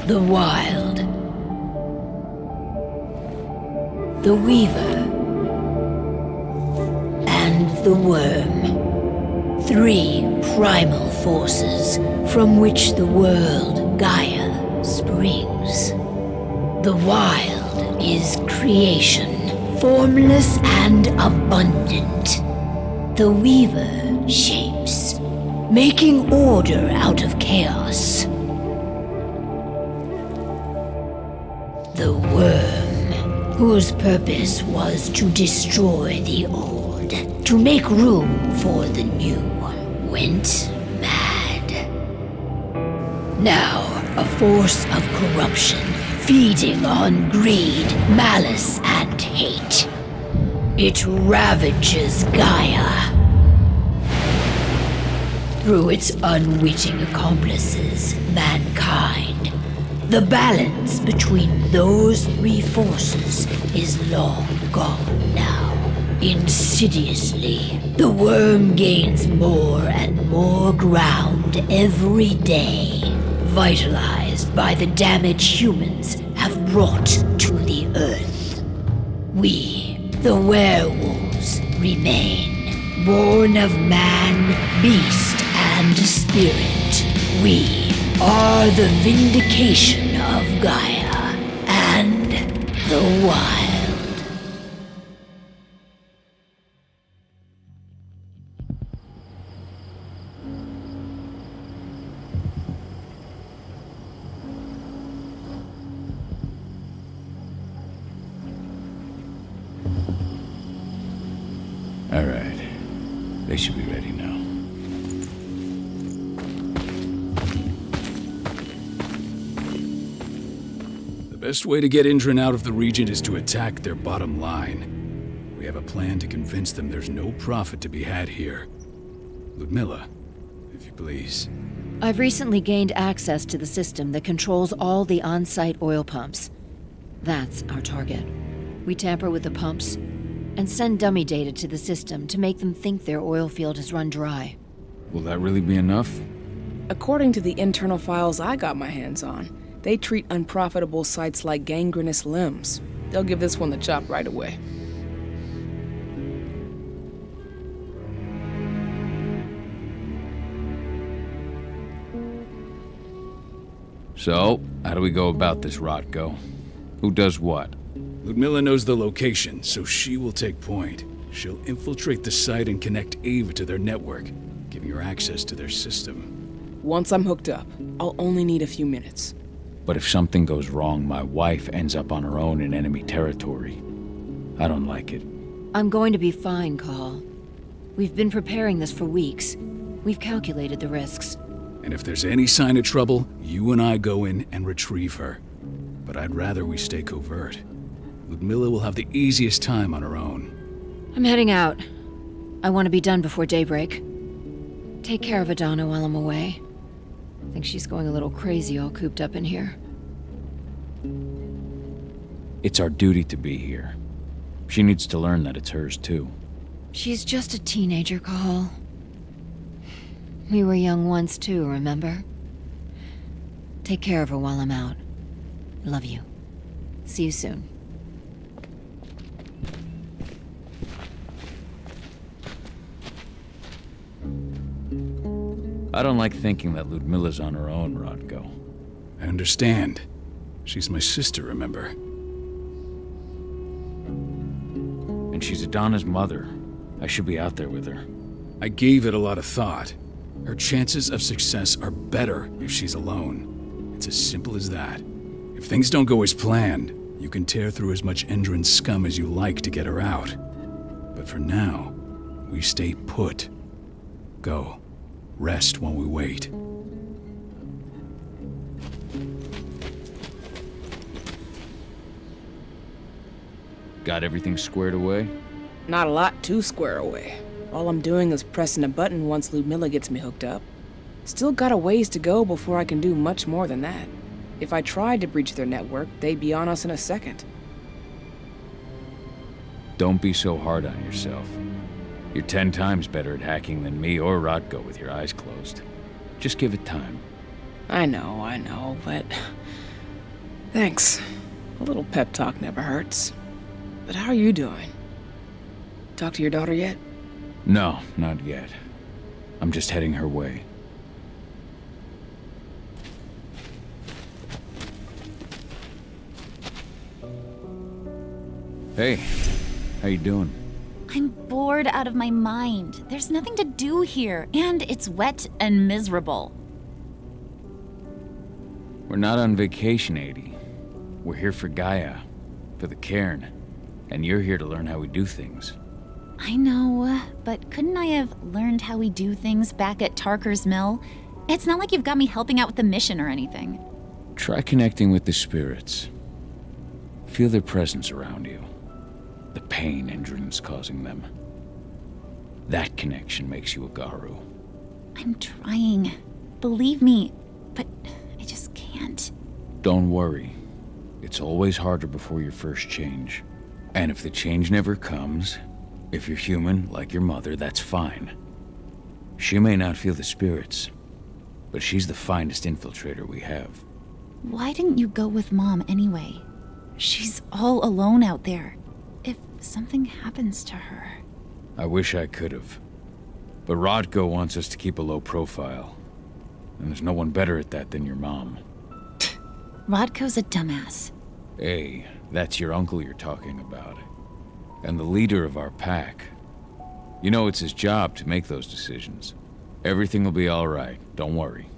The Wild. The Weaver. And the Worm. 3 primal forces from which the world, Gaia, springs. The Wild is creation, formless and abundant. The Weaver shapes, making order out of chaos. The Worm, whose purpose was to destroy the old, to make room for the new, went mad. Now, a force of corruption, feeding on greed, malice, and hate. It ravages Gaia. Through its unwitting accomplices, mankind. The balance between those 3 forces is long gone now. Insidiously, the Worm gains more and more ground every day, vitalized by the damage humans have brought to the Earth. We, the werewolves, remain, born of man, beast, and spirit. We are the vindication of Gaia and the Wild. All right. They should be ready now. The best way to get Indran out of the region is to attack their bottom line. We have a plan to convince them there's no profit to be had here. Ludmilla, if you please. I've recently gained access to the system that controls all the on-site oil pumps. That's our target. We tamper with the pumps and send dummy data to the system to make them think their oil field has run dry. Will that really be enough? According to the internal files I got my hands on, they treat unprofitable sites like gangrenous limbs. They'll give this one the chop right away. So, how do we go about this, Rotko? Who does what? Ludmilla knows the location, so she will take point. She'll infiltrate the site and connect Ava to their network, giving her access to their system. Once I'm hooked up, I'll only need a few minutes. But if something goes wrong, my wife ends up on her own in enemy territory. I don't like it. I'm going to be fine, Cahal. We've been preparing this for weeks. We've calculated the risks. And if there's any sign of trouble, you and I go in and retrieve her. But I'd rather we stay covert. Ludmilla will have the easiest time on her own. I'm heading out. I want to be done before daybreak. Take care of Adana while I'm away. I think she's going a little crazy all cooped up in here. It's our duty to be here. She needs to learn that it's hers too. She's just a teenager, Cahal. We were young once too, remember? Take care of her while I'm out. Love you. See you soon. I don't like thinking that Ludmilla's on her own, Rotko. I understand. She's my sister, remember? And she's Adana's mother. I should be out there with her. I gave it a lot of thought. Her chances of success are better if she's alone. It's as simple as that. If things don't go as planned, you can tear through as much Endron scum as you like to get her out. But for now, we stay put. Go. Rest while we wait. Got everything squared away? Not a lot to square away. All I'm doing is pressing a button once Ludmilla gets me hooked up. Still got a ways to go before I can do much more than that. If I tried to breach their network, they'd be on us in a second. Don't be so hard on yourself. You're 10 times better at hacking than me or Rotko with your eyes closed. Just give it time. I know, but Thanks. A little pep talk never hurts. But how are you doing? Talk to your daughter yet? No, not yet. I'm just heading her way. Hey, how you doing? I'm bored out of my mind. There's nothing to do here, and it's wet and miserable. We're not on vacation, Adie. We're here for Gaia, for the cairn, and you're here to learn how we do things. I know, but couldn't I have learned how we do things back at Tarker's Mill? It's not like you've got me helping out with the mission or anything. Try connecting with the spirits. Feel their presence around you. The pain Endron's causing them. That connection makes you a Garou. I'm trying. Believe me, but I just can't. Don't worry. It's always harder before your first change. And if the change never comes, if you're human, like your mother, that's fine. She may not feel the spirits, but she's the finest infiltrator we have. Why didn't you go with Mom anyway? She's all alone out there. If something happens to her... I wish I could have. But Rodko wants us to keep a low profile. And there's no one better at that than your mom. Rodko's a dumbass. Hey, that's your uncle you're talking about. And the leader of our pack. You know it's his job to make those decisions. Everything will be all right, don't worry.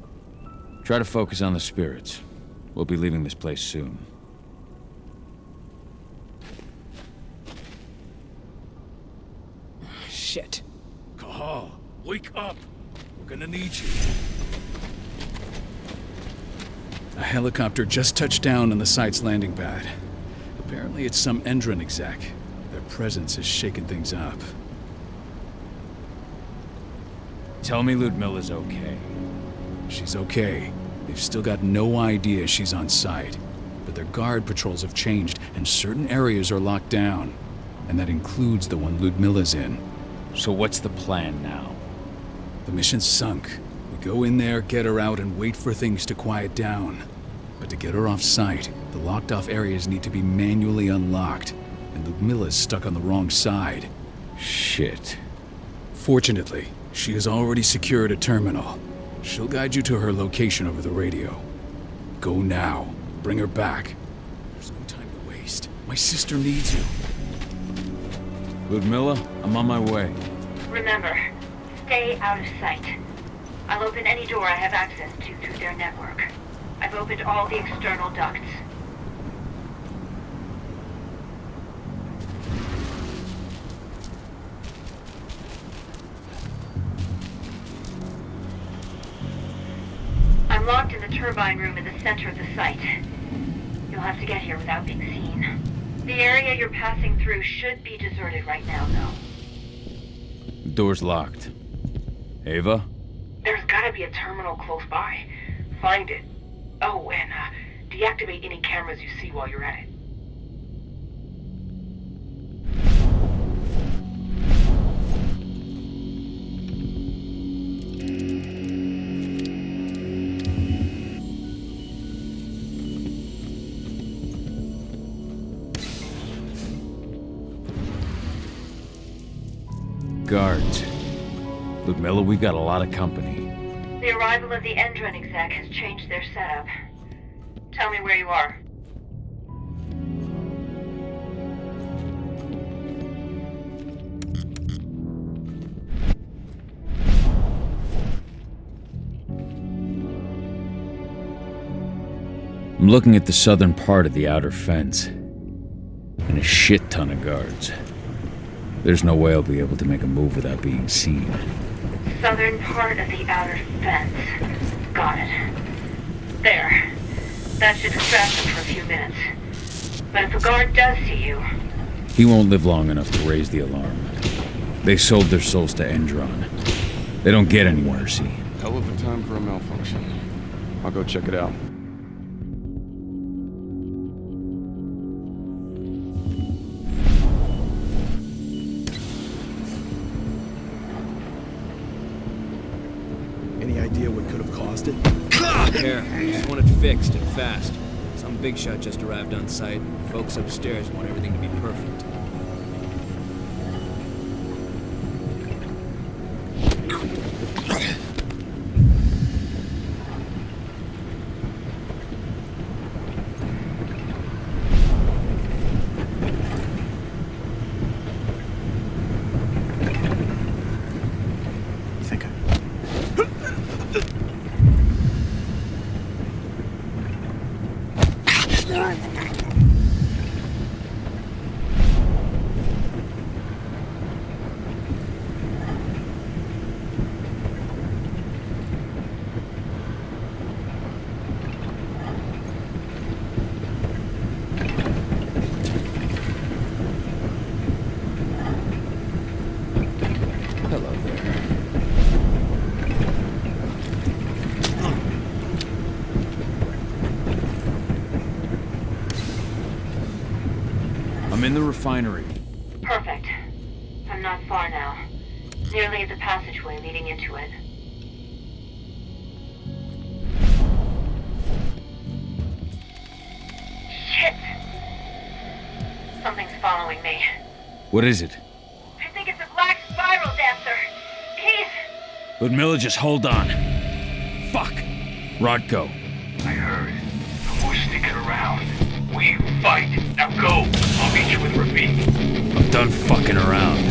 Try to focus on the spirits. We'll be leaving this place soon. Shit. Cahal, wake up! We're gonna need you. A helicopter just touched down on the site's landing pad. Apparently it's some Endron exec. Their presence has shaken things up. Tell me Ludmilla's okay. She's okay. They've still got no idea she's on site. But their guard patrols have changed, and certain areas are locked down. And that includes the one Ludmilla's in. So what's the plan now? The mission's sunk. We go in there, get her out, and wait for things to quiet down. But to get her off site, the locked-off areas need to be manually unlocked. And Ludmilla's stuck on the wrong side. Shit. Fortunately, she has already secured a terminal. She'll guide you to her location over the radio. Go now. Bring her back. There's no time to waste. My sister needs you. Ludmilla, I'm on my way. Remember, stay out of sight. I'll open any door I have access to through their network. I've opened all the external ducts. I'm locked in the turbine room in the center of the site. You'll have to get here without being seen. The area you're passing through should be deserted right now, though. The door's locked. Ava? There's gotta be a terminal close by. Find it. Oh, and deactivate any cameras you see while you're at it. Guards. Ludmilla, we've got a lot of company. The arrival of the Endron exec has changed their setup. Tell me where you are. I'm looking at the southern part of the outer fence. And a shit ton of guards. There's no way I'll be able to make a move without being seen. Southern part of the outer fence. Got it. There. That should distract them for a few minutes. But if a guard does see you... He won't live long enough to raise the alarm. They sold their souls to Endron. They don't get any mercy. Hell of a time for a malfunction. I'll go check it out. Any idea what could have caused it? There, I just want it fixed and fast. It's Some big shot just arrived on site. Folks upstairs want everything to be perfect. I'm in the refinery. Perfect. I'm not far now. Nearly at the passageway leading into it. Shit! Something's following me. What is it? I think it's a black spiral dancer. Keith! Ludmilla, just hold on. Fuck! Rodko. I heard. We're sticking around. We fight. Now go. I'll meet you with Rafik. I'm done fucking around.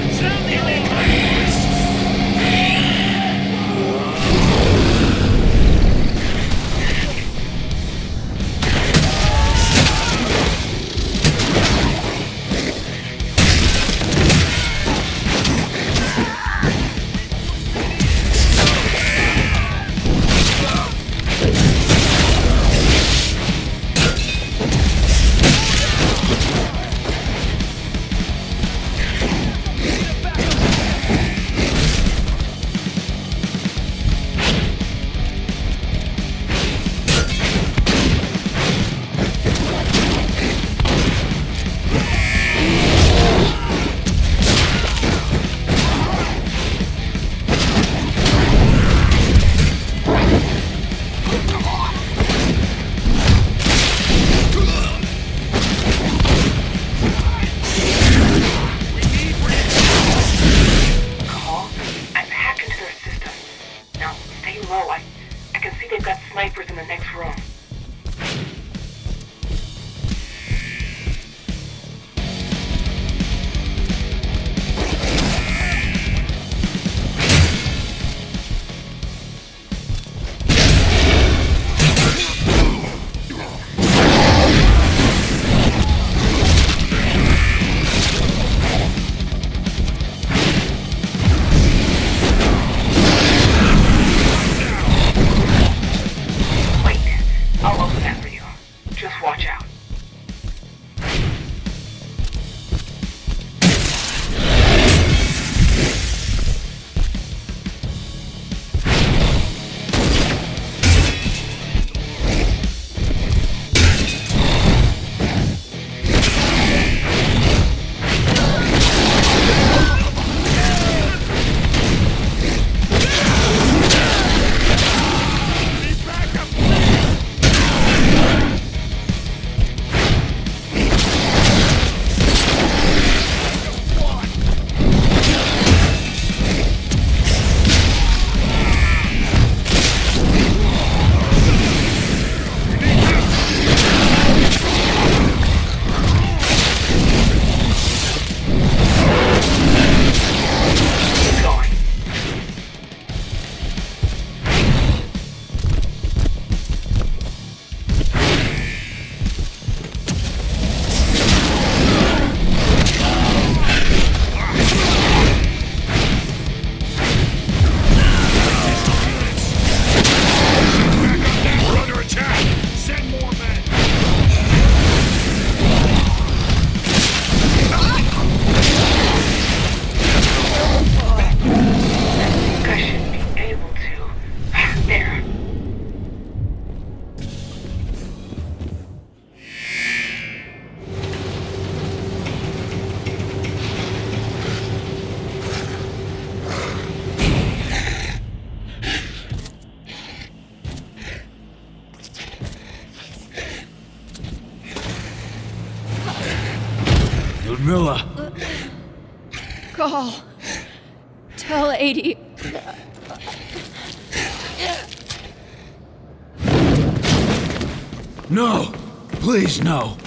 Miller! Cahal. Tell 80. No! Please, no!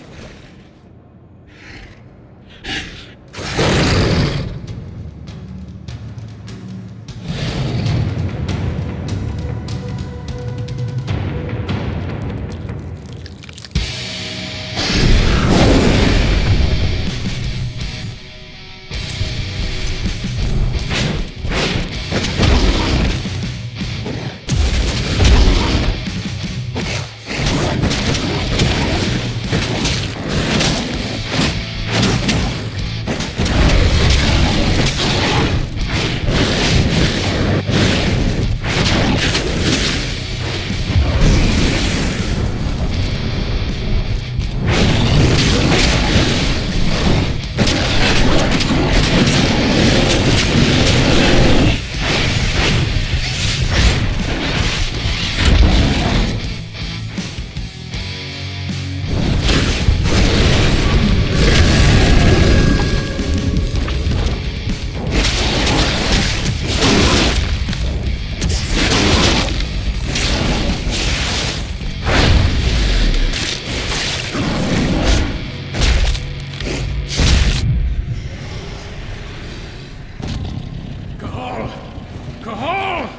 Cahal!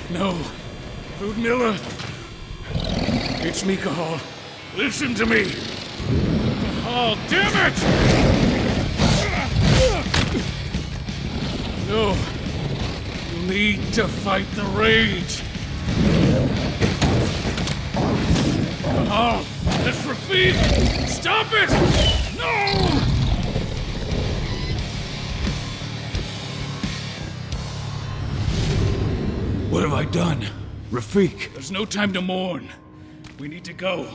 No. Ludmilla! It's me, Cahal. Listen to me! Cahal, damn it! No. You need to fight the rage. Cahal, that's Rafik! Stop it! No! What have I done? Rafik! There's no time to mourn. We need to go.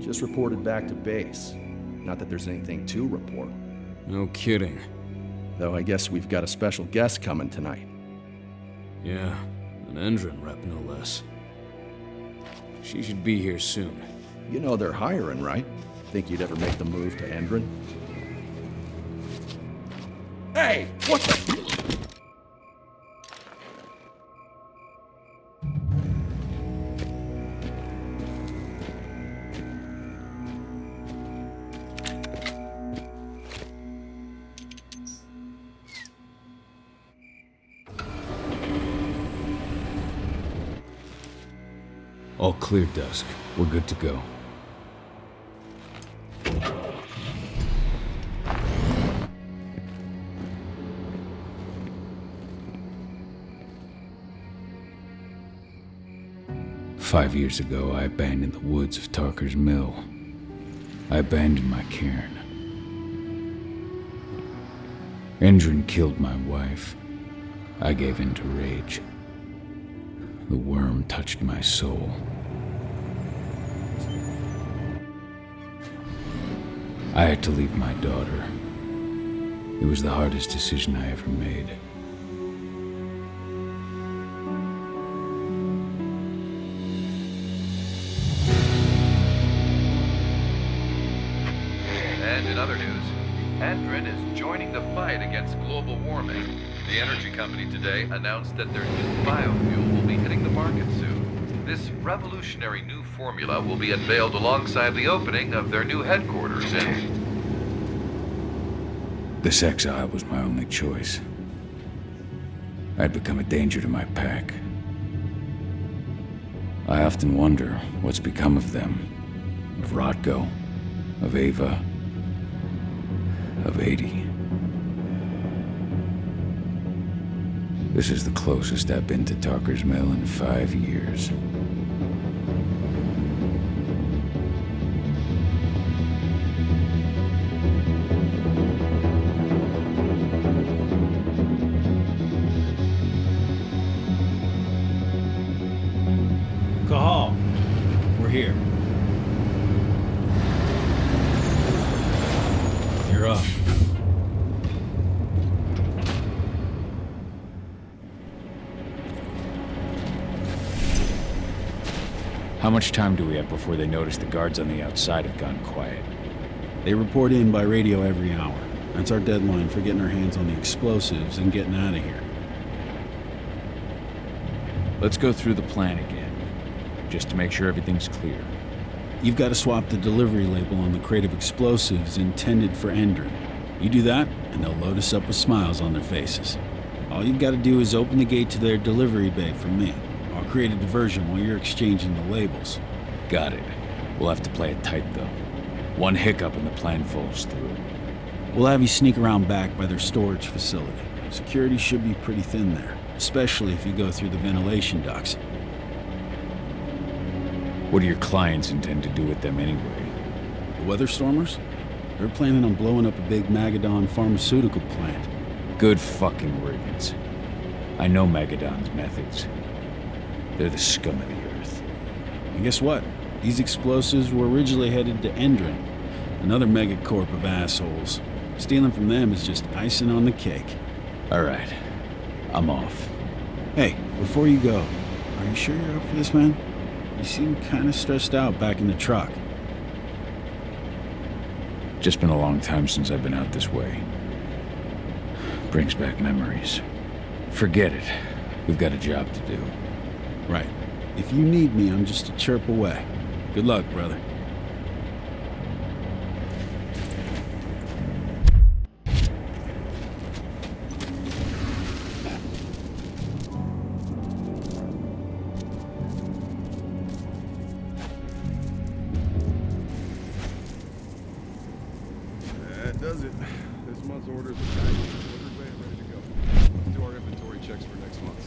Just reported back to base. Not that there's anything to report. No kidding. Though I guess we've got a special guest coming tonight. Yeah, an Endron rep no less. She should be here soon. You know they're hiring, right? Think you'd ever make the move to Endron? Hey! What the... All clear, Dusk. We're good to go. Five years ago, I abandoned the woods of Tarker's Mill. I abandoned my cairn. Endron killed my wife. I gave in to rage. The worm touched my soul. I had to leave my daughter. It was the hardest decision I ever made. And in other news, Endron is joining the fight against global warming. The energy company today announced that their new biofuel will be hitting the market soon. This revolutionary new formula will be unveiled alongside the opening of their new headquarters in... This exile was my only choice. I'd become a danger to my pack. I often wonder what's become of them. Of Rotko, of Ava, of 80. This is the closest I've been to Talker's Mill in 5 years. Cahal, we're here. You're up. How much time do we have before they notice the guards on the outside have gone quiet? They report in by radio every hour. That's our deadline for getting our hands on the explosives and getting out of here. Let's go through the plan again, just to make sure everything's clear. You've got to swap the delivery label on the crate of explosives intended for Endron. You do that, and they'll load us up with smiles on their faces. All you've got to do is open the gate to their delivery bay for me. I'll create a diversion while you're exchanging the labels. Got it. We'll have to play it tight, though. One hiccup and the plan falls through. We'll have you sneak around back by their storage facility. Security should be pretty thin there, especially if you go through the ventilation ducts. What do your clients intend to do with them anyway? The Weatherstormers? They're planning on blowing up a big Magadon pharmaceutical plant. Good fucking riddance. I know Magadon's methods. They're the scum of the earth. And guess what? These explosives were originally headed to Endron, another megacorp of assholes. Stealing from them is just icing on the cake. All right. I'm off. Hey, before you go, are you sure you're up for this, man? You seem kind of stressed out back in the truck. Just been a long time since I've been out this way. Brings back memories. Forget it. We've got a job to do. Right. If you need me, I'm just a chirp away. Good luck, brother. That does it. This month's orders are packed, delivered bay and ready to go. Let's do our inventory checks for next month.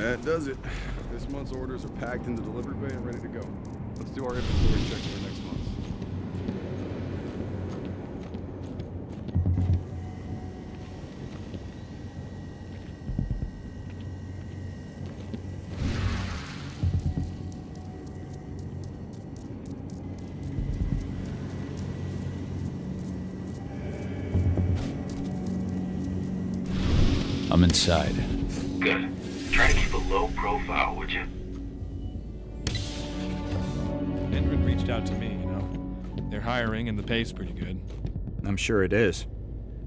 That does it. This month's orders are packed in the delivery bay and ready to go. Let's do our inventory checks for next month. I'm inside. Good. Try to keep a low profile, would you? Endron reached out to me, you know. They're hiring and the pay's pretty good. I'm sure it is.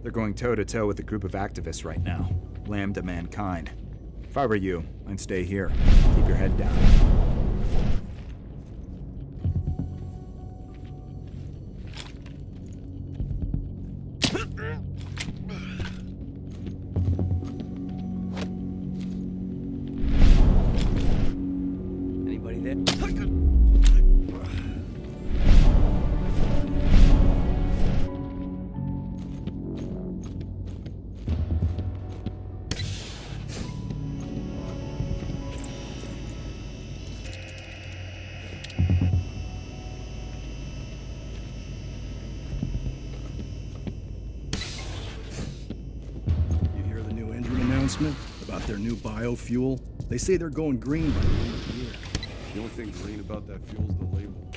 They're going toe-to-toe with a group of activists right now. Lambda mankind. If I were you, I'd stay here. Keep your head down. Anybody there? announcement about their new biofuel? They say they're going green by the end of the year. The only thing green about that fuel's the label.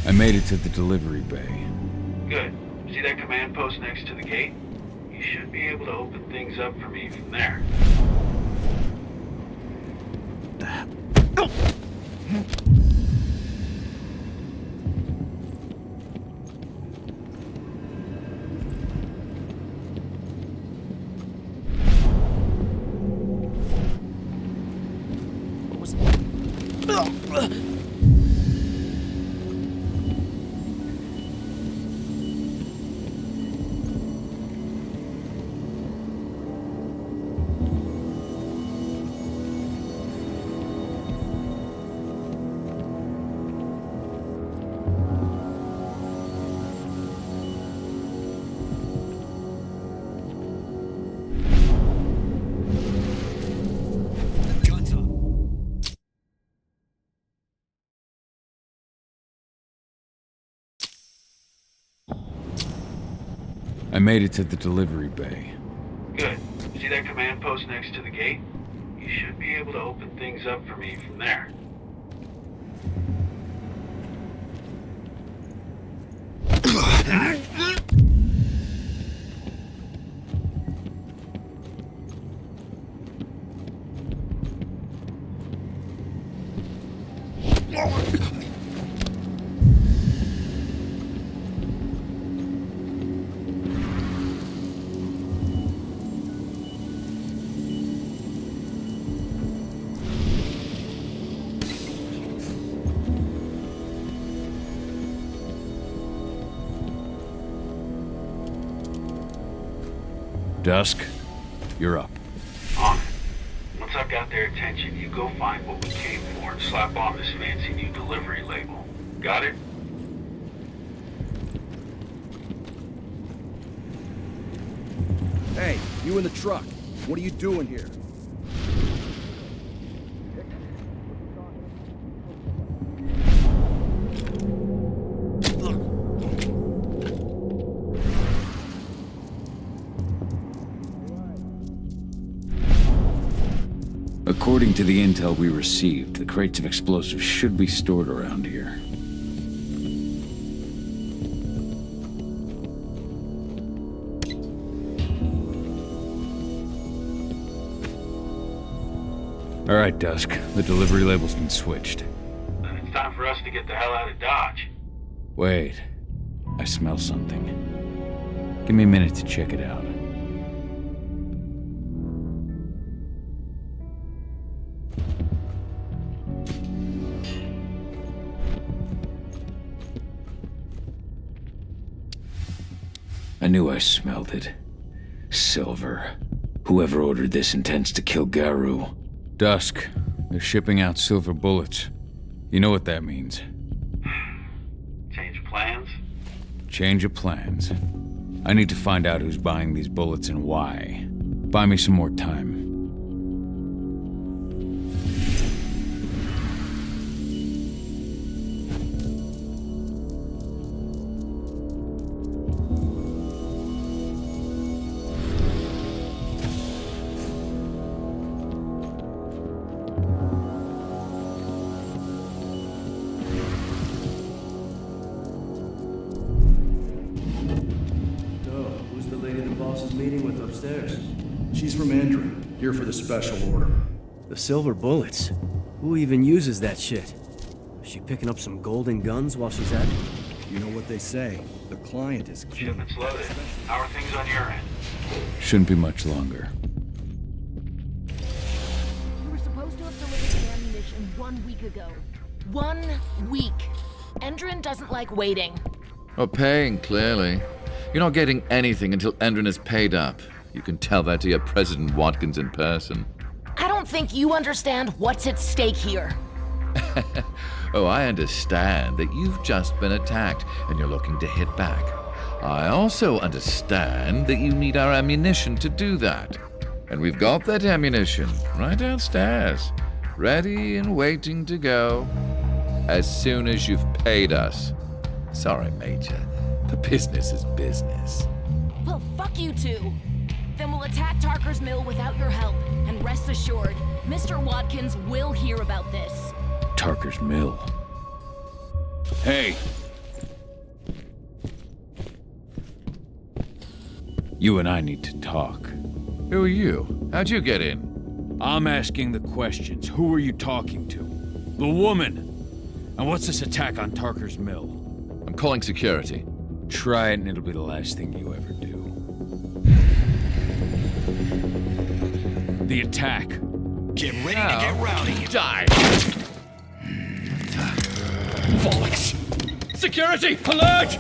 I made it to the delivery bay. Good. See that command post next to the gate? You should be able to open things up for me from there. I made it to the delivery bay. Good. See that command post next to the gate? You should be able to open things up for me from there. Dusk, you're up. On it. Once I've got their attention, you go find what we came for and slap on this fancy new delivery label. Got it? Hey, you in the truck. What are you doing here? According to the intel we received, the crates of explosives should be stored around here. All right, Dusk. The delivery label's been switched. Then it's time for us to get the hell out of Dodge. Wait. I smell something. Give me a minute to check it out. I knew I smelled it. Silver. Whoever ordered this intends to kill Garou. Dusk. They're shipping out silver bullets. You know what that means. Change of plans? Change of plans. I need to find out who's buying these bullets and why. Buy me some more time. She's from Endrin, here for the special order. The silver bullets? Who even uses that shit? Is she picking up some golden guns while she's at it? You know what they say, the client is king. Shipment's loaded. How are things on your end? Shouldn't be much longer. You were supposed to have delivered the ammunition 1 week ago. 1 week. Endrin doesn't like waiting. Well, paying, clearly. You're not getting anything until Endrin is paid up. You can tell that to your President Watkins in person. I don't think you understand what's at stake here. Oh, I understand that you've just been attacked and you're looking to hit back. I also understand that you need our ammunition to do that. And we've got that ammunition right downstairs, ready and waiting to go as soon as you've paid us. Sorry, Major, but business is business. Well, fuck you two. Then we'll attack Tarker's Mill without your help. And rest assured, Mr. Watkins will hear about this. Tarker's Mill. Hey! You and I need to talk. Who are you? How'd you get in? I'm asking the questions. Who are you talking to? The woman! And what's this attack on Tarker's Mill? I'm calling security. Try it and it'll be the last thing you ever do. The attack. Get ready to get rowdy. Die! Bollocks! Security! Alert!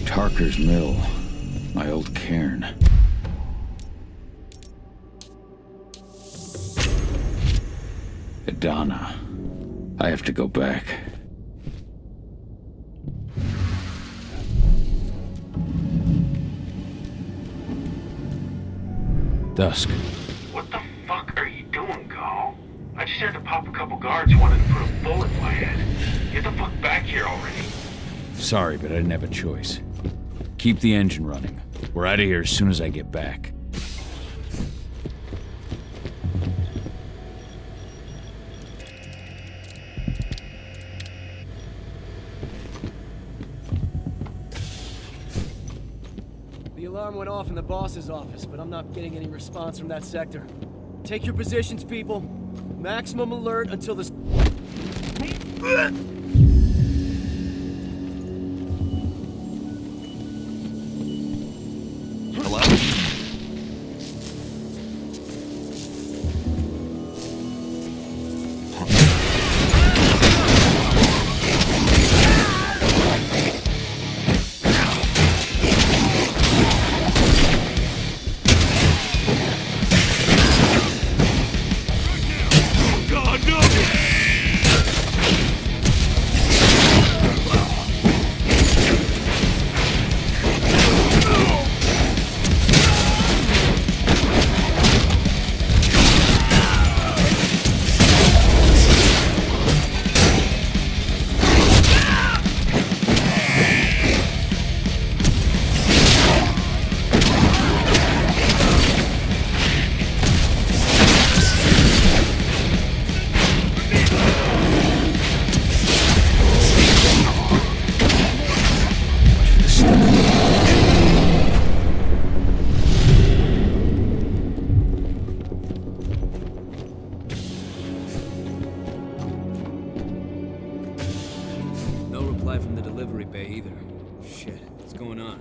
Tarker's Mill. My old cairn. Adana. I have to go back. Dusk. What the fuck are you doing, Cahal? I just had to pop a couple guards who wanted to put a bullet in my head. Get the fuck back here already. Sorry, but I didn't have a choice. Keep the engine running. We're out of here as soon as I get back. The alarm went off in the boss's office, but I'm not getting any response from that sector. Take your positions, people. Maximum alert until the... From the delivery bay either. Shit, what's going on?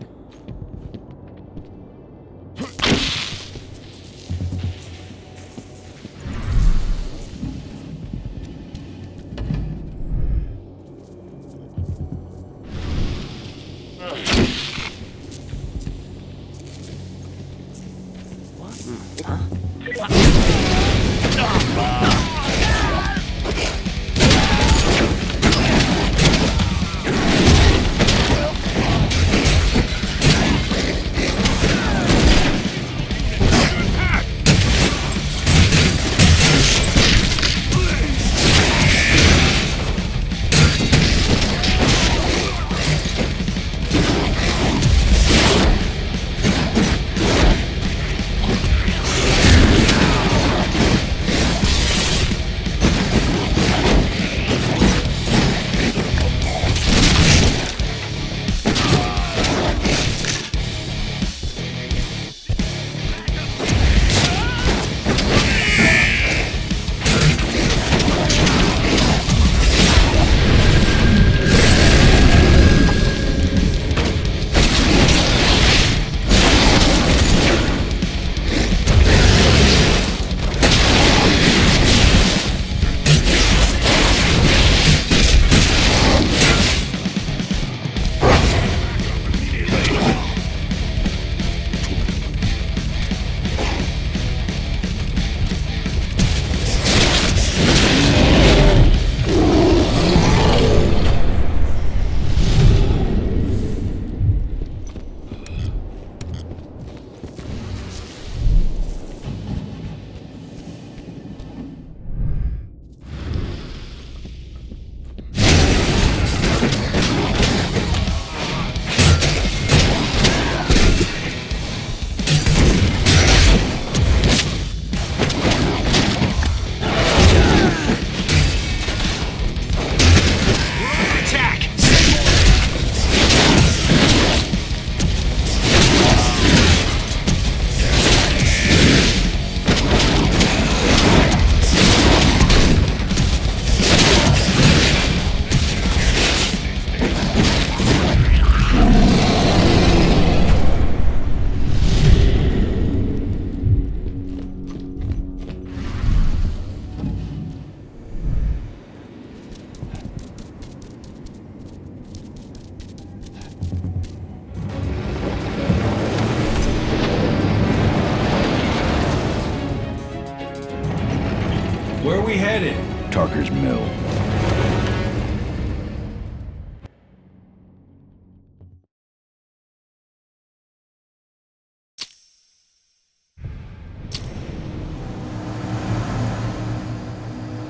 we headed? Tarker's Mill.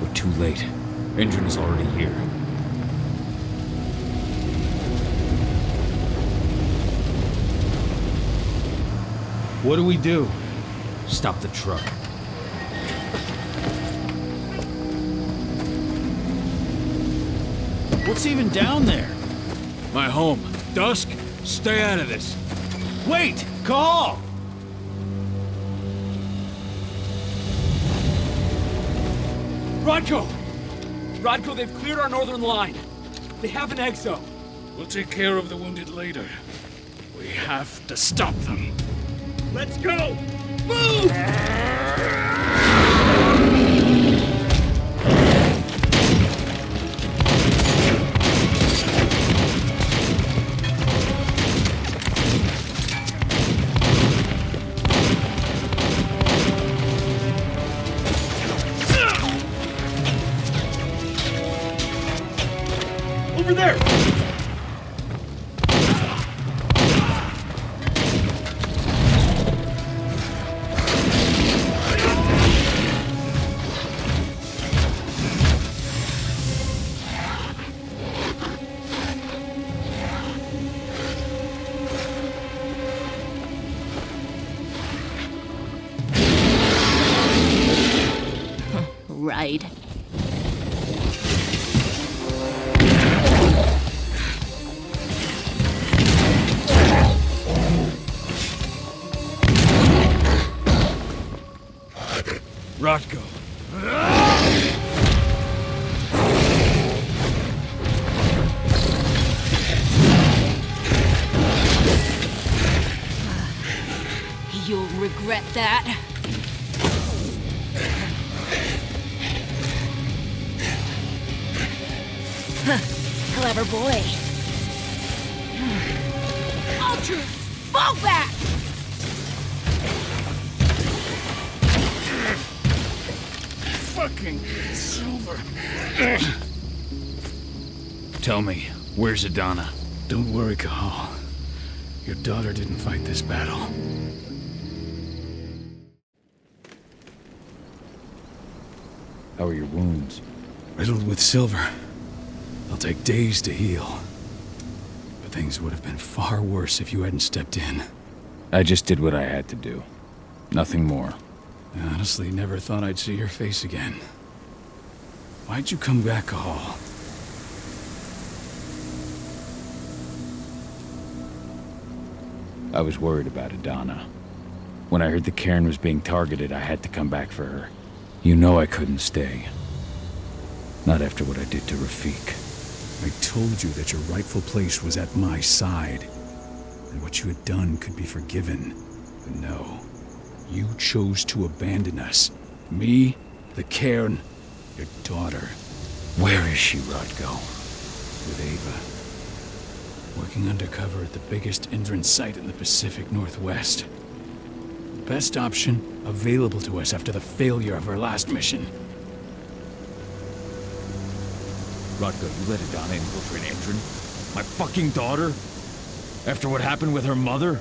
We're too late. Engine is already here. What do we do? Stop the truck. What's even down there? My home. Dusk, stay out of this. Wait! Cahal! Rodko, they've cleared our northern line. They have an exo. We'll take care of the wounded later. We have to stop them. Let's go! Move! Over there! Right. Rodko. You'll regret that. Clever boy. Ultra, fall back! Fucking Silver. Tell me, where's Adana? Don't worry, Cahal. Your daughter didn't fight this battle. How are your wounds? Riddled with silver. They'll take days to heal. But things would have been far worse if you hadn't stepped in. I just did what I had to do. Nothing more. I honestly never thought I'd see your face again. Why'd you come back, Cahal? I was worried about Adana. When I heard the cairn was being targeted, I had to come back for her. You know I couldn't stay. Not after what I did to Rafik. I told you that your rightful place was at my side. And what you had done could be forgiven. But no. You chose to abandon us. Me, the cairn, your daughter. Where is she, Rodko? With Ava. Working undercover at the biggest Indran site in the Pacific Northwest. The best option available to us after the failure of her last mission. Rodko, you let Adana infiltrate Indran? My fucking daughter? After what happened with her mother?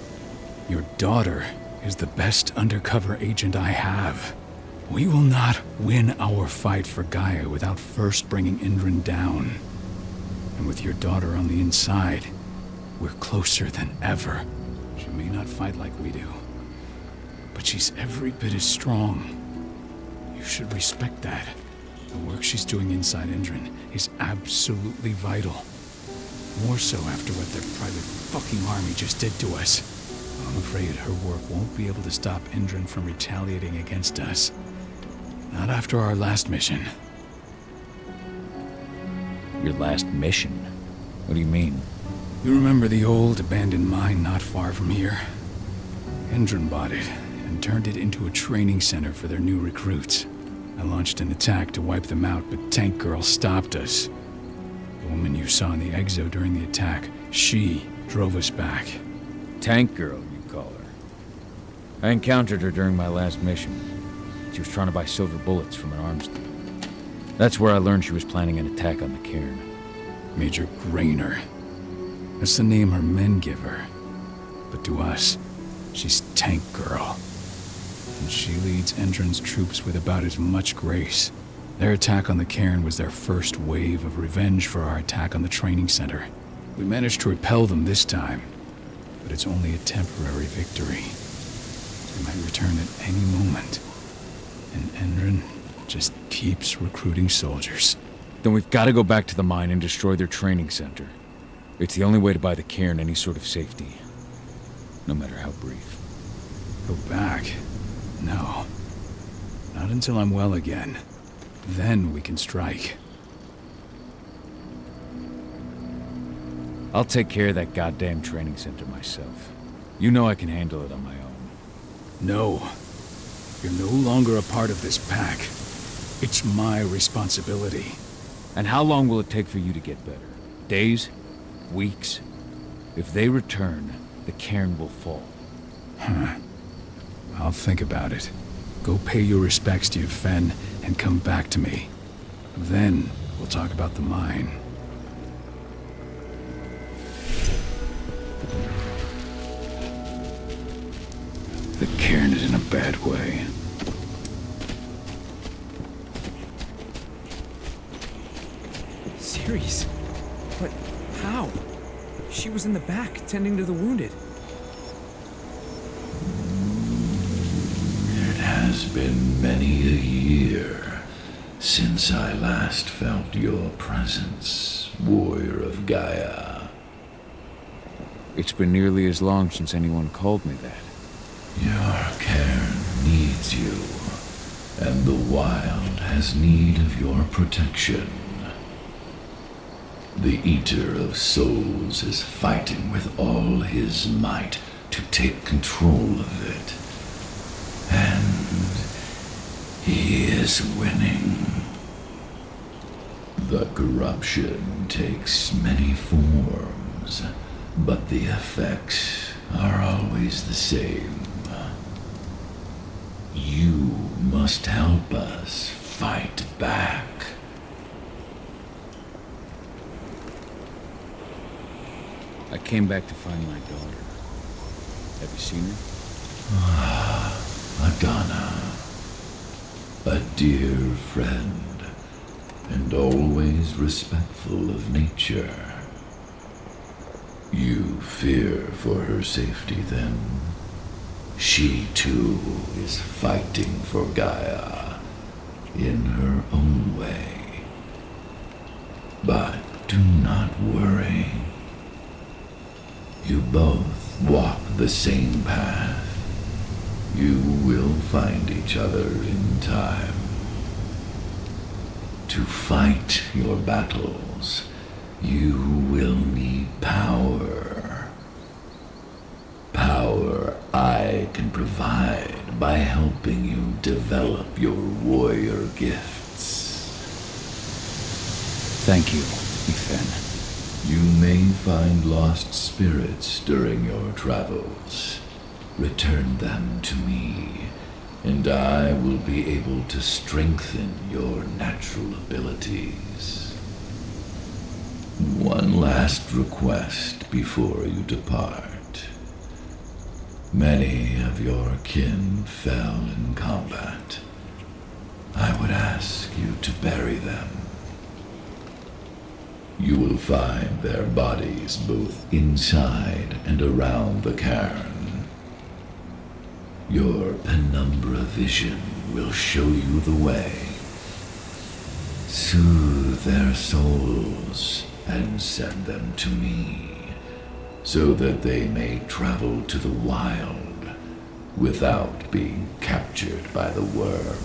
Your daughter is the best undercover agent I have. We will not win our fight for Gaia without first bringing Indran down. And with your daughter on the inside, we're closer than ever. She may not fight like we do, but she's every bit as strong. You should respect that. The work she's doing inside Indran is absolutely vital. More so after what their private fucking army just did to us. I'm afraid her work won't be able to stop Indran from retaliating against us. Not after our last mission. Your last mission? What do you mean? You remember the old abandoned mine not far from here? Indran bought it and turned it into a training center for their new recruits. I launched an attack to wipe them out, but Tank Girl stopped us. The woman you saw in the exo during the attack, she drove us back. Tank Girl, you call her. I encountered her during my last mission. She was trying to buy silver bullets from an arms dealer. That's where I learned she was planning an attack on the cairn. Major Grainer. That's the name her men give her. But to us, she's Tank Girl. And she leads Endron's troops with about as much grace. Their attack on the cairn was their first wave of revenge for our attack on the training center. We managed to repel them this time, but it's only a temporary victory. They might return at any moment. And Endron just keeps recruiting soldiers. Then we've got to go back to the mine and destroy their training center. It's the only way to buy the cairn any sort of safety, no matter how brief. Go back? No. Not until I'm well again. Then we can strike. I'll take care of that goddamn training center myself. You know I can handle it on my own. No. You're no longer a part of this pack. It's my responsibility. And how long will it take for you to get better? Days? Weeks? If they return, the cairn will fall. Huh. I'll think about it. Go pay your respects to your Fen and come back to me. Then we'll talk about the mine. The cairn is in a bad way. Ceres? But how? She was in the back, tending to the wounded. It has been many a year since I last felt your presence, warrior of Gaia. It's been nearly as long since anyone called me that. Your cairn needs you, and the wild has need of your protection. The Eater of Souls is fighting with all his might to take control of it. And he is winning. The corruption takes many forms, but the effects are always the same. You must help us fight back. I came back to find my daughter. Have you seen her? Adana. A dear friend, and always respectful of nature. You fear for her safety, then? She, too, is fighting for Gaia, in her own way. But do not worry. You both walk the same path. You will find each other in time. To fight your battles, you will need power. Power I can provide by helping you develop your warrior gifts. Thank you, Ethan. You may find lost spirits during your travels. Return them to me, and I will be able to strengthen your natural abilities. One last request before you depart. Many of your kin fell in combat. I would ask you to bury them. You will find their bodies both inside and around the cairn. Your penumbra vision will show you the way. Soothe their souls and send them to me, so that they may travel to the wild without being captured by the worm.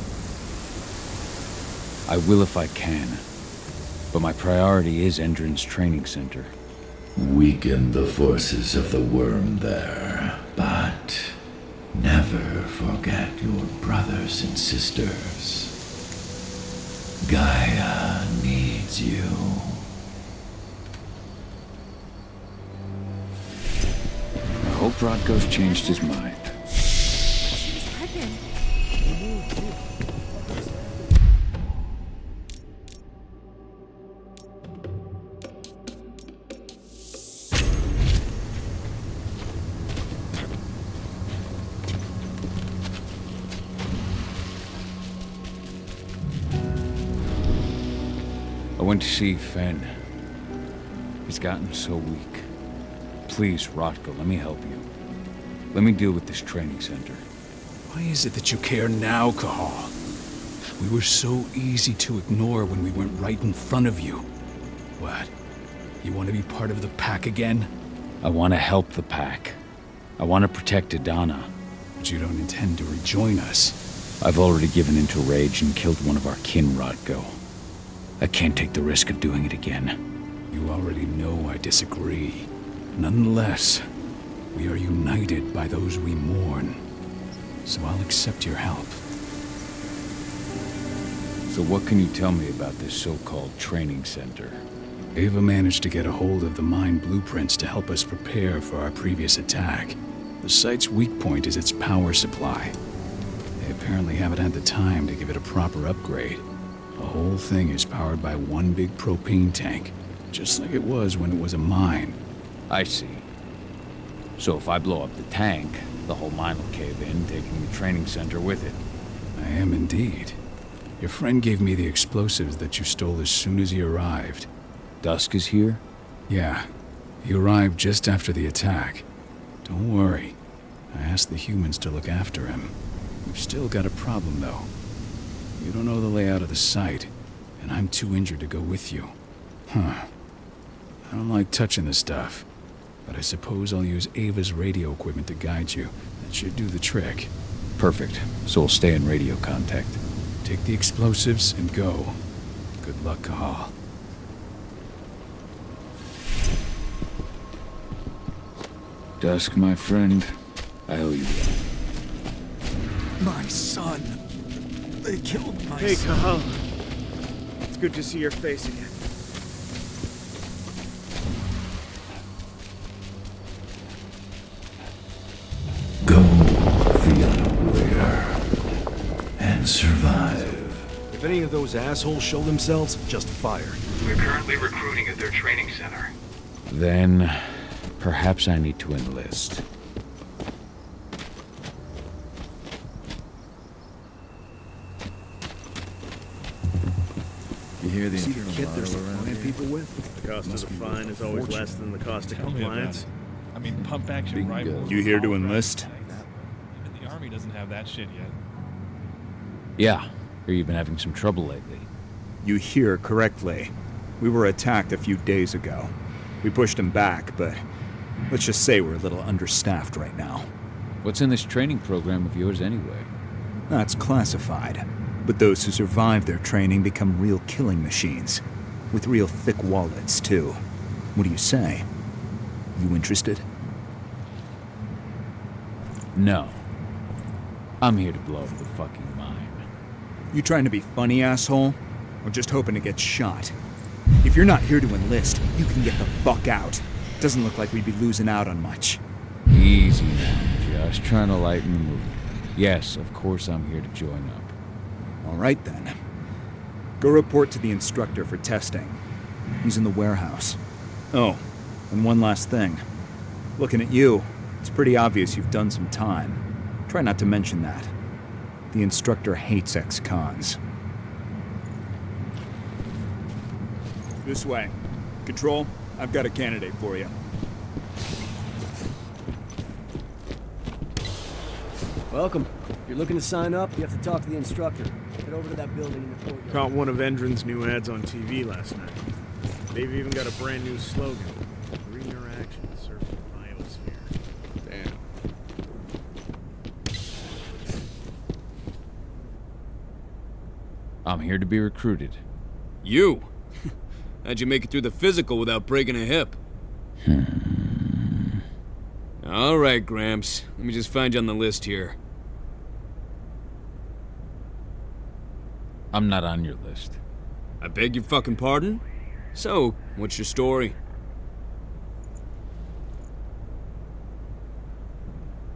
I will if I can. But my priority is Endron's training center. Weaken the forces of the worm there, but never forget your brothers and sisters. Gaia needs you. I hope Rodko's changed his mind. She's pregnant. went to see Fenn. He's gotten so weak. Please, Rotko, let me help you. Let me deal with this training center. Why is it that you care now, Cahal? We were so easy to ignore when we went right in front of you. What? You want to be part of the pack again? I want to help the pack. I want to protect Adana. But you don't intend to rejoin us. I've already given into rage and killed one of our kin, Rotko. I can't take the risk of doing it again. You already know I disagree. Nonetheless, we are united by those we mourn. So I'll accept your help. So what can you tell me about this so-called training center? Ava managed to get a hold of the mine blueprints to help us prepare for our previous attack. The site's weak point is its power supply. They apparently haven't had the time to give it a proper upgrade. The whole thing is powered by one big propane tank, just like it was when it was a mine. I see. So if I blow up the tank, the whole mine will cave in, taking the training center with it. I am indeed. Your friend gave me the explosives that you stole as soon as he arrived. Dusk is here? Yeah. He arrived just after the attack. Don't worry. I asked the humans to look after him. We've still got a problem, though. You don't know the layout of the site, and I'm too injured to go with you. Huh. I don't like touching the stuff, but I suppose I'll use Ava's radio equipment to guide you. That should do the trick. Perfect. So we'll stay in radio contact. Take the explosives and go. Good luck, Cahal. Dusk, my friend, I owe you one. My son. They killed my Hey, son. Cahal. It's good to see your face again. Go the unaware and survive. If any of those assholes show themselves, just fire. We're currently recruiting at their training center. Then, perhaps I need to enlist. You hear the See the internal kit they're model around supplying here? people with? The cost of the fine is always less than the cost of Tell me about compliance. it. I mean, pump action rifles. You here to enlist? Even the army doesn't have that shit yet. Yeah, hear you've been having some trouble lately. You hear correctly. We were attacked a few days ago. We pushed them back, but let's just say we're a little understaffed right now. What's in this training program of yours anyway? That's classified. But those who survive their training become real killing machines. With real thick wallets, too. What do you say? You interested? No. I'm here to blow up the fucking mine. You trying to be funny, asshole? Or just hoping to get shot? If you're not here to enlist, you can get the fuck out. Doesn't look like we'd be losing out on much. Easy now, just trying to lighten the mood. Yes, of course I'm here to join up. All right, then. Go report to the instructor for testing. He's in the warehouse. Oh, and one last thing. Looking at you, it's pretty obvious you've done some time. Try not to mention that. The instructor hates ex-cons. This way. Control, I've got a candidate for you. Welcome. If you're looking to sign up, you have to talk to the instructor. Head over to that building in the courtyard. Caught one of Endron's new ads on TV last night. They've even got a brand new slogan. Greener action, surf the biosphere. Damn. I'm here to be recruited. You? How'd you make it through the physical without breaking a hip? All right, Gramps. Let me just find you on the list here. I'm not on your list. I beg your fucking pardon? So, what's your story?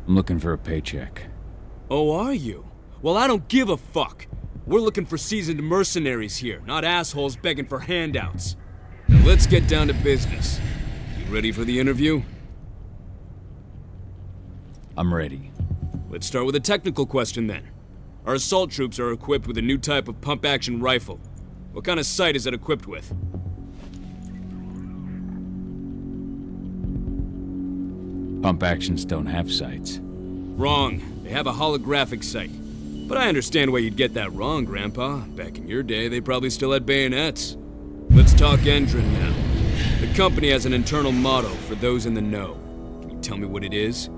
I'm looking for a paycheck. Oh, are you? Well, I don't give a fuck. We're looking for seasoned mercenaries here, not assholes begging for handouts. Now let's get down to business. You ready for the interview? I'm ready. Let's start with a technical question then. Our assault troops are equipped with a new type of pump-action rifle. What kind of sight is it equipped with? Pump actions don't have sights. Wrong. They have a holographic sight. But I understand why you'd get that wrong, Grandpa. Back in your day, they probably still had bayonets. Let's talk Endron now. The company has an internal motto for those in the know. Can you tell me what it is?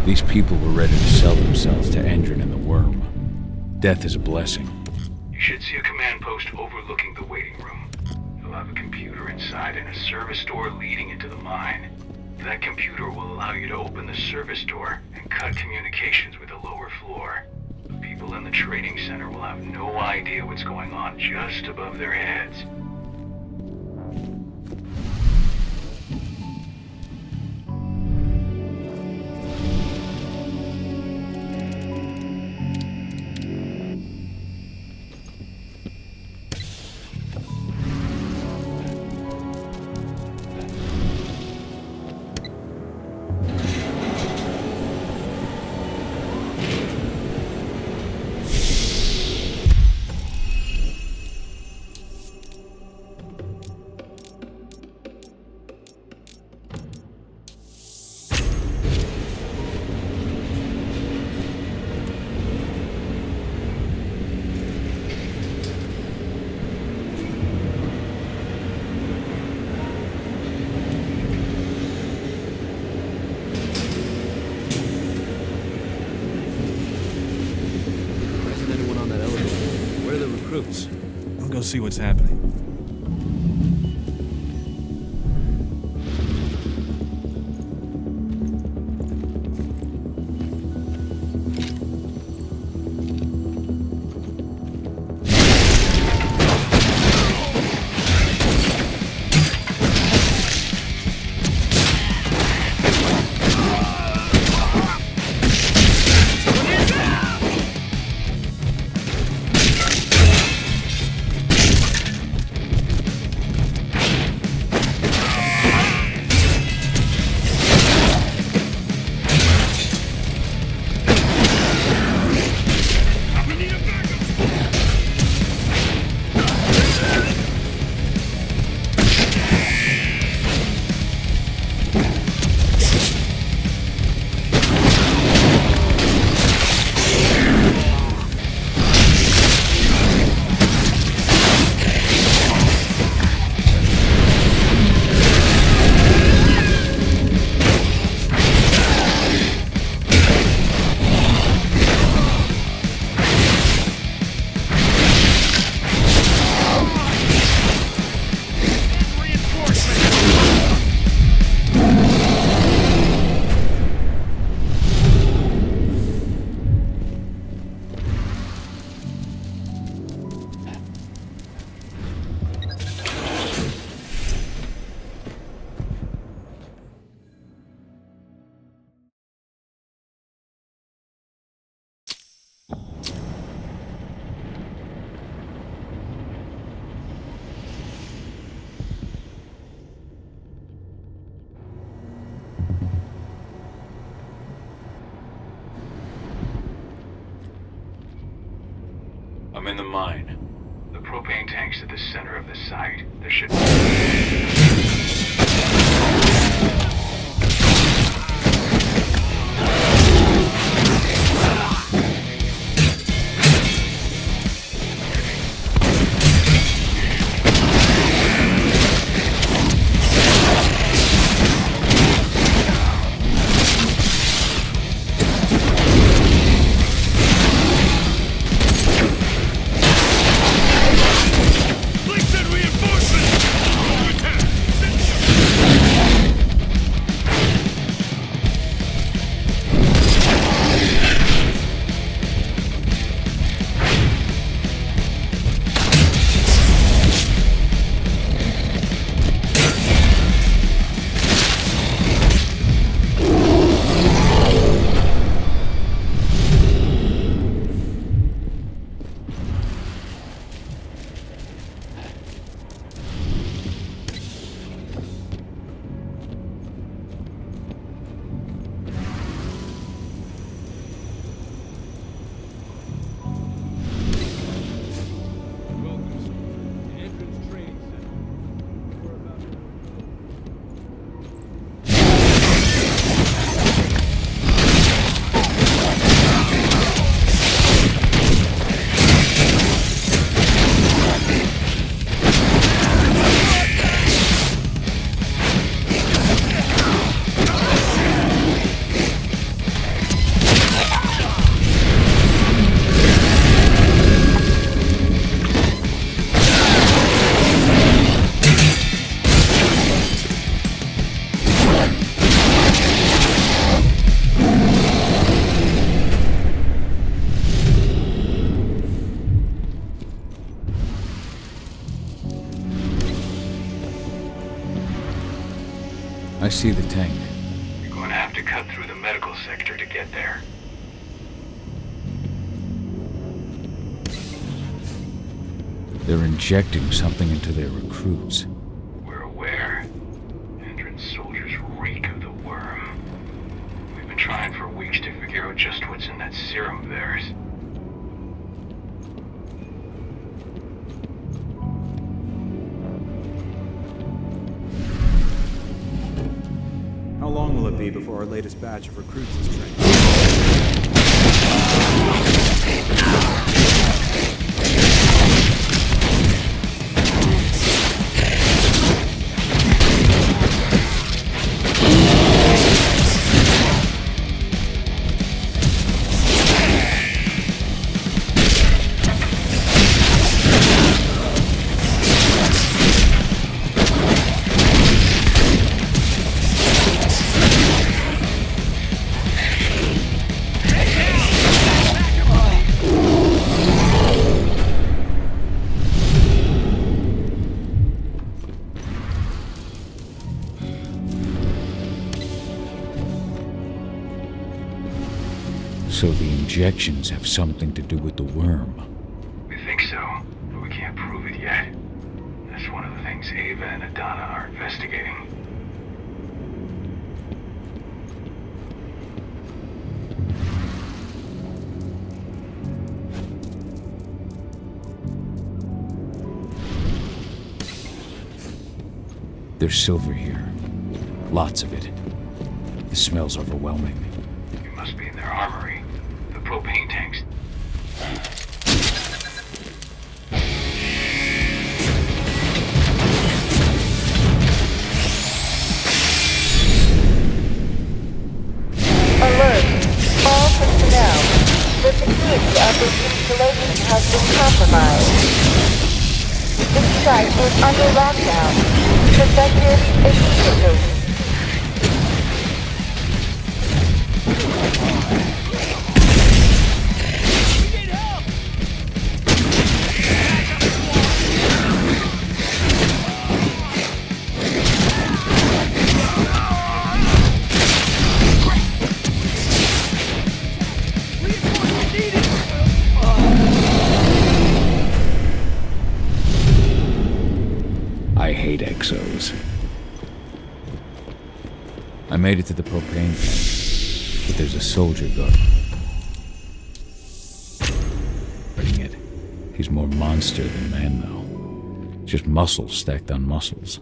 These people were ready to sell themselves to Endron and the Worm. Death is a blessing. You should see a command post overlooking the waiting room. You'll have a computer inside and a service door leading into the mine. That computer will allow you to open the service door and cut communications with the lower floor. The people in the trading center will have no idea what's going on just above their heads. I'll go see what's happening. I'm in the mine. The propane tank's at the center of the site. There should Please send reinforcements! I see the tank. You're going to have to cut through the medical sector to get there. They're injecting something into their recruits. We're aware. Endron's soldiers reek of the worm. We've been trying for weeks to figure out just what's in that serum of theirs. How long will it be before our latest batch of recruits is trained? So the injections have something to do with the worm. We think so, but we can't prove it yet. That's one of the things Ava and Adana are investigating. There's silver here. Lots of it. The smell's overwhelming. You must be in their armory. The propane tanks. Alert! All personnel. The security of this installation has been compromised. This site is under lockdown. Effective immediately. I hate exos. I made it to the propane tank, but there's a soldier guard. He's more monster than man, though. Just muscles stacked on muscles.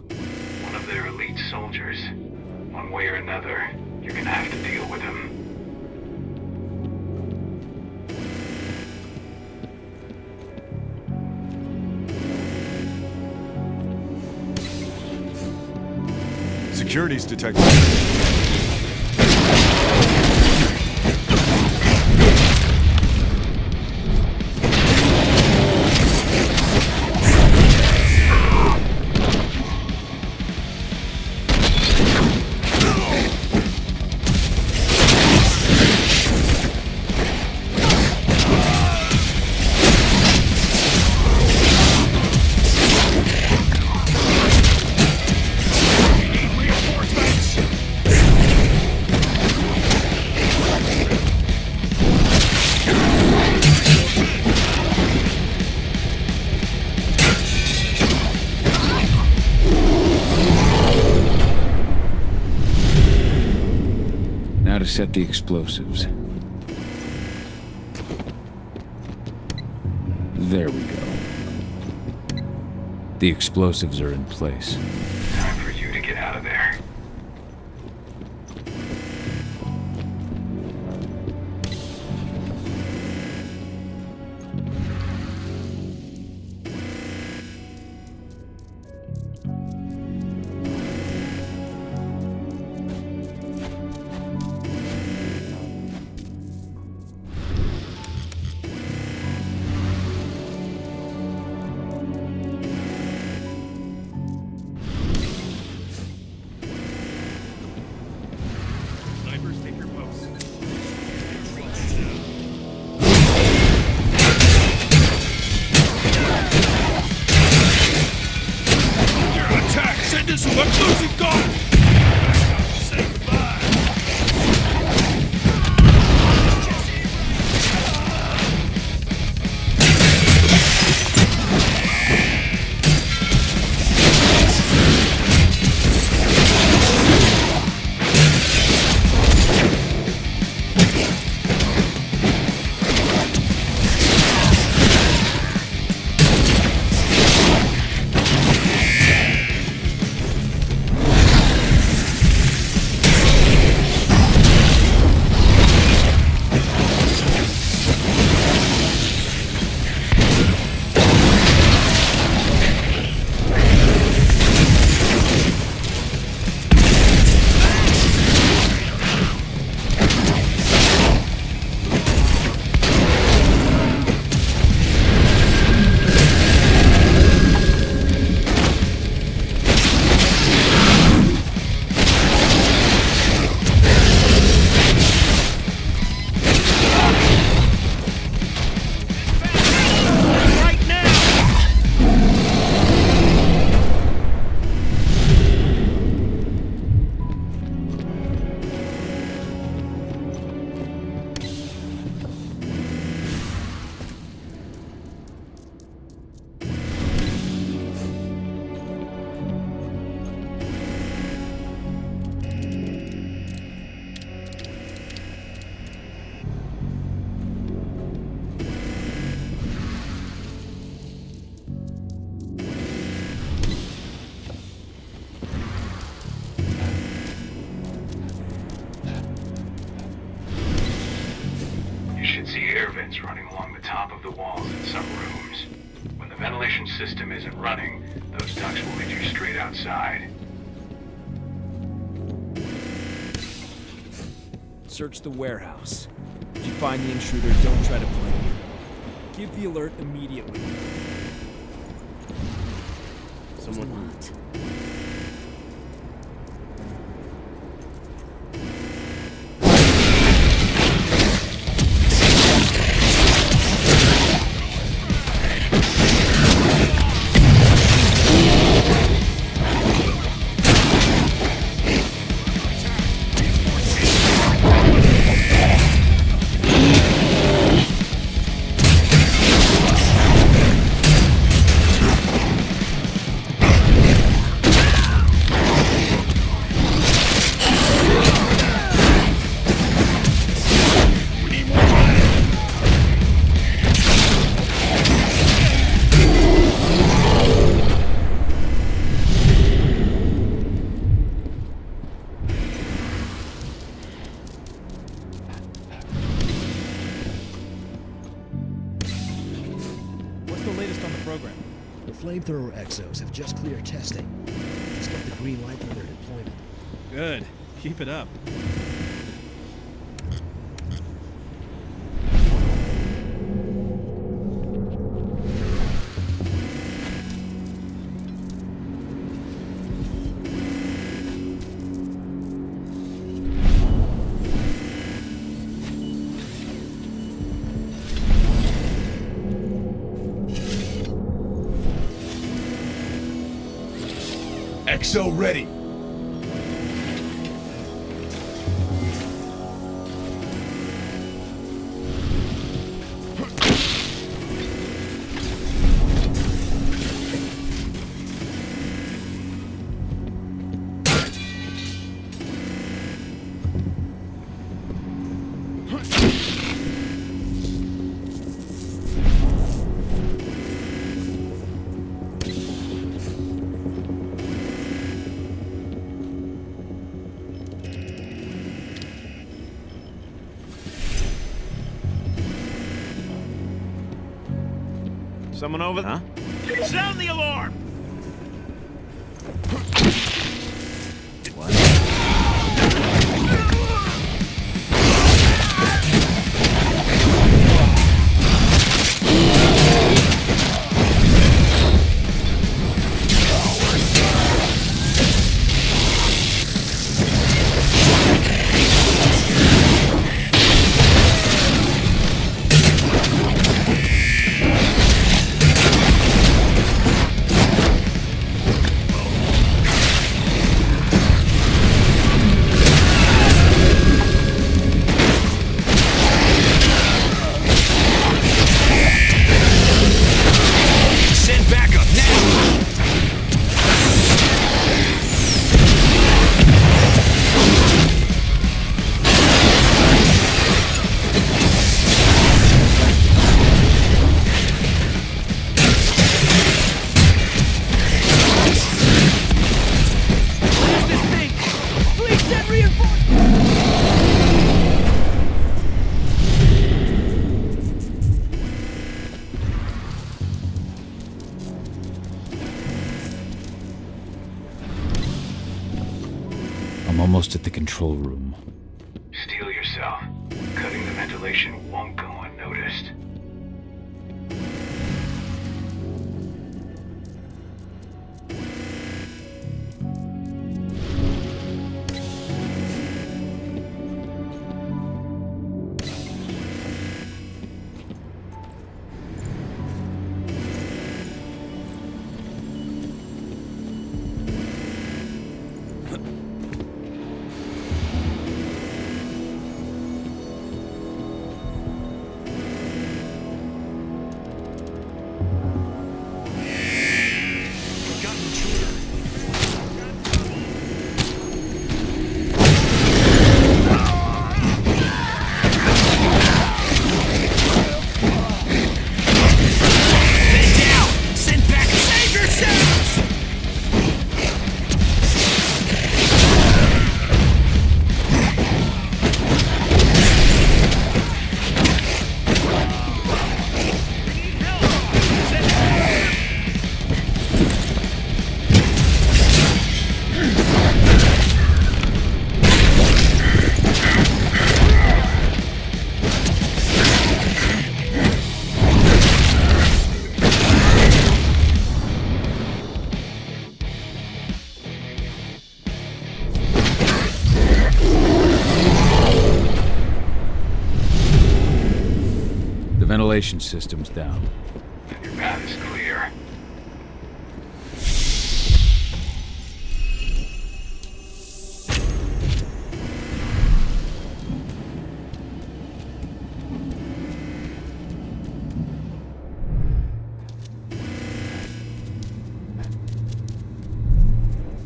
One of their elite soldiers. One way or another, you're gonna have to deal with him. Security's detected. Now to set the explosives. There we go. The explosives are in place. Time for you to get out of there. Send us some losing guard! ventilation system isn't running, those ducts will lead you straight outside. Search the warehouse. If you find the intruder, don't try to play him. Give the alert immediately. Someone... Flamethrower exos have just cleared testing. Just got the green light for their deployment. Good. Keep it up. Exo ready. Someone over there? Huh? Sound the alarm! I'm almost at the control room. Steel yourself. Cutting the ventilation won't go unnoticed. ventilation system's down. Then your path is clear.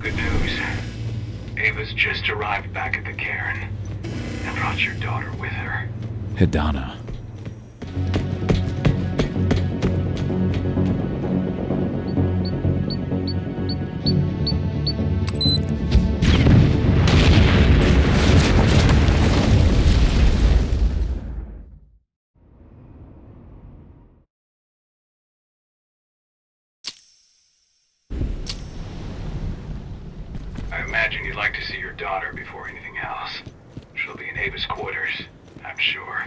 Good news. Ava's just arrived back at the cairn and brought your daughter with her. Hidana. I imagine you'd like to see your daughter before anything else. She'll be in Ava's quarters, I'm sure.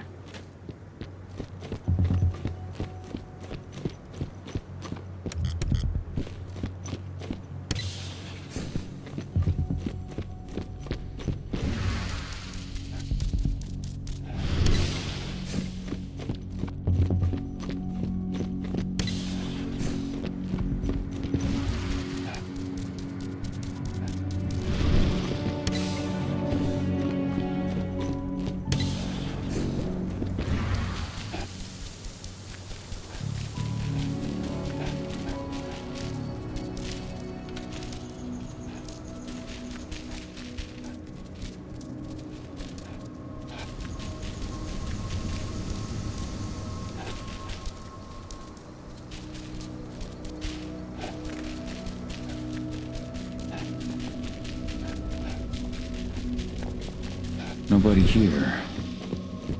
Nobody here.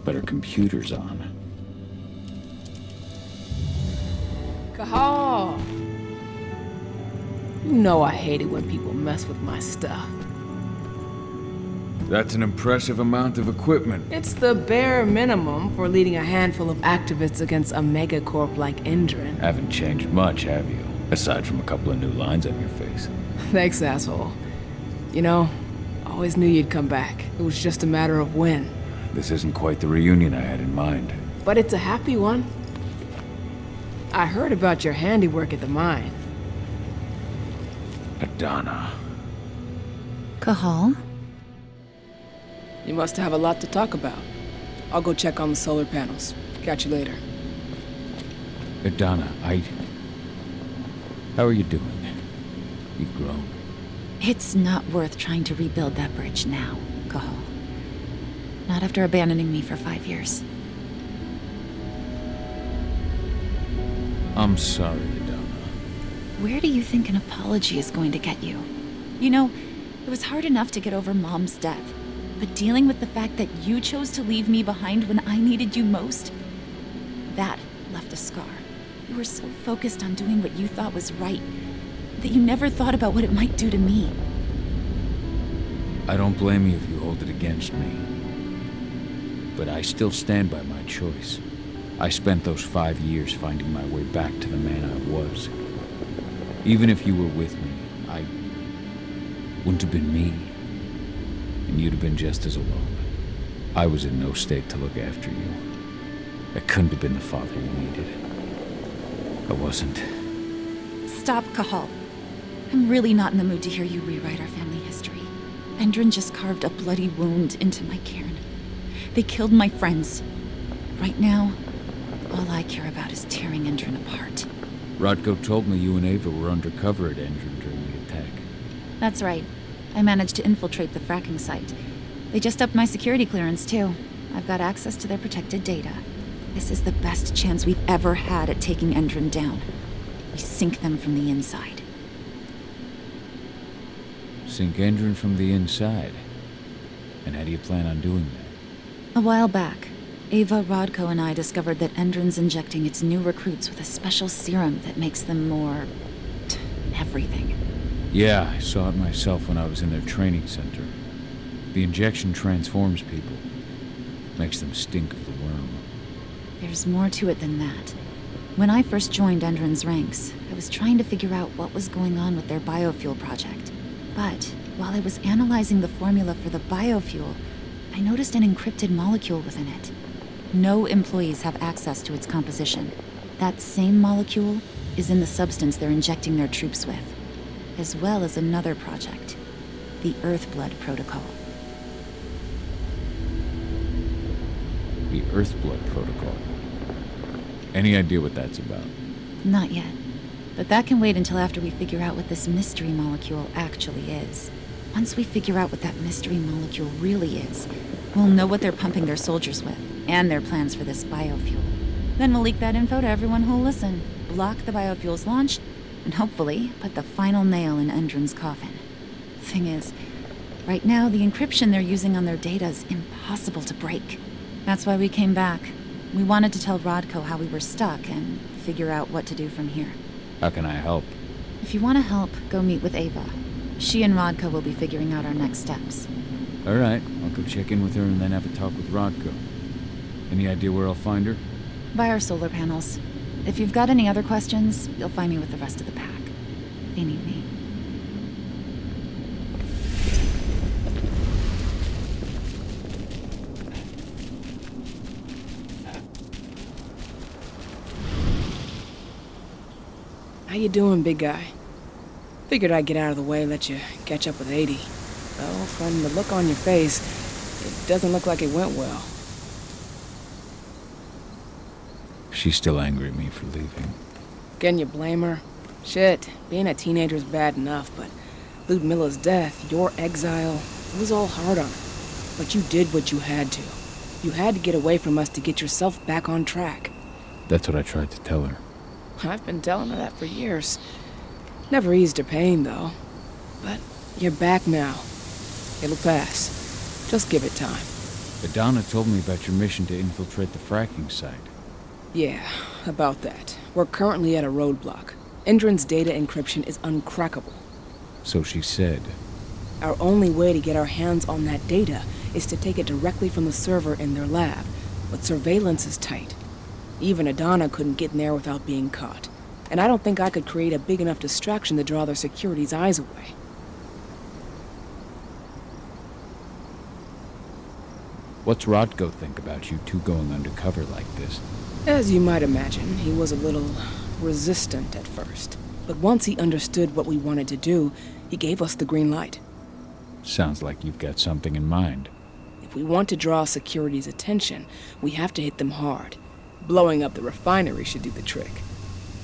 But her computer's on. Cahal! You know I hate it when people mess with my stuff. That's an impressive amount of equipment. It's the bare minimum for leading a handful of activists against a megacorp like Endrin. Haven't changed much, have you? Aside from a couple of new lines on your face. Thanks, asshole. You know, always knew you'd come back. It was just a matter of when. This isn't quite the reunion I had in mind. But it's a happy one. I heard about your handiwork at the mine. Hidana. Cahal? You must have a lot to talk about. I'll go check on the solar panels. Catch you later. Hidana, how are you doing? You've grown. It's not worth trying to rebuild that bridge now, Cahal. Not after abandoning me for 5 years. I'm sorry, Hidana. Where do you think an apology is going to get you? You know, it was hard enough to get over Mom's death, but dealing with the fact that you chose to leave me behind when I needed you most, that left a scar. You were so focused on doing what you thought was right, that you never thought about what it might do to me. I don't blame you if you hold it against me. But I still stand by my choice. I spent those 5 years finding my way back to the man I was. Even if you were with me, I wouldn't have been me. And you'd have been just as alone. I was in no state to look after you. I couldn't have been the father you needed. I wasn't. Stop, Cahal. I'm really not in the mood to hear you rewrite our family history. Endrin just carved a bloody wound into my cairn. They killed my friends. Right now, all I care about is tearing Endrin apart. Rodko told me you and Ava were undercover at Endrin during the attack. That's right. I managed to infiltrate the fracking site. They just upped my security clearance, too. I've got access to their protected data. This is the best chance we've ever had at taking Endrin down. We sink them from the inside. Sink Endrin from the inside? And how do you plan on doing that? A while back, Ava, Rodko, and I discovered that Endrin's injecting its new recruits with a special serum that makes them more... everything. Yeah, I saw it myself when I was in their training center. The injection transforms people. Makes them stink of the worm. There's more to it than that. When I first joined Endrin's ranks, I was trying to figure out what was going on with their biofuel project. But while I was analyzing the formula for the biofuel, I noticed an encrypted molecule within it. No employees have access to its composition. That same molecule is in the substance they're injecting their troops with, as well as another project, the Earthblood Protocol. The Earthblood Protocol. Any idea what that's about? Not yet. But that can wait until after we figure out what this mystery molecule actually is. Once we figure out what that mystery molecule really is, we'll know what they're pumping their soldiers with, and their plans for this biofuel. Then we'll leak that info to everyone who'll listen, block the biofuel's launch, and hopefully put the final nail in Endron's coffin. Thing is, right now the encryption they're using on their data is impossible to break. That's why we came back. We wanted to tell Rodko how we were stuck and figure out what to do from here. How can I help? If you want to help, go meet with Ava. She and Rodko will be figuring out our next steps. All right, I'll go check in with her and then have a talk with Rodko. Any idea where I'll find her? By our solar panels. If you've got any other questions, you'll find me with the rest of the pack. They need me. How you doing, big guy? Figured I'd get out of the way, let you catch up with 80. Well, from the look on your face, it doesn't look like it went well. She's still angry at me for leaving. Can you blame her? Shit, being a teenager's bad enough, but Ludmilla's death, your exile, it was all hard on her. But you did what you had to. You had to get away from us to get yourself back on track. That's what I tried to tell her. I've been telling her that for years. Never eased her pain, though. But you're back now. It'll pass. Just give it time. Adana told me about your mission to infiltrate the fracking site. Yeah, about that. We're currently at a roadblock. Endron's data encryption is uncrackable. So she said. Our only way to get our hands on that data is to take it directly from the server in their lab. But surveillance is tight. Even Adana couldn't get in there without being caught. And I don't think I could create a big enough distraction to draw their security's eyes away. What's Rodko think about you two going undercover like this? As you might imagine, he was a little resistant at first. But once he understood what we wanted to do, he gave us the green light. Sounds like you've got something in mind. If we want to draw security's attention, we have to hit them hard. Blowing up the refinery should do the trick.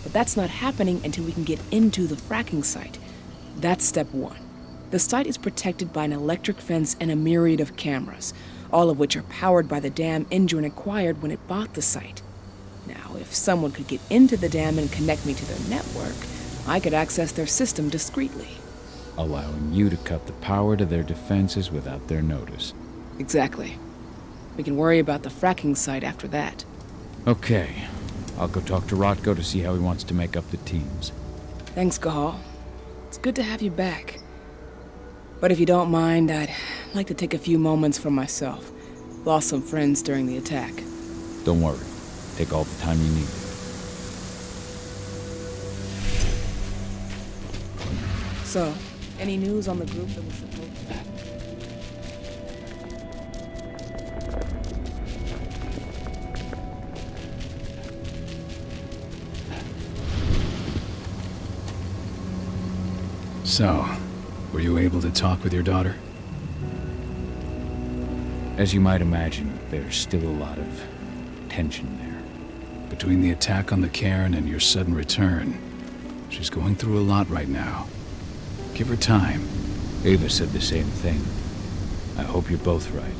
But that's not happening until we can get into the fracking site. That's step one. The site is protected by an electric fence and a myriad of cameras, all of which are powered by the dam Endron acquired when it bought the site. Now, if someone could get into the dam and connect me to their network, I could access their system discreetly. Allowing you to cut the power to their defenses without their notice. Exactly. We can worry about the fracking site after that. Okay. I'll go talk to Rodko to see how he wants to make up the teams. Thanks, Cahal. It's good to have you back. But if you don't mind, I'd like to take a few moments for myself. Lost some friends during the attack. Don't worry. Take all the time you need. So, any news on the group that was supposed to... So, were you able to talk with your daughter? As you might imagine, there's still a lot of tension there. Between the attack on the cairn and your sudden return, she's going through a lot right now. Give her time. Ava said the same thing. I hope you're both right.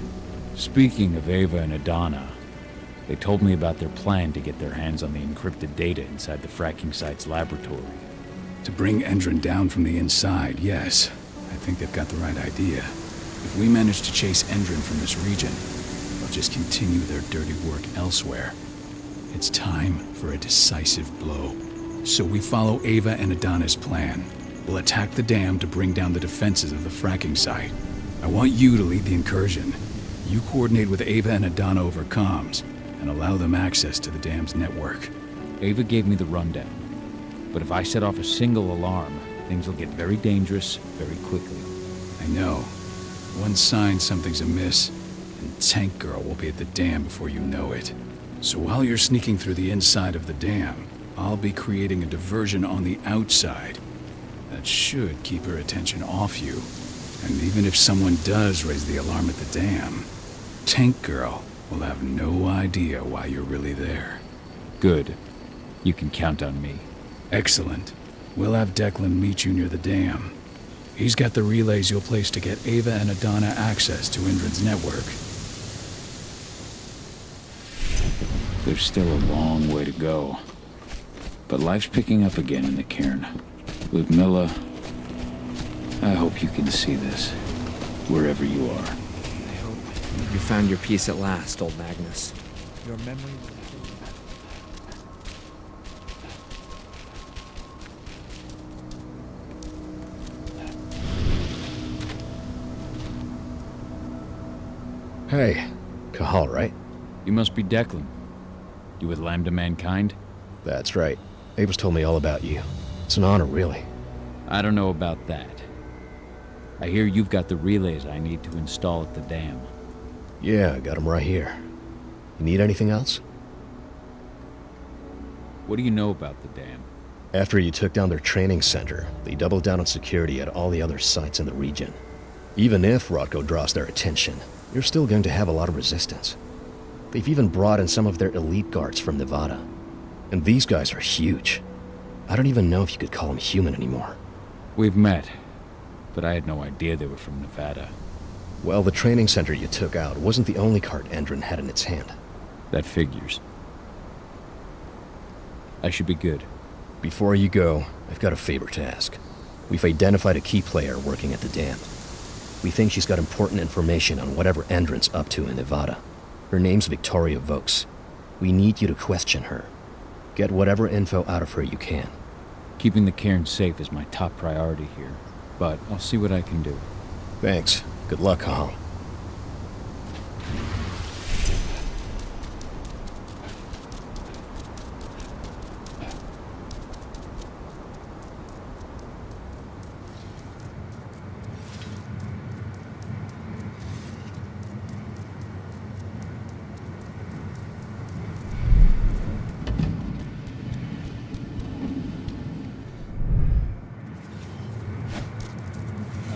Speaking of Ava and Adana, they told me about their plan to get their hands on the encrypted data inside the fracking site's laboratory. To bring Endron down from the inside, yes. I think they've got the right idea. If we manage to chase Endron from this region, they'll just continue their dirty work elsewhere. It's time for a decisive blow. So we follow Ava and Adana's plan. We'll attack the dam to bring down the defenses of the fracking site. I want you to lead the incursion. You coordinate with Ava and Adana over comms, and allow them access to the dam's network. Ava gave me the rundown. But if I set off a single alarm, things will get very dangerous very quickly. I know. One sign something's amiss, and Tank Girl will be at the dam before you know it. So while you're sneaking through the inside of the dam, I'll be creating a diversion on the outside. That should keep her attention off you. And even if someone does raise the alarm at the dam, Tank Girl will have no idea why you're really there. Good. You can count on me. Excellent. We'll have Declan meet you near the dam. He's got the relays you'll place to get Ava and Adana access to Indran's network. There's still a long way to go. But life's picking up again in the cairn. Ludmilla, I hope you can see this, wherever you are. I hope you found your peace at last, old Magnus. Your memory... Hey, Cahal, right? You must be Declan. You with Lambda Mankind? That's right. Ava's told me all about you. It's an honor, really. I don't know about that. I hear you've got the relays I need to install at the dam. Yeah, I got them right here. You need anything else? What do you know about the dam? After you took down their training center, they doubled down on security at all the other sites in the region. Even if Rodko draws their attention, you're still going to have a lot of resistance. They've even brought in some of their elite guards from Nevada. And these guys are huge. I don't even know if you could call them human anymore. We've met, but I had no idea they were from Nevada. Well, the training center you took out wasn't the only card Endron had in its hand. That figures. I should be good. Before you go, I've got a favor to ask. We've identified a key player working at the dam. We think she's got important information on whatever Endron's up to in Nevada. Her name's Victoria Vokes. We need you to question her. Get whatever info out of her you can. Keeping the cairn safe is my top priority here, but I'll see what I can do. Thanks. Good luck, Cahal.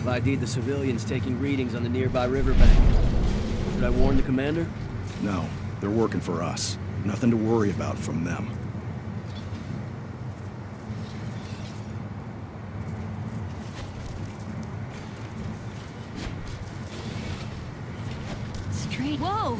I've ID'd the civilians taking readings on the nearby riverbank. Should I warn the commander? No, they're working for us. Nothing to worry about from them. Straight. Whoa!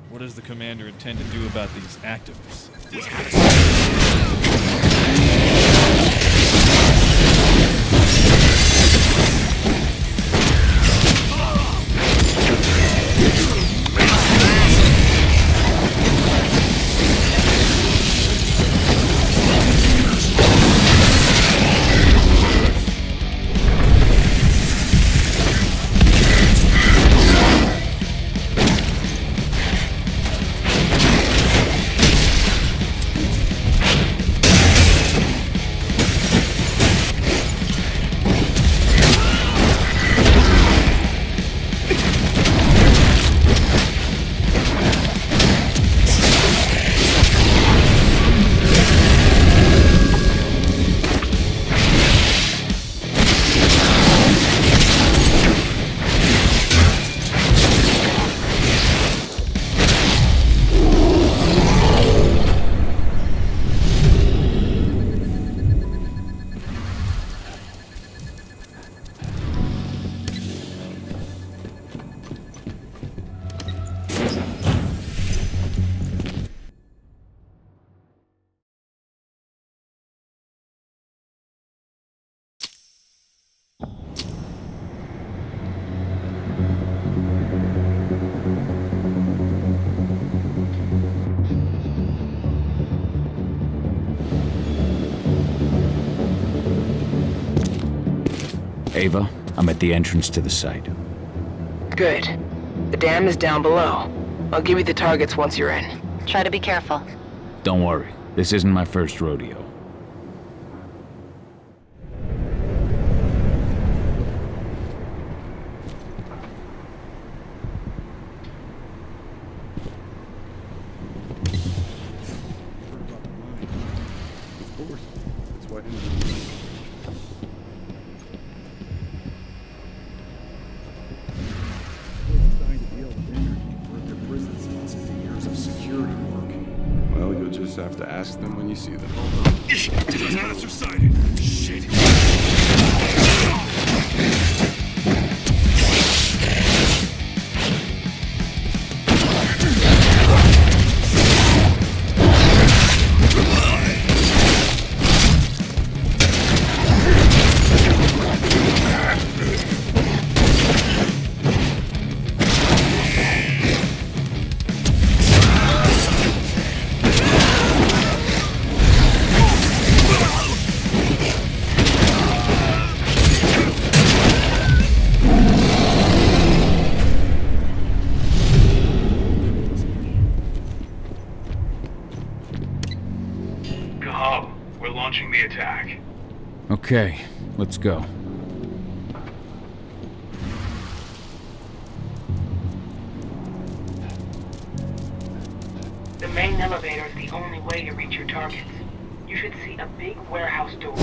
What does the commander intend to do about these activists? Ava, I'm at the entrance to the site. Good. The dam is down below. I'll give you the targets once you're in. Try to be careful. Don't worry, this isn't my first rodeo. That's why Well, you'll just have to ask them when you see them. Trespassers sighted. Shit. Cahal, we're launching the attack. Okay, let's go. The main elevator is the only way to reach your targets. You should see a big warehouse door.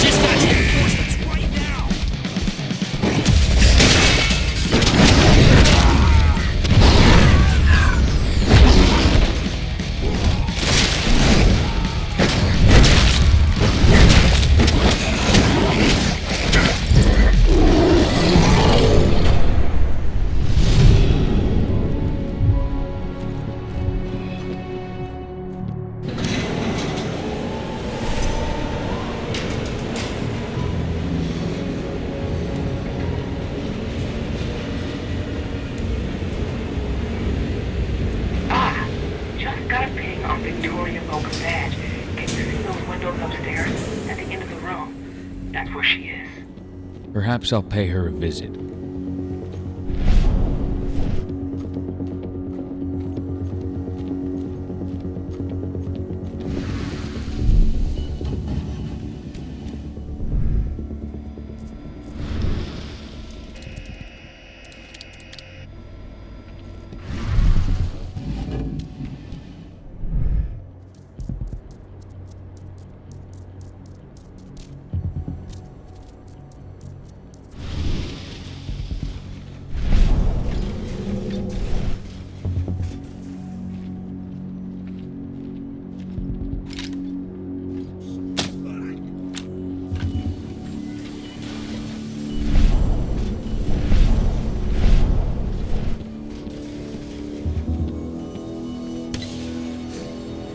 Dispatch reinforcements right now! Perhaps I'll pay her a visit.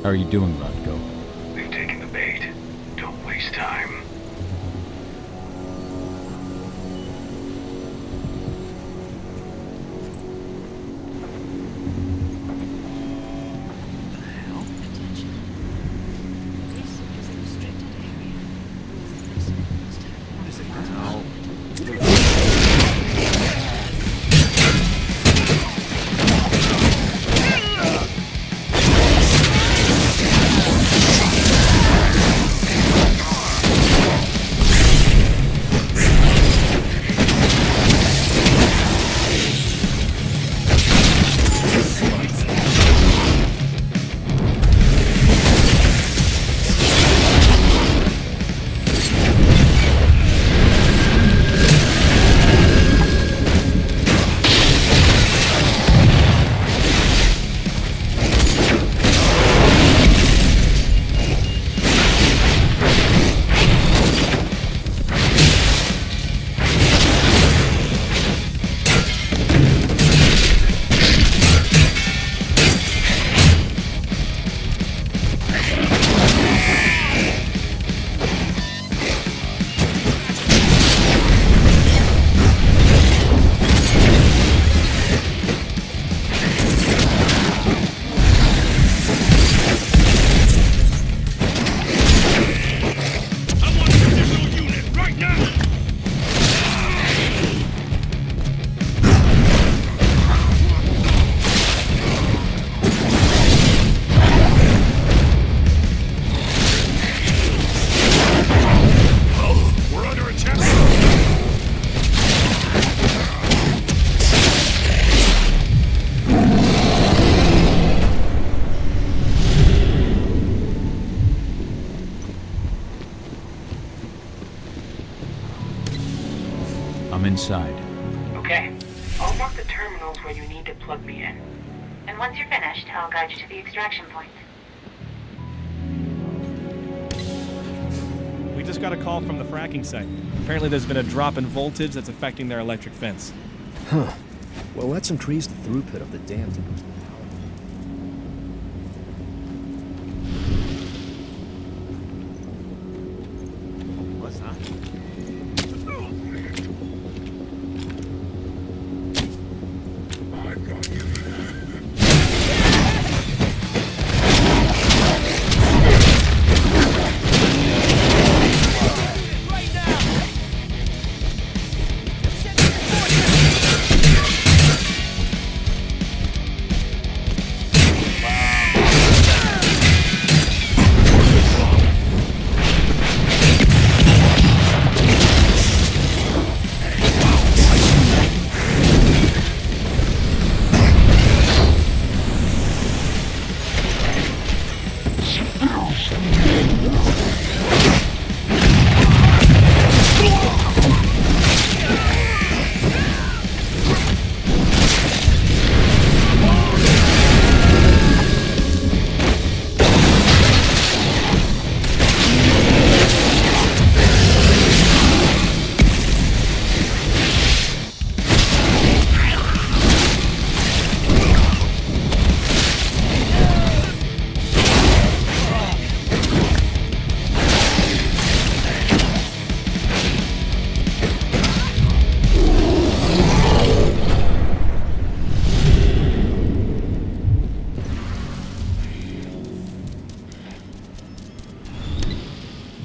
How are you doing, Rodko? We've taken the bait. Don't waste time. inside. Okay. I'll mark the terminals where you need to plug me in. And once you're finished, I'll guide you to the extraction point. We just got a call from the fracking site. Apparently there's been a drop in voltage that's affecting their electric fence. Huh. Well, let's increase the throughput of the dam to... What's that? I've got you.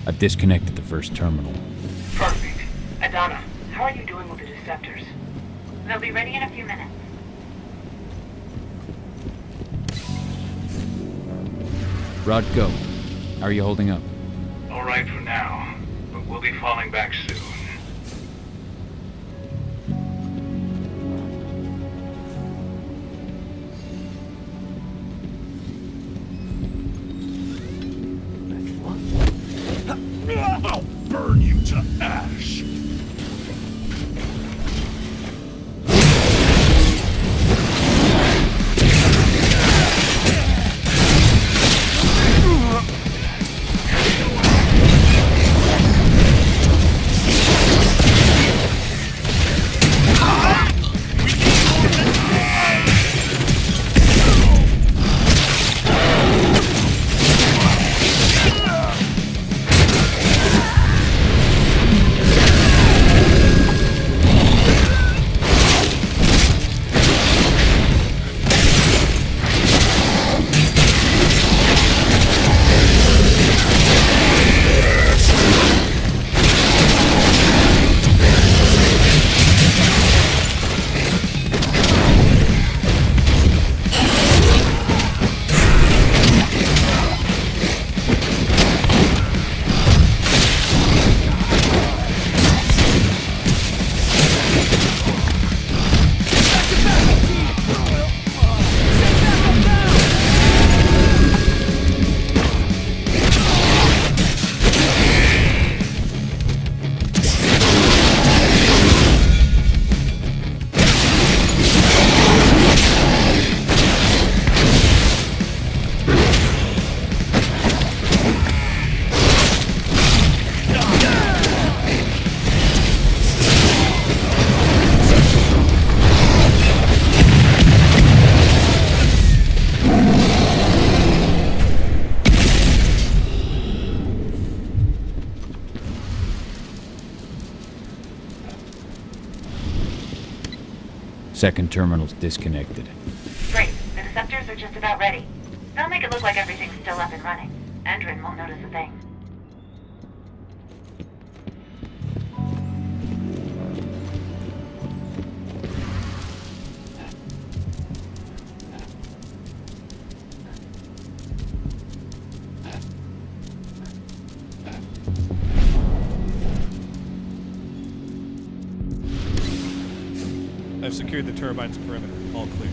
I've disconnected the first terminal. Perfect. Adana, how are you doing with the deceptors? They'll be ready in a few minutes. Rod, go. How are you holding up? All right for now, but we'll be falling back soon. I'll burn you to ash. Second terminal's disconnected. Great. The deceptors are just about ready. They'll make it look like everything's still up and running. Endrin won't notice a thing. I've secured the turbine's perimeter. All clear.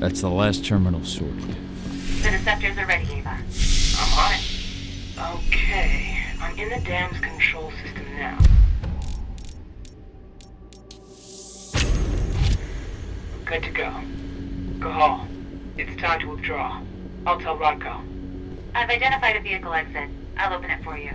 That's the last terminal sorted. The receptors are ready, Ava. I'm on it. Okay, I'm in the dam's control system now. Good to go. Cahal, it's time to withdraw. I'll tell Rodko. I've identified a vehicle exit. I'll open it for you.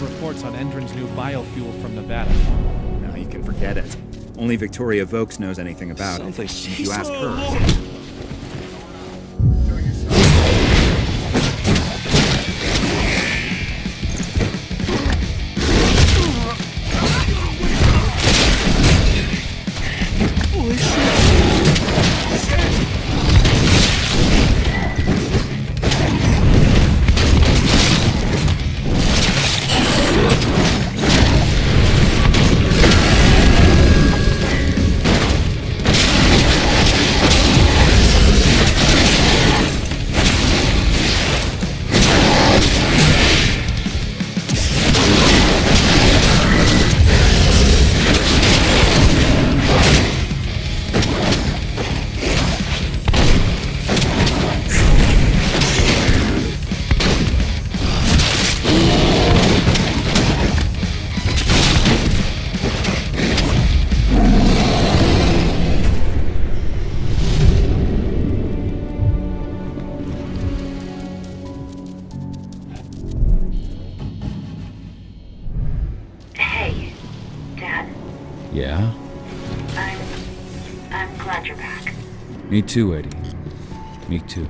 Reports on Endron's new biofuel from Nevada. No, you can forget it. Only Victoria Vokes knows anything about it. If you ask her. Yeah? I'm glad you're back. Me too, Eddie. Me too.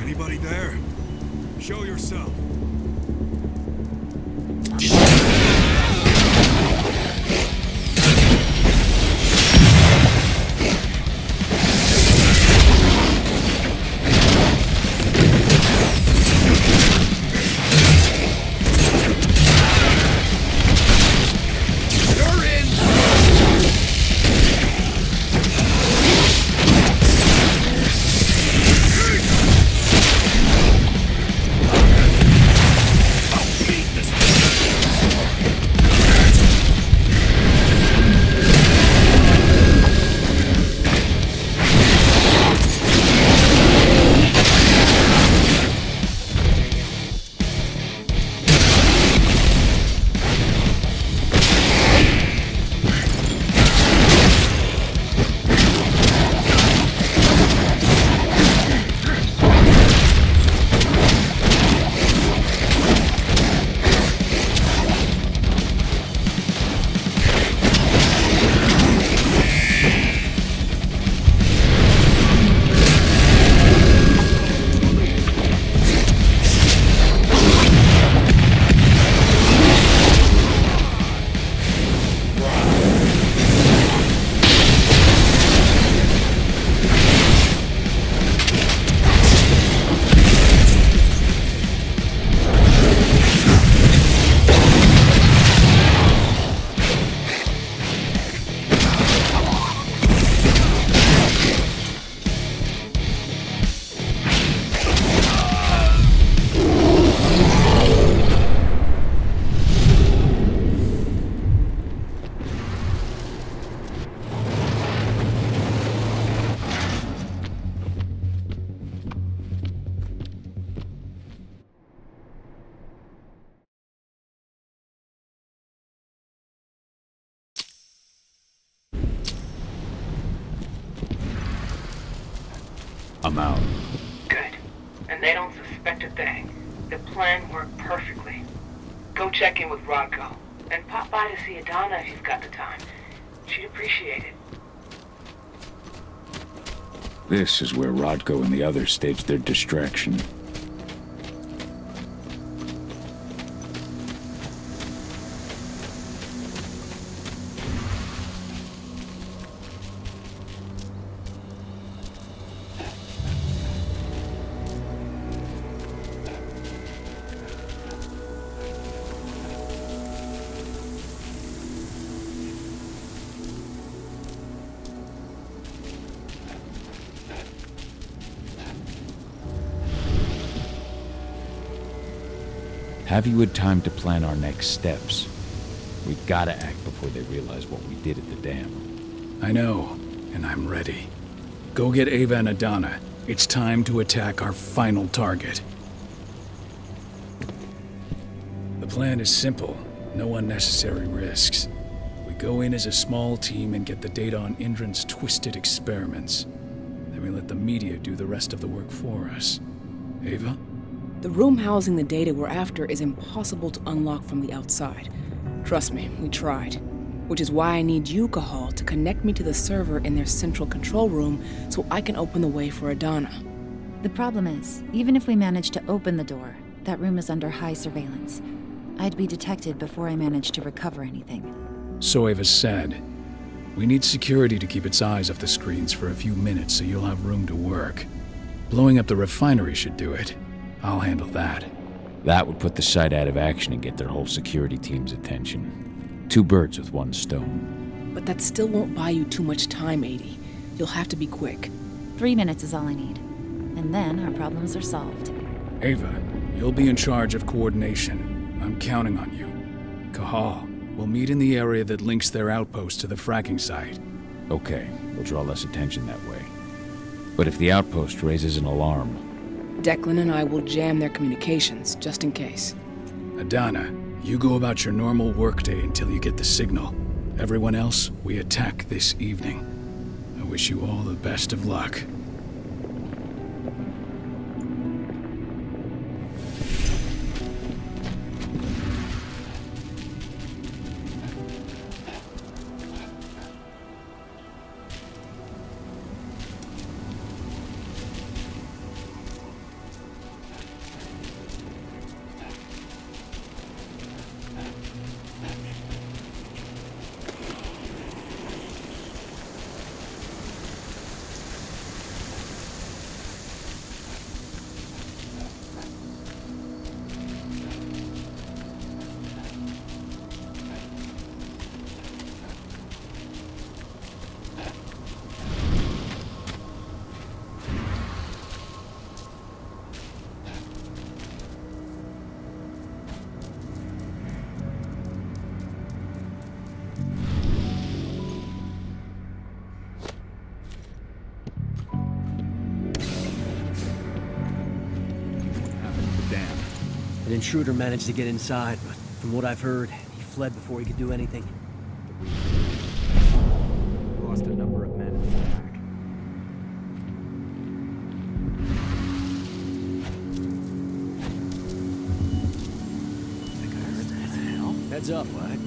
Anybody there? Show yourself. I'm out. Good. And they don't suspect a thing. The plan worked perfectly. Go check in with Rodko. And pop by to see Adana if you've got the time. She'd appreciate it. This is where Rodko and the others staged their distraction. Have you had time to plan our next steps? We've got to act before they realize what we did at the dam. I know, and I'm ready. Go get Ava and Adana. It's time to attack our final target. The plan is simple. No unnecessary risks. We go in as a small team and get the data on Indran's twisted experiments. Then we let the media do the rest of the work for us. Ava? The room housing the data we're after is impossible to unlock from the outside. Trust me, we tried. Which is why I need you, Cahal, to connect me to the server in their central control room so I can open the way for Adana. The problem is, even if we manage to open the door, that room is under high surveillance. I'd be detected before I managed to recover anything. So Ava said. We need security to keep its eyes off the screens for a few minutes so you'll have room to work. Blowing up the refinery should do it. I'll handle that. That would put the site out of action and get their whole security team's attention. 2 birds with 1 stone. But that still won't buy you too much time, 80. You'll have to be quick. 3 minutes is all I need. And then our problems are solved. Ava, you'll be in charge of coordination. I'm counting on you. Cahal, we'll meet in the area that links their outpost to the fracking site. Okay, we'll draw less attention that way. But if the outpost raises an alarm... Declan and I will jam their communications, just in case. Adana, you go about your normal workday until you get the signal. Everyone else, we attack this evening. I wish you all the best of luck. An intruder managed to get inside, but from what I've heard, he fled before he could do anything. Lost a number of men in the attack. Think I heard that. Hell? Heads up, what?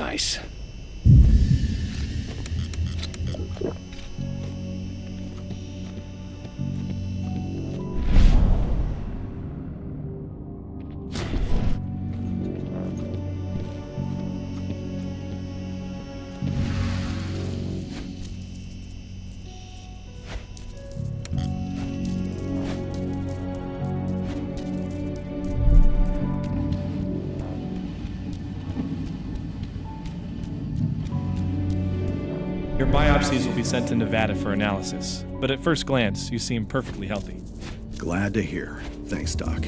Nice. Your biopsies will be sent to Nevada for analysis, but at first glance, you seem perfectly healthy. Glad to hear. Thanks, Doc.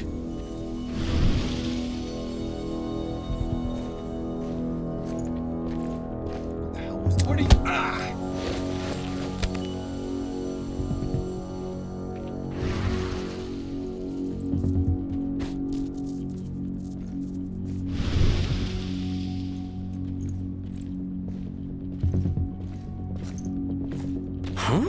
What are you... Huh?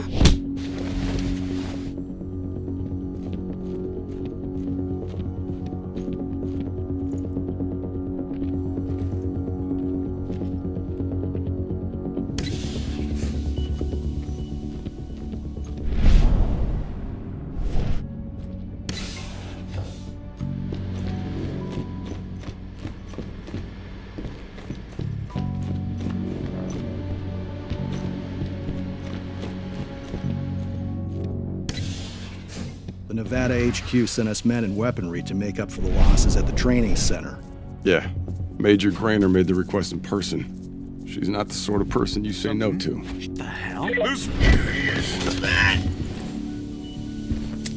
The Nevada HQ sent us men and weaponry to make up for the losses at the training center. Yeah, Major Grainer made the request in person. She's not the sort of person you say no to. What the hell? This is that.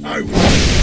I will.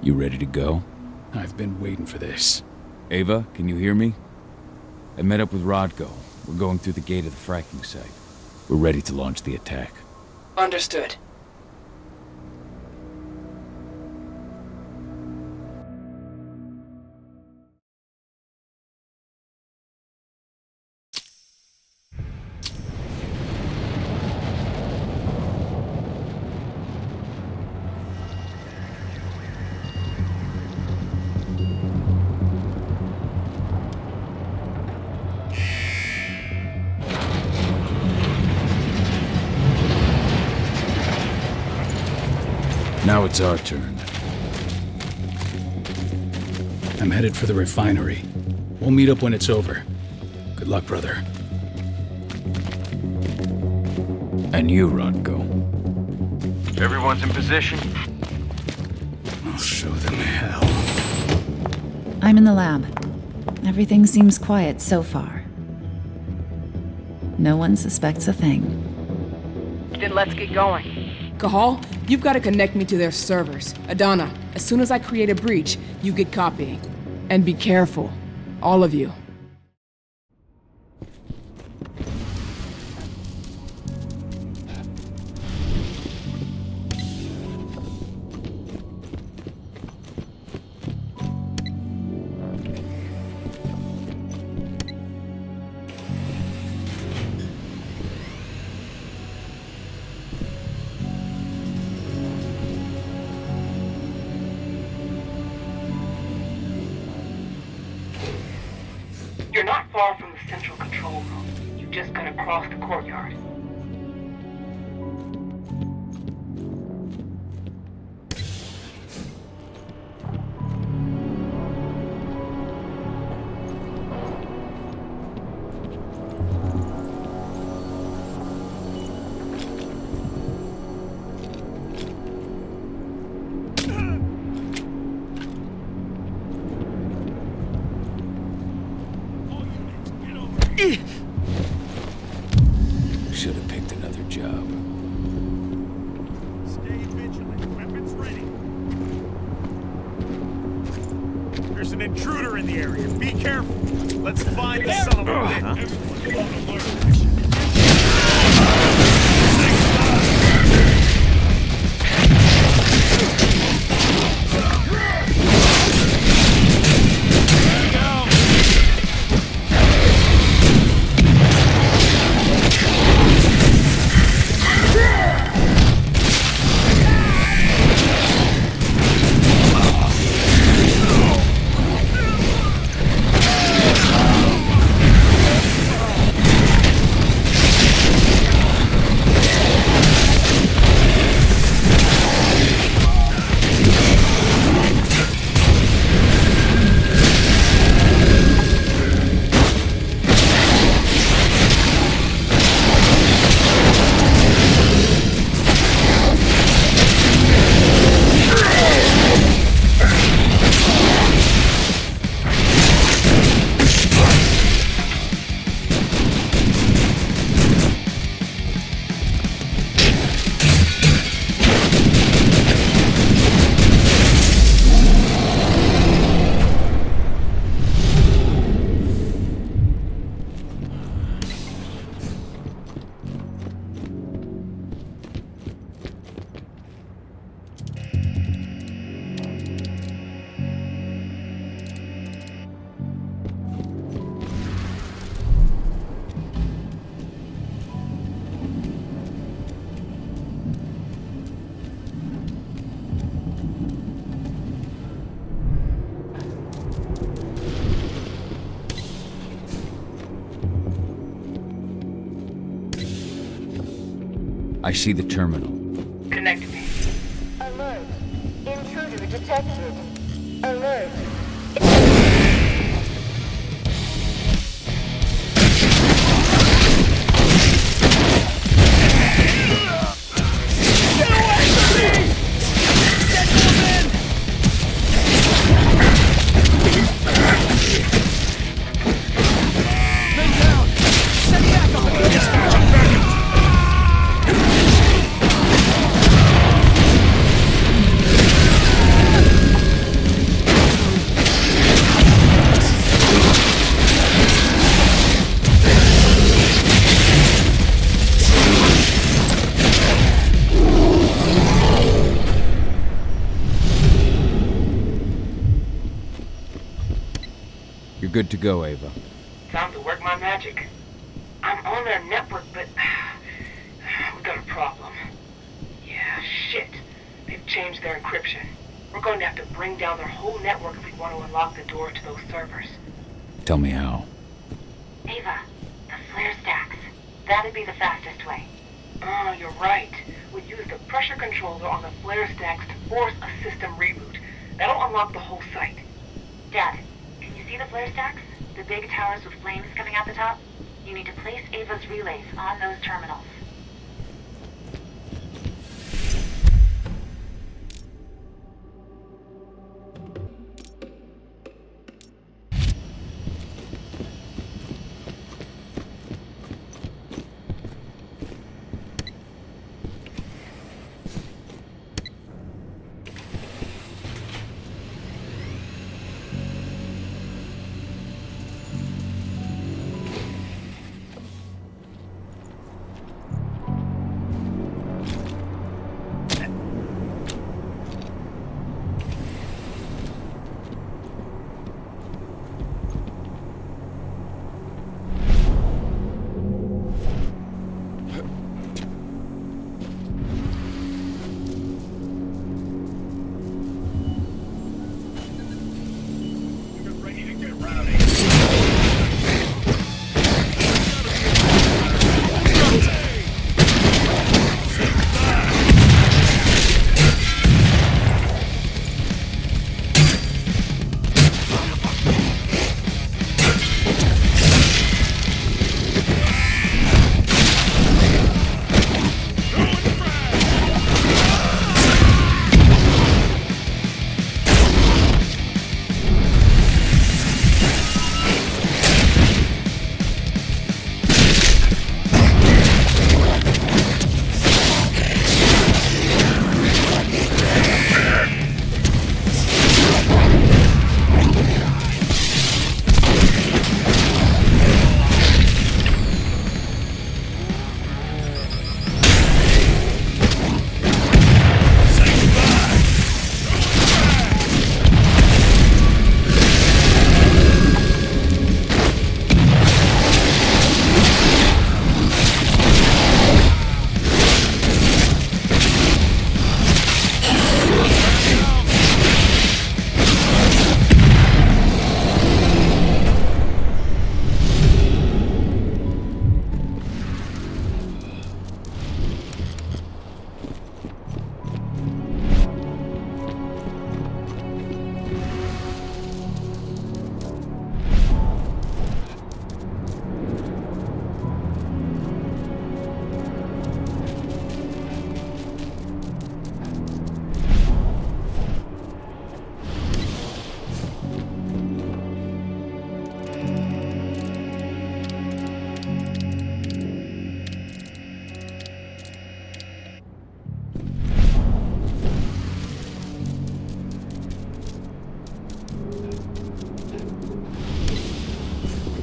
You ready to go? I've been waiting for this. Ava, can you hear me? I met up with Rodko. We're going through the gate of the fracking site. We're ready to launch the attack. Understood. Now it's our turn. I'm headed for the refinery. We'll meet up when it's over. Good luck, brother. And you, Rodko. Everyone's in position? I'll show them hell. I'm in the lab. Everything seems quiet so far. No one suspects a thing. Then let's get going. Cahal, you've got to connect me to their servers. Adana, as soon as I create a breach, you get copying. And be careful. All of you. You're not far from the central control room. You just gotta cross the courtyard. Should have There's an intruder in the area. Be careful. Let's find the son of a bitch. I see the terminal. Connect me. Alert. Intruder detected. Alert. You're good to go, Ava. Time to work my magic. I'm on their network, but we got a problem. Yeah, shit. They've changed their encryption. We're going to have to bring down their whole network if we want to unlock the door to those servers. Tell me how. Ava, the flare stacks. That'd be the fastest way. Oh, you're right. We use the pressure controller on the flare stacks to force a system reboot. That'll unlock the whole site. Dad, can you see the flare stacks? The big towers with flames coming out the top? You need to place Ava's relays on those terminals.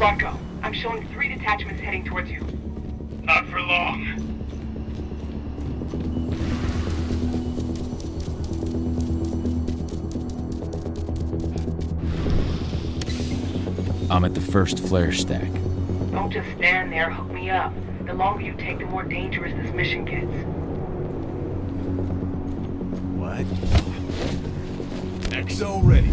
Rocco, I'm showing 3 detachments heading towards you. Not for long. I'm at the first flare stack. Don't just stand there, hook me up. The longer you take, the more dangerous this mission gets. What? XO ready.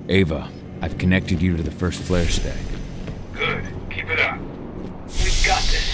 Ava, I've connected you to the first flare stack. Good. Keep it up. We've got this.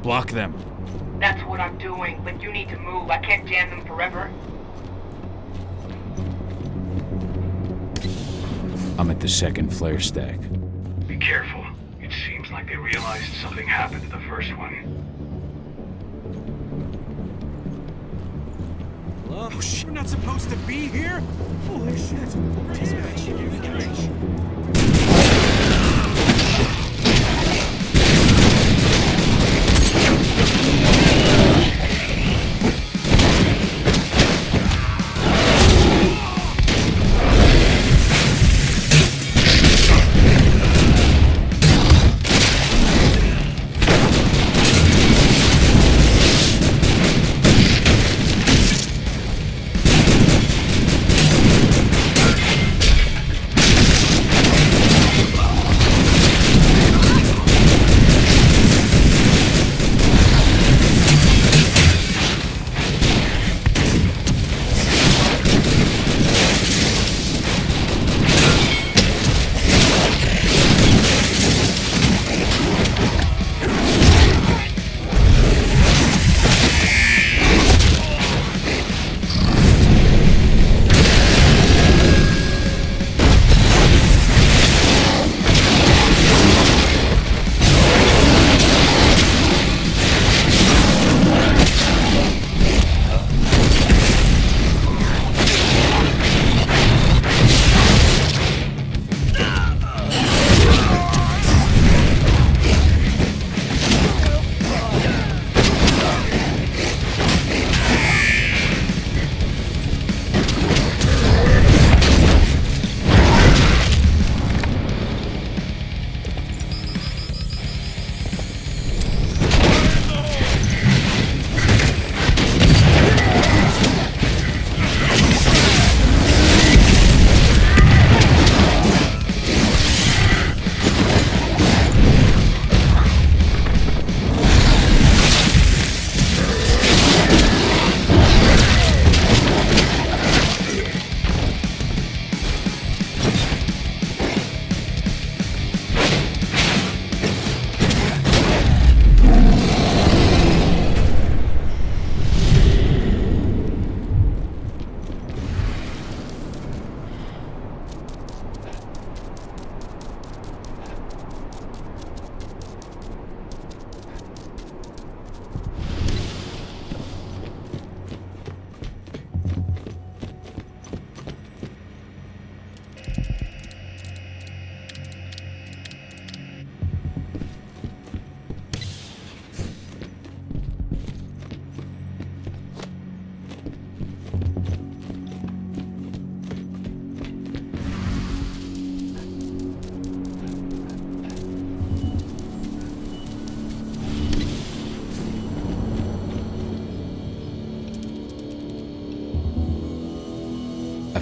Block them. That's what I'm doing, but you need to move. I can't jam them forever. I'm at the second flare stack. Be careful. It seems like they realized something happened to the first one. Hello? Oh shit, we're not supposed to be here? Holy shit.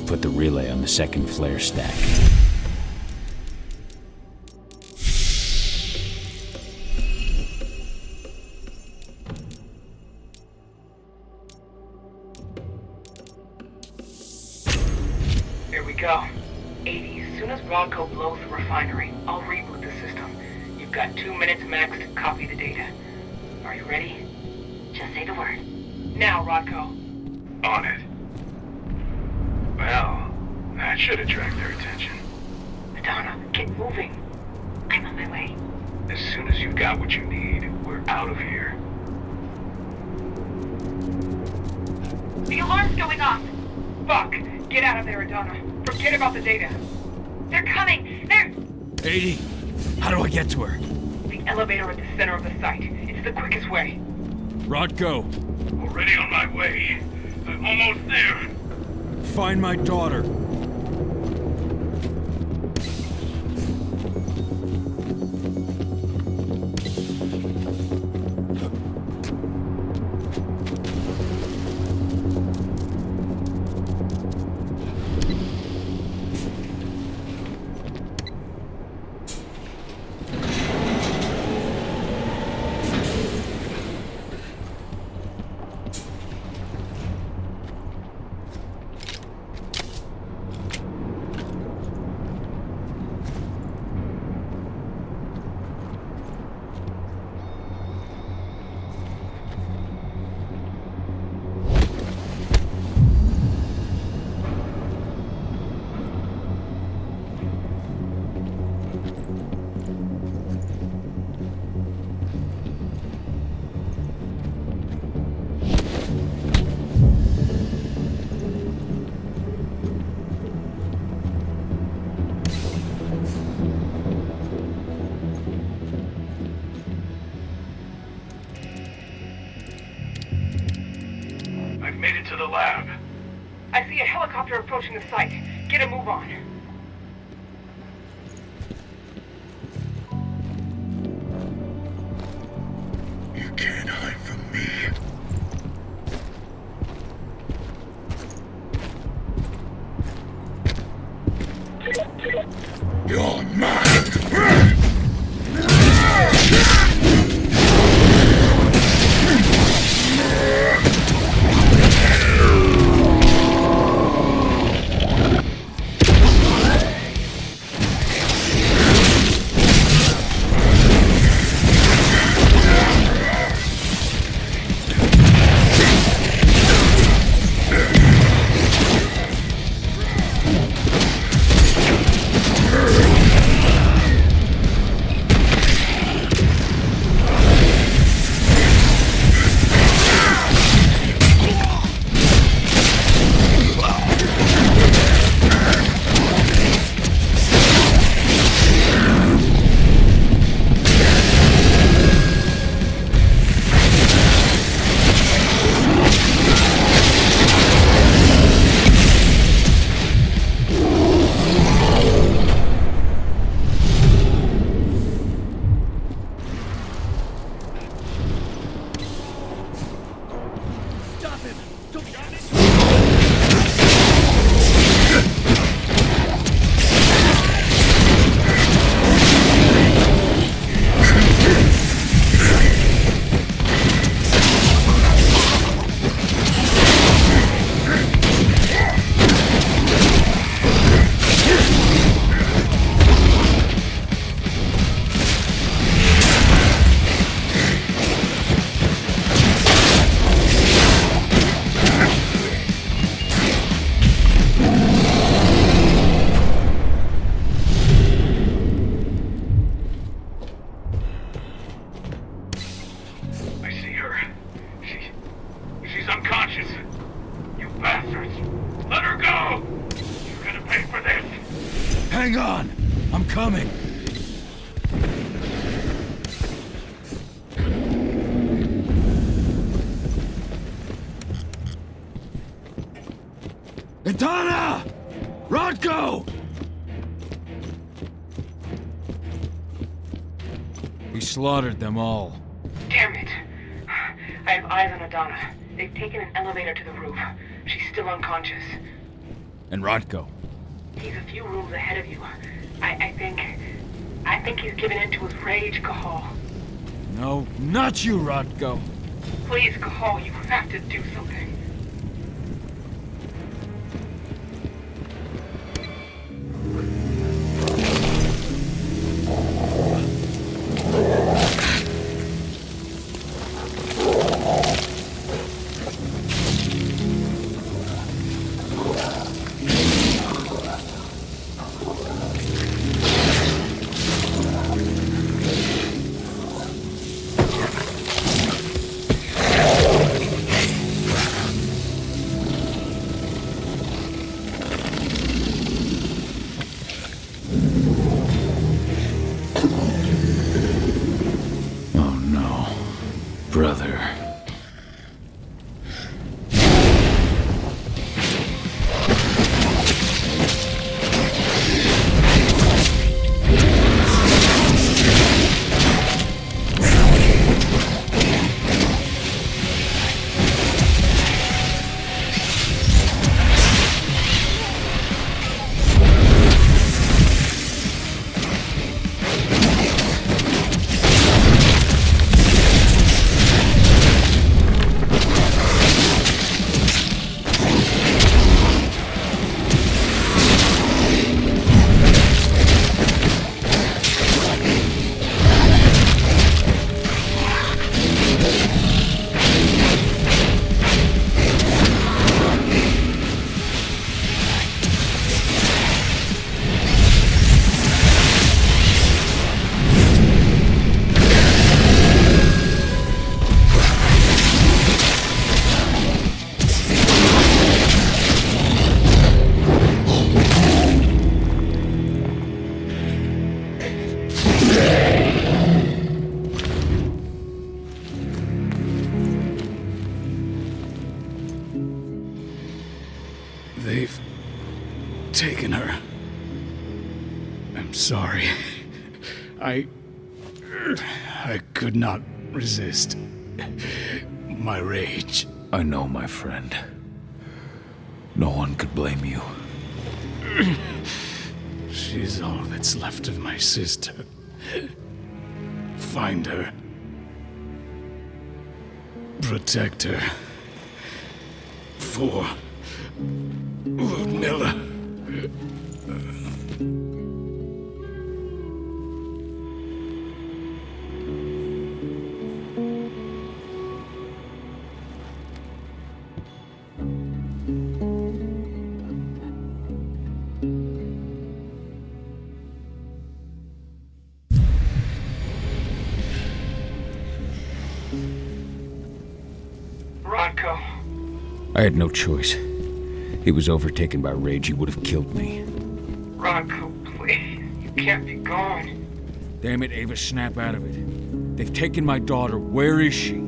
put the relay on the second flare stack. Here we go. 80. As soon as Rodco blows the refinery, I'll reboot the system. You've got 2 minutes max to copy the data. Are you ready? Just say the word. Now, Rodco. On it. Well, that should attract their attention. Madonna, get moving. I'm on my way. As soon as you've got what you need, we're out of here. The alarm's going off. Fuck. Get out of there, Adana. Forget about the data. They're coming. They're... 80. How do I get to her? The elevator at the center of the site. It's the quickest way. Rodco. Already on my way. I'm almost there. Find my daughter. Made it to the lab. I see a helicopter approaching the site. Get a move on. You can't hide from me. You're mine. Hang on! I'm coming! Itana! Rodko! We slaughtered them all. Damn it. I have eyes on Adana. They've taken an elevator to the roof. She's still unconscious. And Rodko? He's a few rooms ahead of you. I think he's given in to his rage, Cahal. No, not you, Rodko. Please, Cahal, you have to do something. Brother. They've taken her. I'm sorry. I could not resist my rage. I know, my friend. No one could blame you. She's all that's left of my sister. Find her. Protect her. For Ludmilla. Rodko. I had no choice. He was overtaken by rage. He would have killed me. Rodko, please. You can't be gone. Damn it, Ava, snap out of it. They've taken my daughter. Where is she?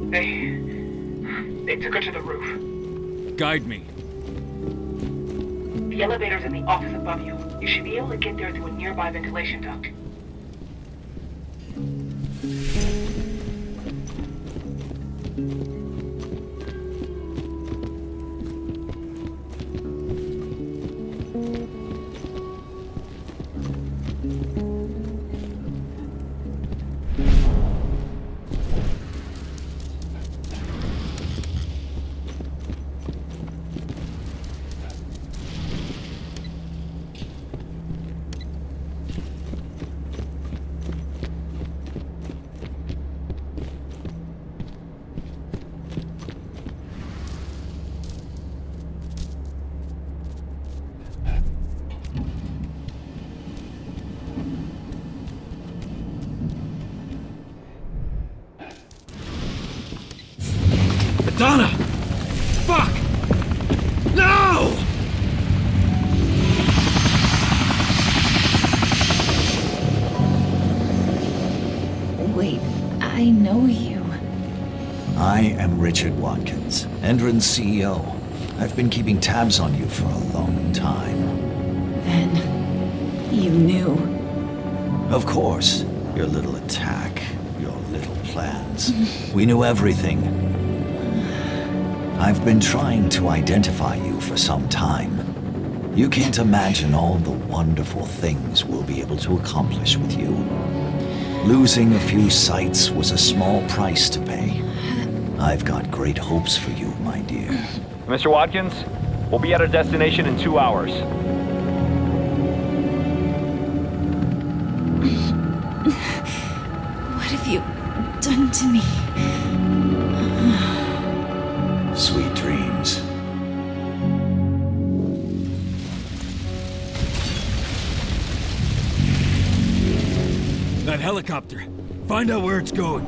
They took her to the roof. Guide me. The elevator's in the office above you. You should be able to get there through a nearby ventilation duct. Donna! Fuck! No! Wait, I know you. I am Richard Watkins, Endron's CEO. I've been keeping tabs on you for a long time. Then, you knew. Of course. Your little attack, your little plans. We knew everything. I've been trying to identify you for some time. You can't imagine all the wonderful things we'll be able to accomplish with you. Losing a few sites was a small price to pay. I've got great hopes for you, my dear. Mr. Watkins, we'll be at our destination in 2 hours. What have you done to me? Sweet dreams. That helicopter. Find out where it's going.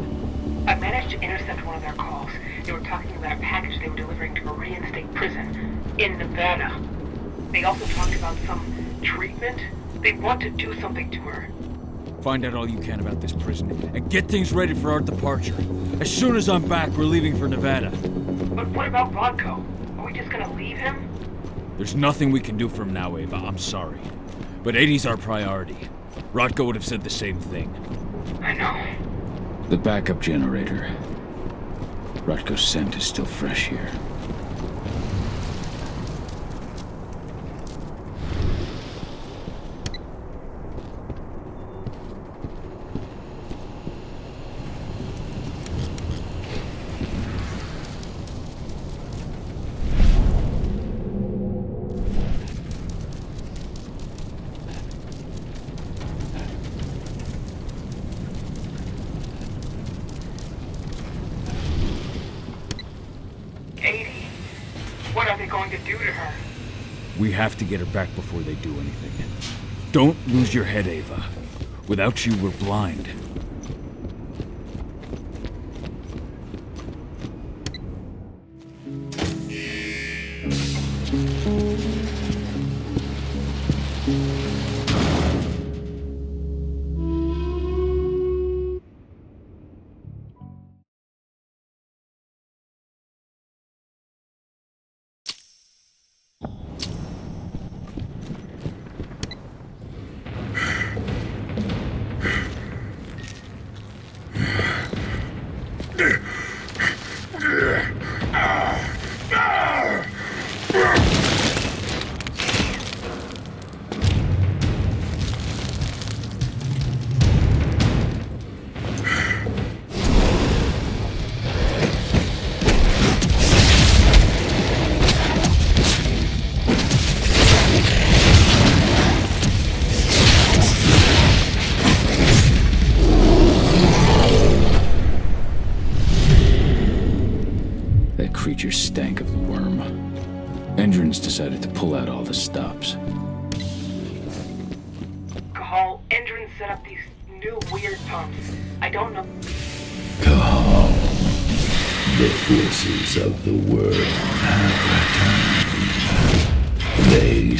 I managed to intercept one of their calls. They were talking about a package they were delivering to Meridian State Prison in Nevada. They also talked about some treatment. They want to do something to her. Find out all you can about this prison, and get things ready for our departure. As soon as I'm back, we're leaving for Nevada. But what about Rodko? Are we just gonna leave him? There's nothing we can do for him now, Ava. I'm sorry. But 80's our priority. Rodko would have said the same thing. I know. The backup generator. Rodko's scent is still fresh here. What are they going to do to her? We have to get her back before they do anything. Don't lose your head, Ava. Without you, we're blind. Creature stank of the worm. Endrins decided to pull out all the stops. Cahal, Endrins set up these new weird pumps. I don't know. Cahal, the forces of the world have returned. They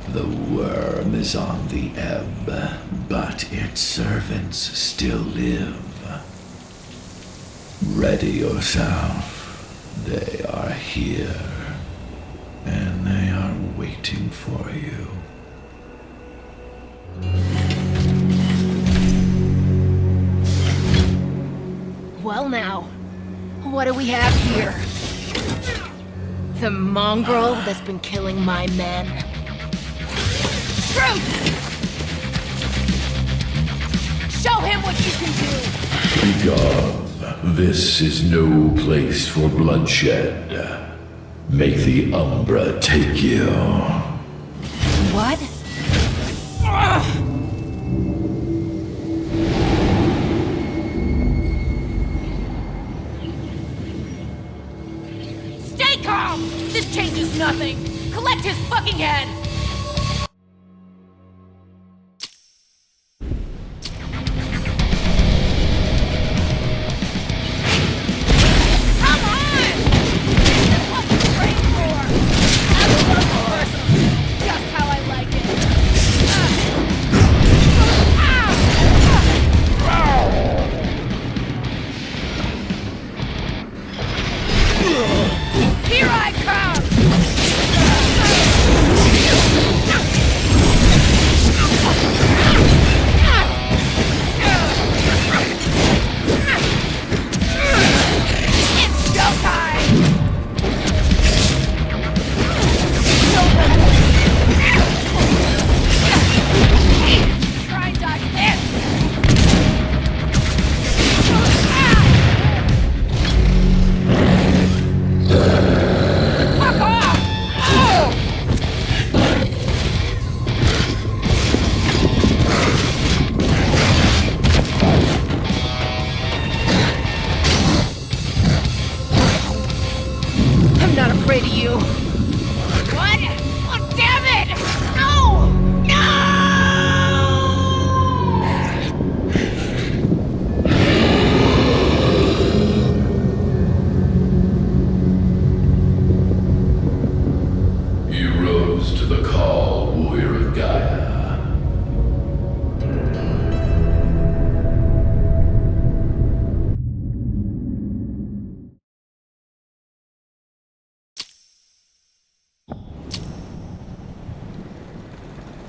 The worm is on the ebb, but its servants still live. Ready yourself. They are here, and they are waiting for you. Well now, what do we have here? The mongrel that's been killing my men. Truth! Show him what you can do! Begone. This is no place for bloodshed. Make the Umbra take you. What? Stay calm! This changes nothing! Collect his fucking head! Here I come!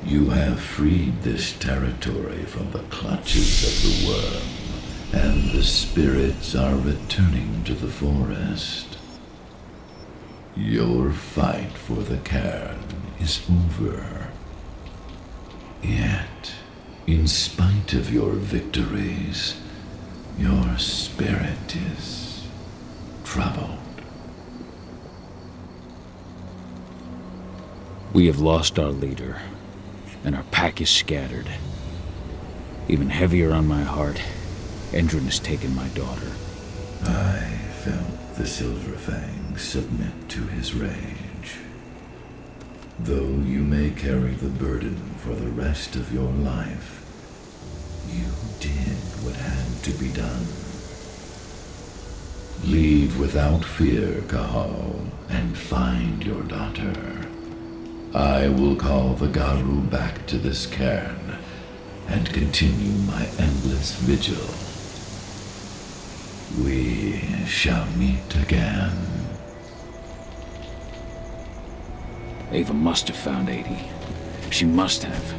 You have freed this territory from the clutches of the worm, and the spirits are returning to the forest. Your fight for the cairn is over. Yet, in spite of your victories, your spirit is troubled. We have lost our leader, and our pack is scattered. Even heavier on my heart, Endron has taken my daughter. I felt the Silver Fang submit to his rage. Though you may carry the burden for the rest of your life, you did what had to be done. Leave without fear, Cahal, and find your daughter. I will call the Garou back to this cairn and continue my endless vigil. We shall meet again. Ava must have found 80. She must have.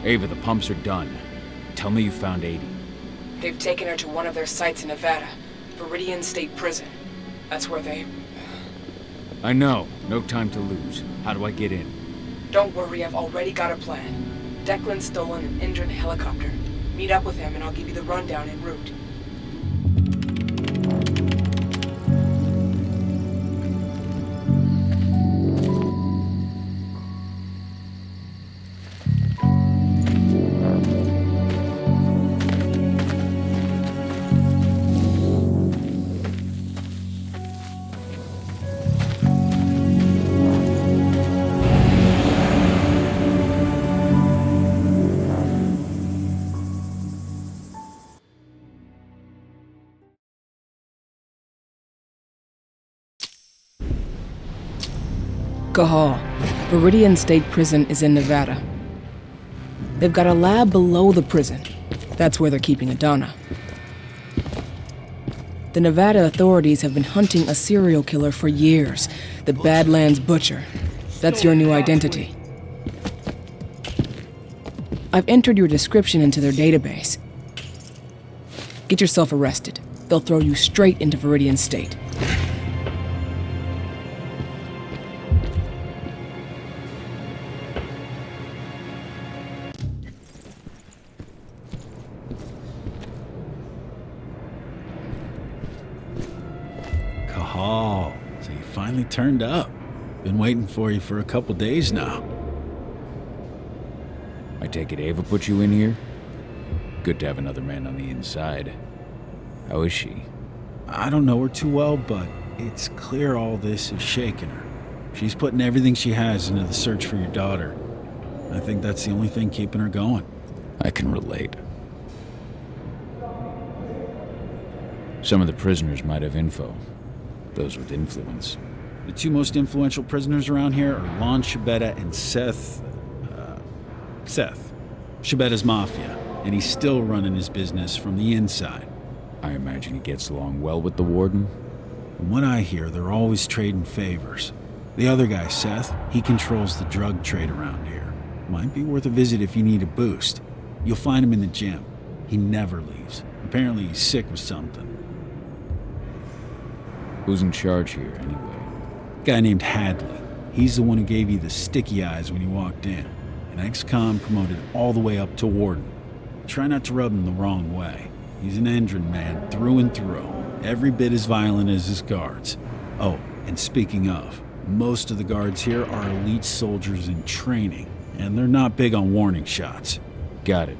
Ava, the pumps are done. Tell me you found 80. They've taken her to one of their sites in Nevada, Viridian State Prison. That's where they... I know. No time to lose. How do I get in? Don't worry, I've already got a plan. Declan's stolen an Endron helicopter. Meet up with him and I'll give you the rundown en route. Cahal. Viridian State Prison is in Nevada. They've got a lab below the prison. That's where they're keeping Adana. The Nevada authorities have been hunting a serial killer for years. The Badlands Butcher. That's your new identity. I've entered your description into their database. Get yourself arrested. They'll throw you straight into Viridian State. Cahal, so you finally turned up. Been waiting for you for a couple days now. I take it Ava put you in here? Good to have another man on the inside. How is she? I don't know her too well, but it's clear all this is shaking her. She's putting everything she has into the search for your daughter. I think that's the only thing keeping her going. I can relate. Some of the prisoners might have info. Those with influence. The two most influential prisoners around here are Lon Shibeta and Seth. Shibetta's mafia, and he's still running his business from the inside. I imagine he gets along well with the warden. From what I hear, they're always trading favors. The other guy, Seth, he controls the drug trade around here. Might be worth a visit if you need a boost. You'll find him in the gym. He never leaves. Apparently he's sick with something. Who's in charge here, anyway? Guy named Hadley. He's the one who gave you the sticky eyes when you walked in. An ex-con promoted all the way up to warden. Try not to rub him the wrong way. He's an Endron man through and through. Every bit as violent as his guards. Oh, and speaking of, most of the guards here are elite soldiers in training, and they're not big on warning shots. Got it.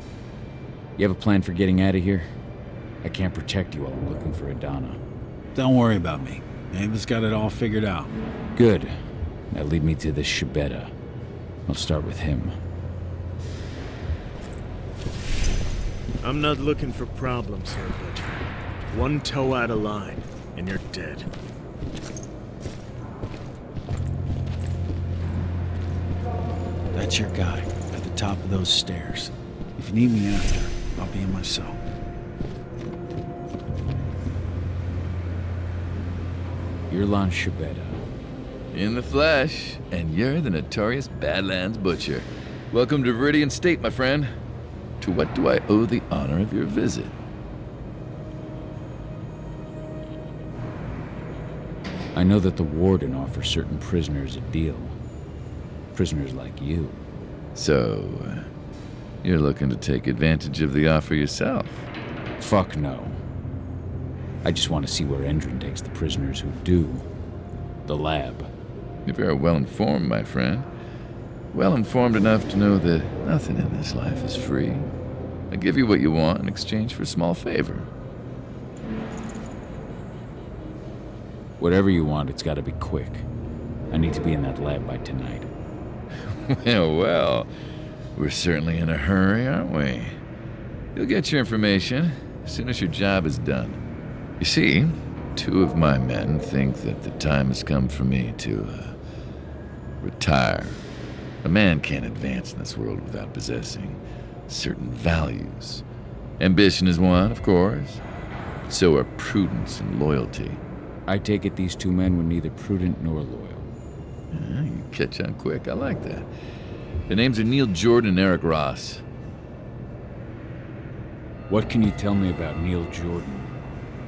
You have a plan for getting out of here? I can't protect you while I'm looking for Adana. Don't worry about me. Ava's got it all figured out. Good. Now lead me to this Shibeta. I'll start with him. I'm not looking for problems here, Butcher. One toe out of line, and you're dead. That's your guy, at the top of those stairs. If you need me after, I'll be in my cell. You're Lon Shibeta. In the flesh, and you're the notorious Badlands Butcher. Welcome to Viridian State, my friend. To what do I owe the honor of your visit? I know that the warden offers certain prisoners a deal. Prisoners like you. So, you're looking to take advantage of the offer yourself? Fuck no. I just want to see where Endron takes the prisoners who do. The lab. You're very well informed, my friend. Well informed enough to know that nothing in this life is free. I give you what you want in exchange for a small favor. Whatever you want, it's got to be quick. I need to be in that lab by tonight. Well, we're certainly in a hurry, aren't we? You'll get your information as soon as your job is done. You see, two of my men think that the time has come for me to retire. A man can't advance in this world without possessing certain values. Ambition is one, of course. So are prudence and loyalty. I take it these two men were neither prudent nor loyal. You catch on quick. I like that. Their names are Neil Jordan and Eric Ross. What can you tell me about Neil Jordan?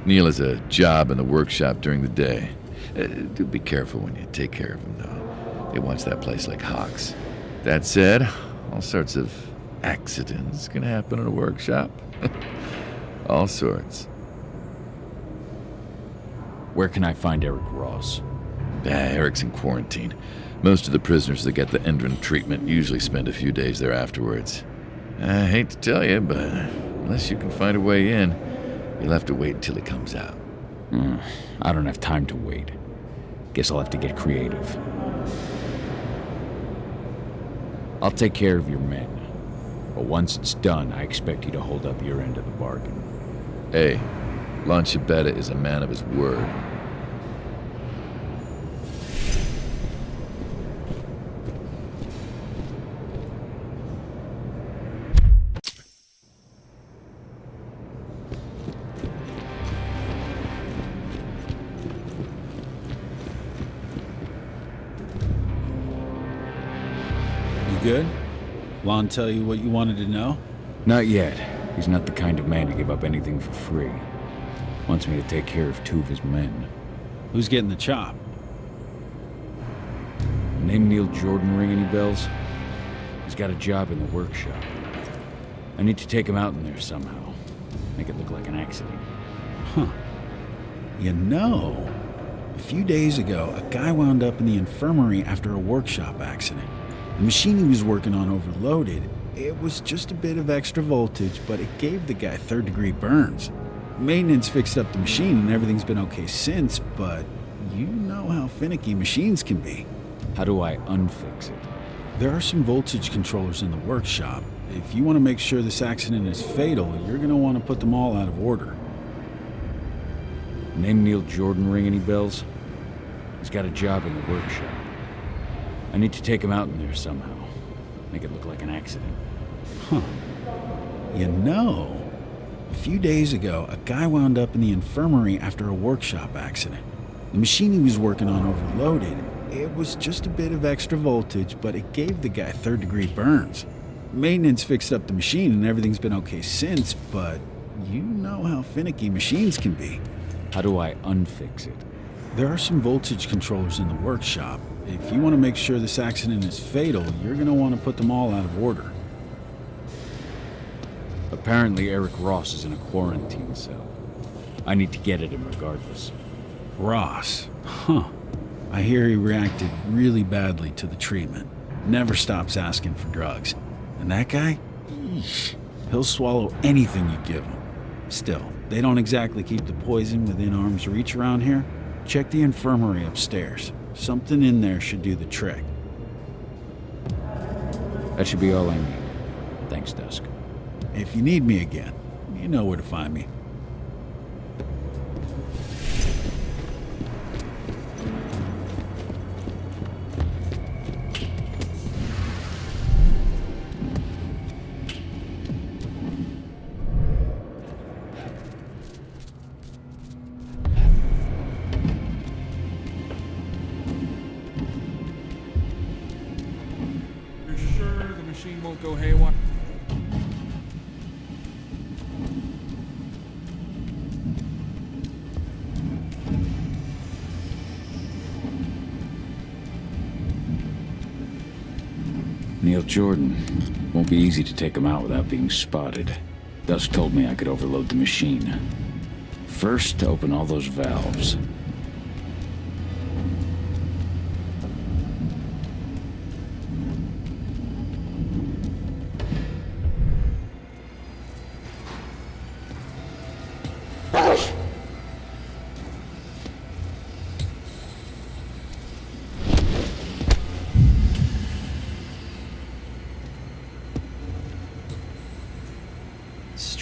Neil has a job in the workshop during the day. Do be careful when you take care of him, though. They watch that place like hawks. That said, all sorts of accidents can happen in a workshop. All sorts. Where can I find Eric Ross? Eric's in quarantine. Most of the prisoners that get the Endron treatment usually spend a few days there afterwards. I hate to tell you, but unless you can find a way in, you'll have to wait until he comes out. I don't have time to wait. Guess I'll have to get creative. I'll take care of your men. But once it's done, I expect you to hold up your end of the bargain. Hey, Lon Shibeta is a man of his word. good? Lon tell you what you wanted to know? Not yet. He's not the kind of man to give up anything for free. Wants me to take care of 2 of his men. Who's getting the chop? Name Neil Jordan ring any bells? He's got a job in the workshop. I need to take him out in there somehow. Make it look like an accident. Huh. You know, a few days ago, a guy wound up in the infirmary after a workshop accident. The machine he was working on overloaded. It was just a bit of extra voltage, but it gave the guy 3rd-degree burns. Maintenance fixed up the machine and everything's been okay since, but you know how finicky machines can be. How do I unfix it? There are some voltage controllers in the workshop. If you want to make sure this accident is fatal, you're going to want to put them all out of order. Name Neil Jordan ring any bells? He's got a job in the workshop. I need to take him out in there somehow. Make it look like an accident. Huh. You know, a few days ago, a guy wound up in the infirmary after a workshop accident. The machine he was working on overloaded. It was just a bit of extra voltage, but it gave the guy 3rd-degree burns. Maintenance fixed up the machine and everything's been okay since, but you know how finicky machines can be. How do I unfix it? There are some voltage controllers in the workshop. If you want to make sure this accident is fatal, you're going to want to put them all out of order. Apparently Eric Ross is in a quarantine cell. I need to get at him regardless. Ross? Huh. I hear he reacted really badly to the treatment. Never stops asking for drugs. And that guy? Eesh. He'll swallow anything you give him. Still, they don't exactly keep the poison within arm's reach around here. Check the infirmary upstairs. Something in there should do the trick. That should be all I need. Thanks, Dusk. If you need me again, you know where to find me. Won't go haywire. Neil Jordan. Won't be easy to take him out without being spotted. Dusk told me I could overload the machine. First, to open all those valves.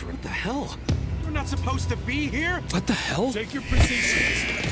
What the hell? We're not supposed to be here? What the hell? Take your positions.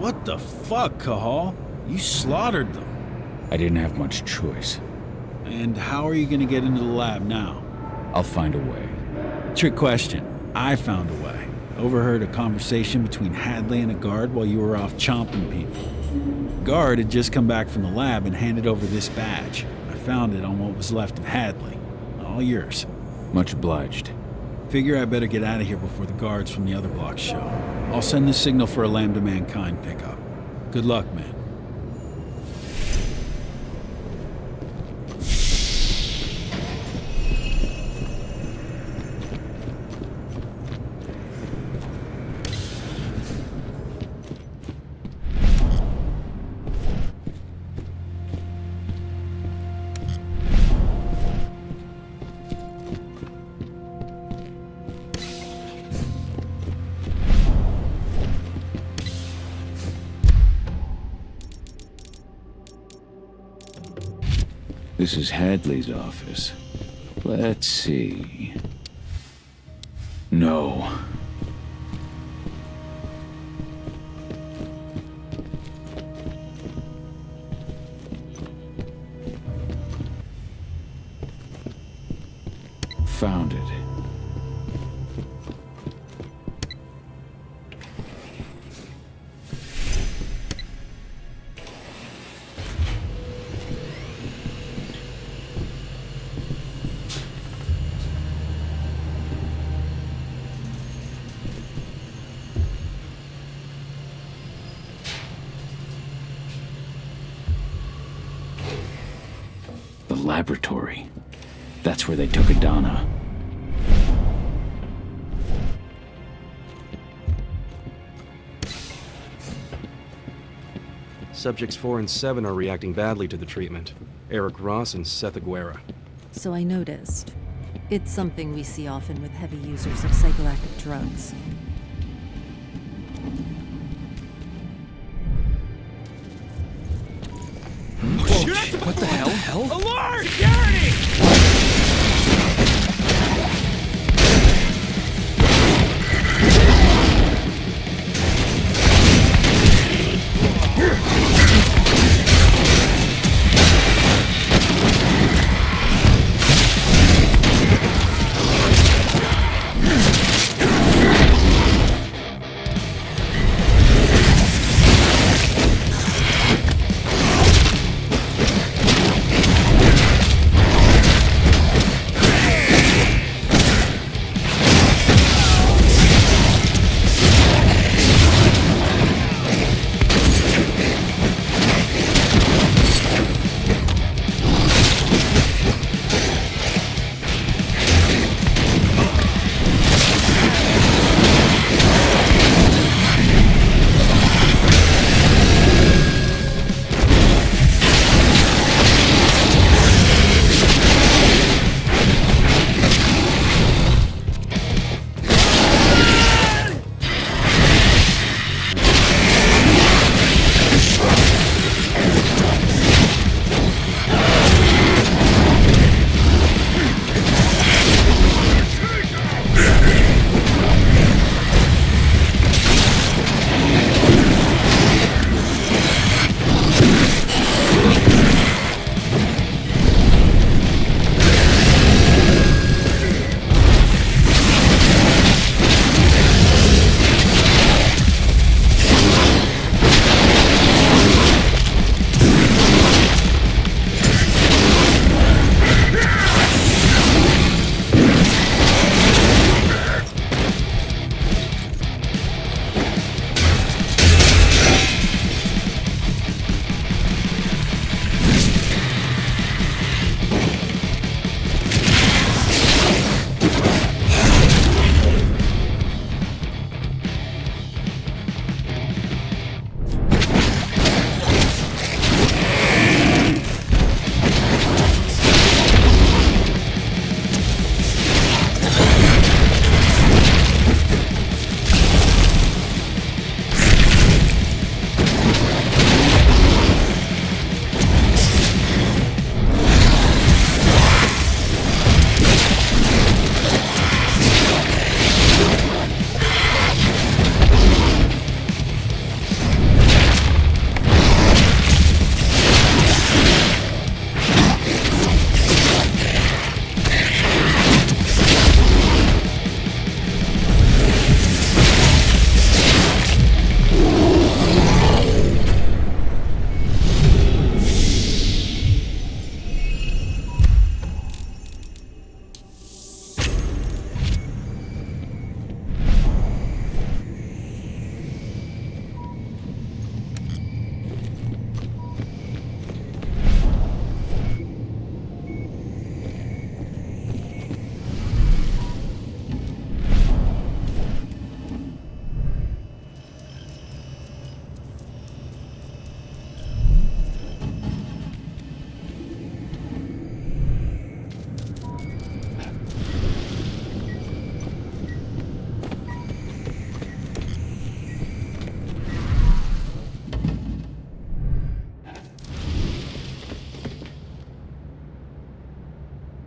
What the fuck, Cahal? You slaughtered them. I didn't have much choice. And how are you gonna get into the lab now? I'll find a way. Trick question. I found a way. Overheard a conversation between Hadley and a guard while you were off chomping people. Guard had just come back from the lab and handed over this badge. I found it on what was left of Hadley. All yours. Much obliged. Figure I better get out of here before the guards from the other blocks show. I'll send the signal for a Lambda Mankind pickup. Good luck, man. This is Hadley's office. Let's see. No. Found it. Laboratory. That's where they took Adana. Subjects 4 and 7 are reacting badly to the treatment. Eric Ross and Seth Aguera. So I noticed. It's something we see often with heavy users of psychoactive drugs. What the hell? Alert! Security!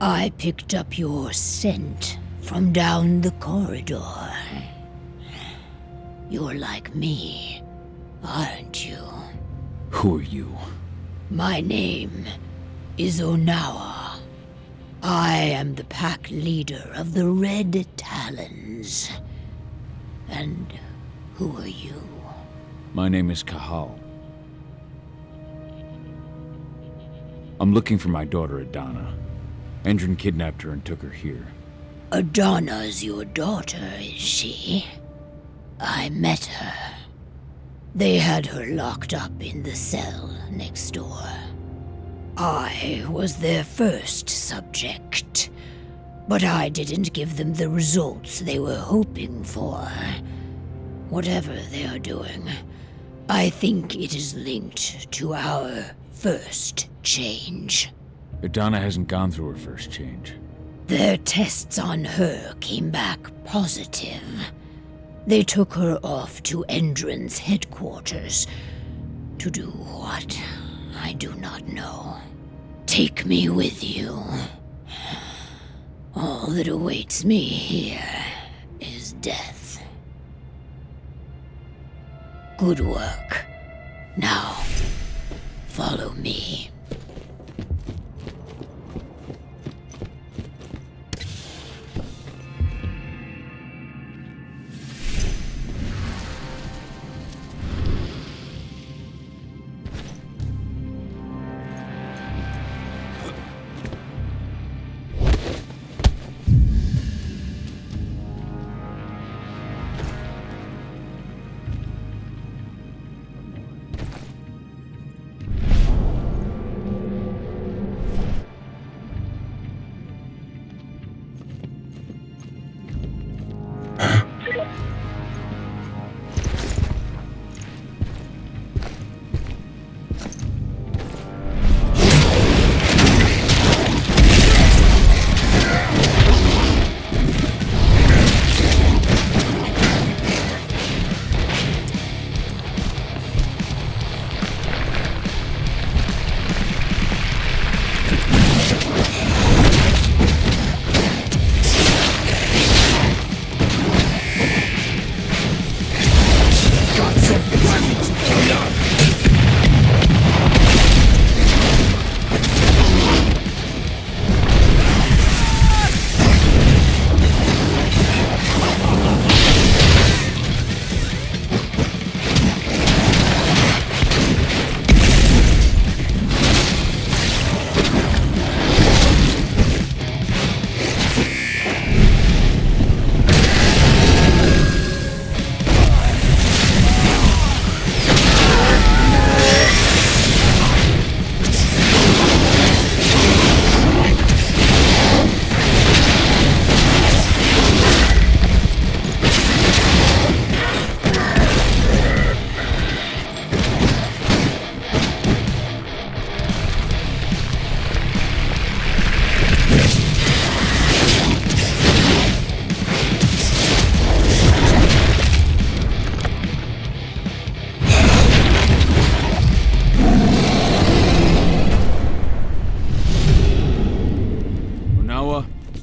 I picked up your scent from down the corridor. You're like me, aren't you? Who are you? My name is Onawa. I am the pack leader of the Red Talons. And who are you? My name is Cahal. I'm looking for my daughter Adana. Endron kidnapped her and took her here. Adana's your daughter, is she? I met her. They had her locked up in the cell next door. I was their first subject, but I didn't give them the results they were hoping for. Whatever they are doing, I think it is linked to our first change. Adana hasn't gone through her first change. Their tests on her came back positive. They took her off to Endron's headquarters. To do what? I do not know. Take me with you. All that awaits me here is death. Good work. Now, follow me.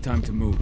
Time to move.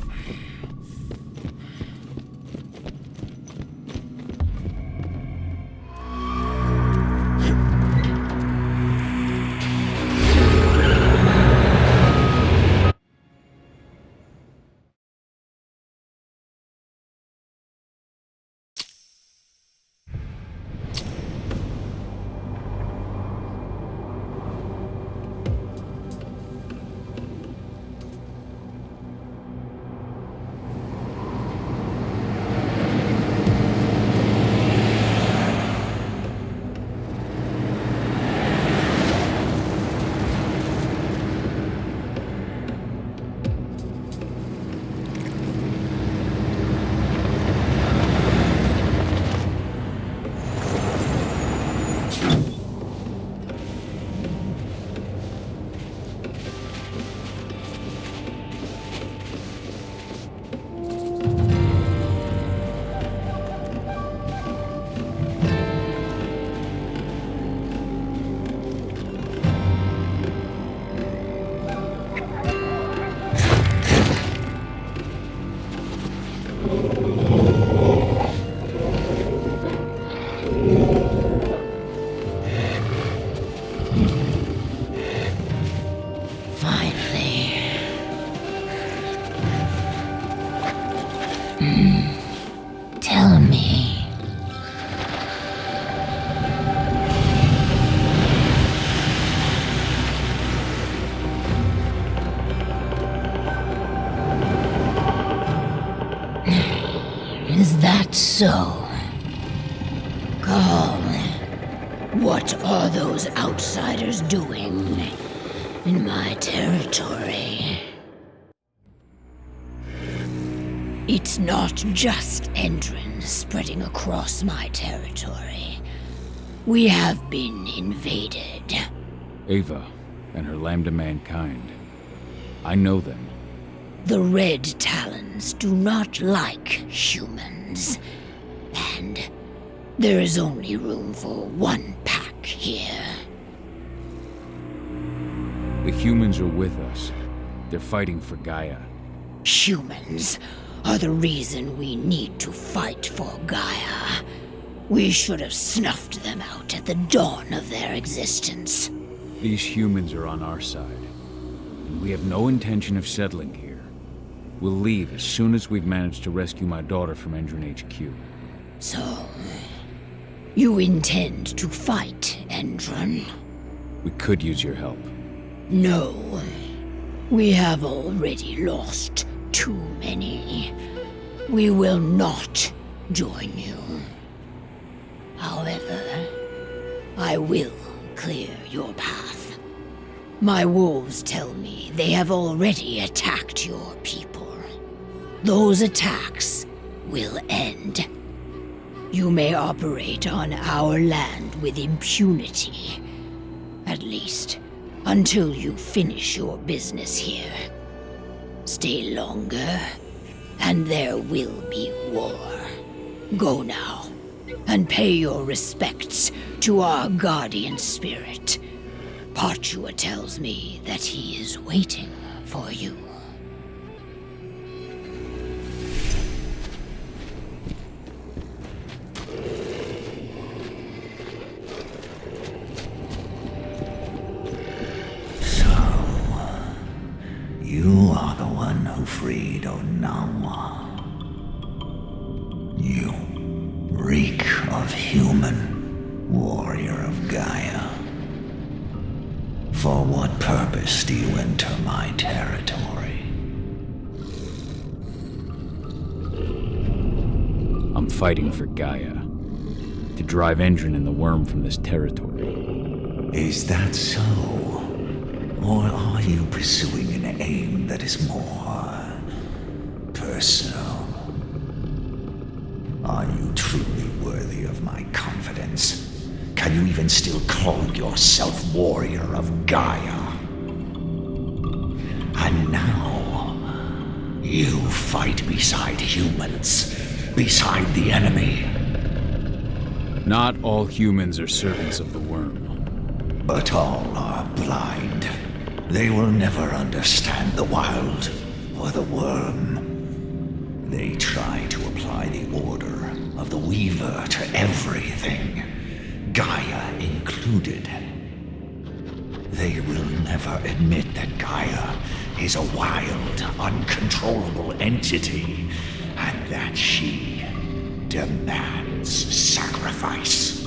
that so? Cahal, what are those outsiders doing in my territory? It's not just Endron spreading across my territory. We have been invaded. Ava and her Lambda mankind. I know them. The Red Talons do not like humans. And there is only room for one pack here. The humans are with us. They're fighting for Gaia. Humans are the reason we need to fight for Gaia. We should have snuffed them out at the dawn of their existence. These humans are on our side. And we have no intention of settling here. We'll leave as soon as we've managed to rescue my daughter from Endron HQ. So, you intend to fight Endron? We could use your help. No. We have already lost too many. We will not join you. However, I will clear your path. My wolves tell me they have already attacked your people. Those attacks will end. You may operate on our land with impunity. At least, until you finish your business here. Stay longer, and there will be war. Go now, and pay your respects to our guardian spirit. Parchua tells me that he is waiting for you. You are the one who freed Onawa. You reek of human, warrior of Gaia. For what purpose do you enter my territory? I'm fighting for Gaia. To drive Endron and the worm from this territory. Is that so? Or are you pursuing an aim that is more personal? Are you truly worthy of my confidence? Can you even still call yourself warrior of Gaia? And now, you fight beside humans, beside the enemy. Not all humans are servants of the worm. But all are blind. They will never understand the wild or the worm. They try to apply the order of the Weaver to everything, Gaia included. They will never admit that Gaia is a wild, uncontrollable entity, and that she demands sacrifice.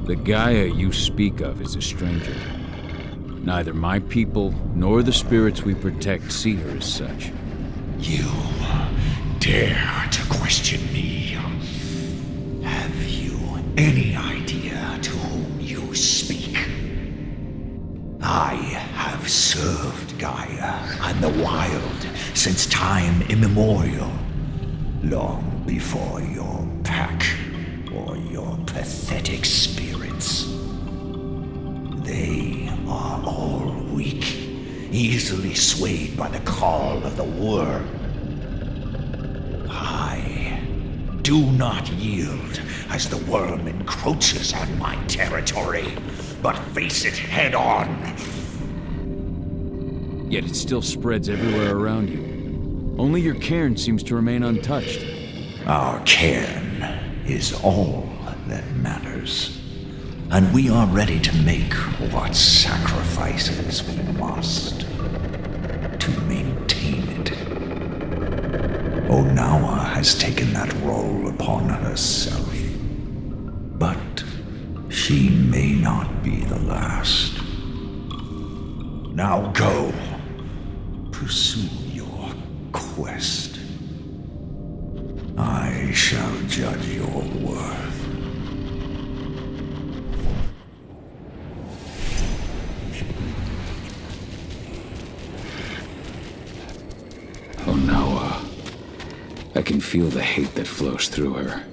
The Gaia you speak of is a stranger to me. Neither my people nor the spirits we protect see her as such. You dare to question me? Have you any idea to whom you speak? I have served Gaia and the wild since time immemorial, long before your pack or your pathetic spirits. They are all weak, easily swayed by the call of the worm. I do not yield as the worm encroaches on my territory, but face it head on. Yet it still spreads everywhere around you. Only your cairn seems to remain untouched. Our cairn is all that matters. And we are ready to make what sacrifices we must to maintain it. Onawa has taken that role upon herself. But she may not be the last. Now go. Pursue your quest. I shall judge your worth. Oh, now, I can feel the hate that flows through her.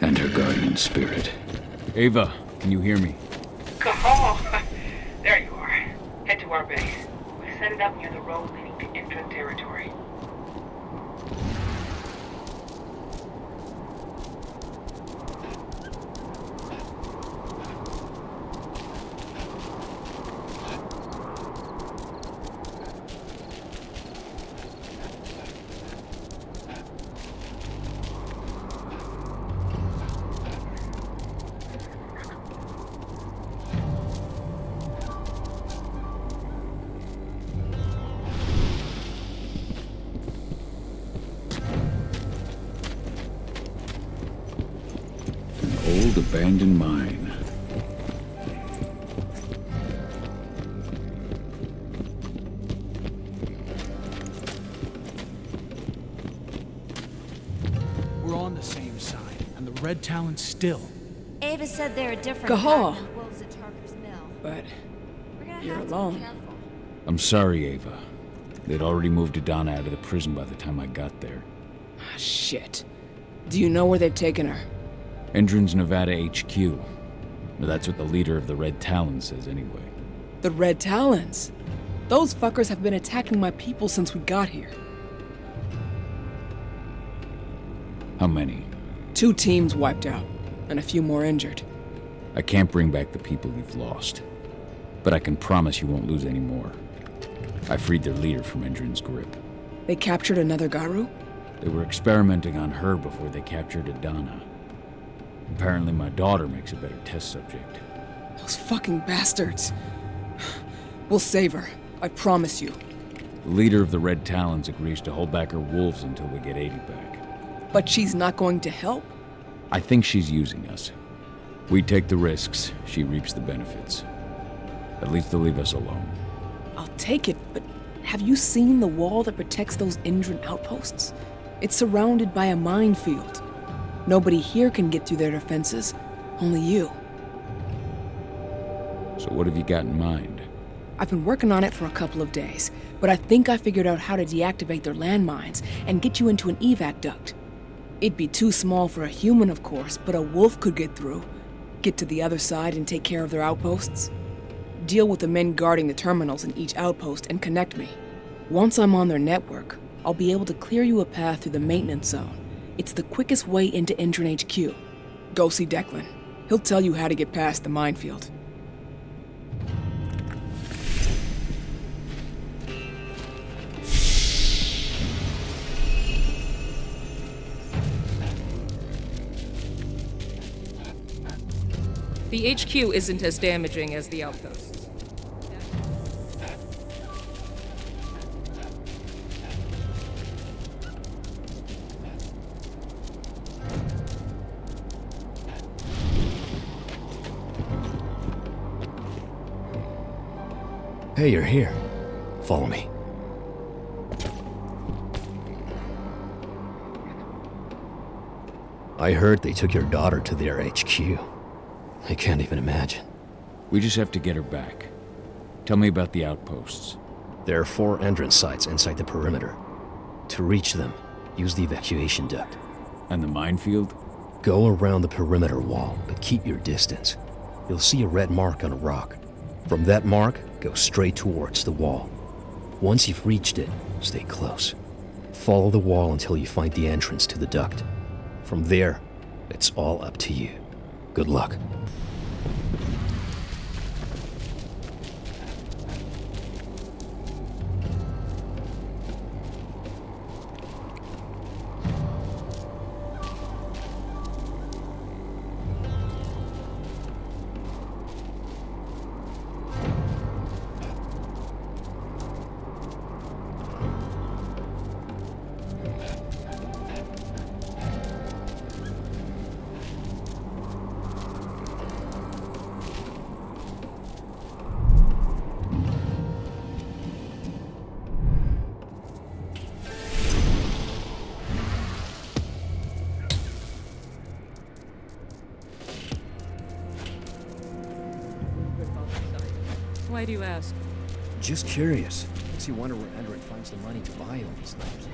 And her guardian spirit. Ava, can you hear me? Cahal! There you are. Head to our base. We set it up near the road leading to Intran territory. Old abandoned mine. We're on the same side, and the Red Talon's still. Ava said they're a different Cahal. pack than wolves at Tarker's Mill. But We're gonna you're have to be alone. careful. I'm sorry, Ava. They'd already moved Adana out of the prison by the time I got there. Ah, shit. Do you know where they've taken her? Endron's Nevada HQ. Well, that's what the leader of the Red Talon says anyway. The Red Talons? Those fuckers have been attacking my people since we got here. How many? 2 teams wiped out, and a few more injured. I can't bring back the people you've lost. But I can promise you won't lose any more. I freed their leader from Endron's grip. They captured another Garou? They were experimenting on her before they captured Adana. Apparently my daughter makes a better test subject. Those fucking bastards. We'll save her, I promise you. The leader of the Red Talons agrees to hold back her wolves until we get 80 back. But she's not going to help? I think she's using us. We take the risks, she reaps the benefits. At least they'll leave us alone. I'll take it, but have you seen the wall that protects those Indran outposts? It's surrounded by a minefield. Nobody here can get through their defenses. Only you. So what have you got in mind? I've been working on it for a couple of days, but I think I figured out how to deactivate their landmines and get you into an evac duct. It'd be too small for a human, of course, but a wolf could get through. Get to the other side and take care of their outposts. Deal with the men guarding the terminals in each outpost and connect me. Once I'm on their network, I'll be able to clear you a path through the maintenance zone. It's the quickest way into Intran HQ. Go see Declan. He'll tell you how to get past the minefield. The HQ isn't as damaging as the outposts. Hey, you're here. Follow me. I heard they took your daughter to their HQ. I can't even imagine. We just have to get her back. Tell me about the outposts. There are 4 entrance sites inside the perimeter. To reach them, use the evacuation duct. And the minefield? Go around the perimeter wall, but keep your distance. You'll see a red mark on a rock. From that mark, go straight towards the wall. Once you've reached it, stay close. Follow the wall until you find the entrance to the duct. From there, it's all up to you. Good luck. Why do you ask? Just curious. Makes you wonder where Edred finds the money to buy all these things.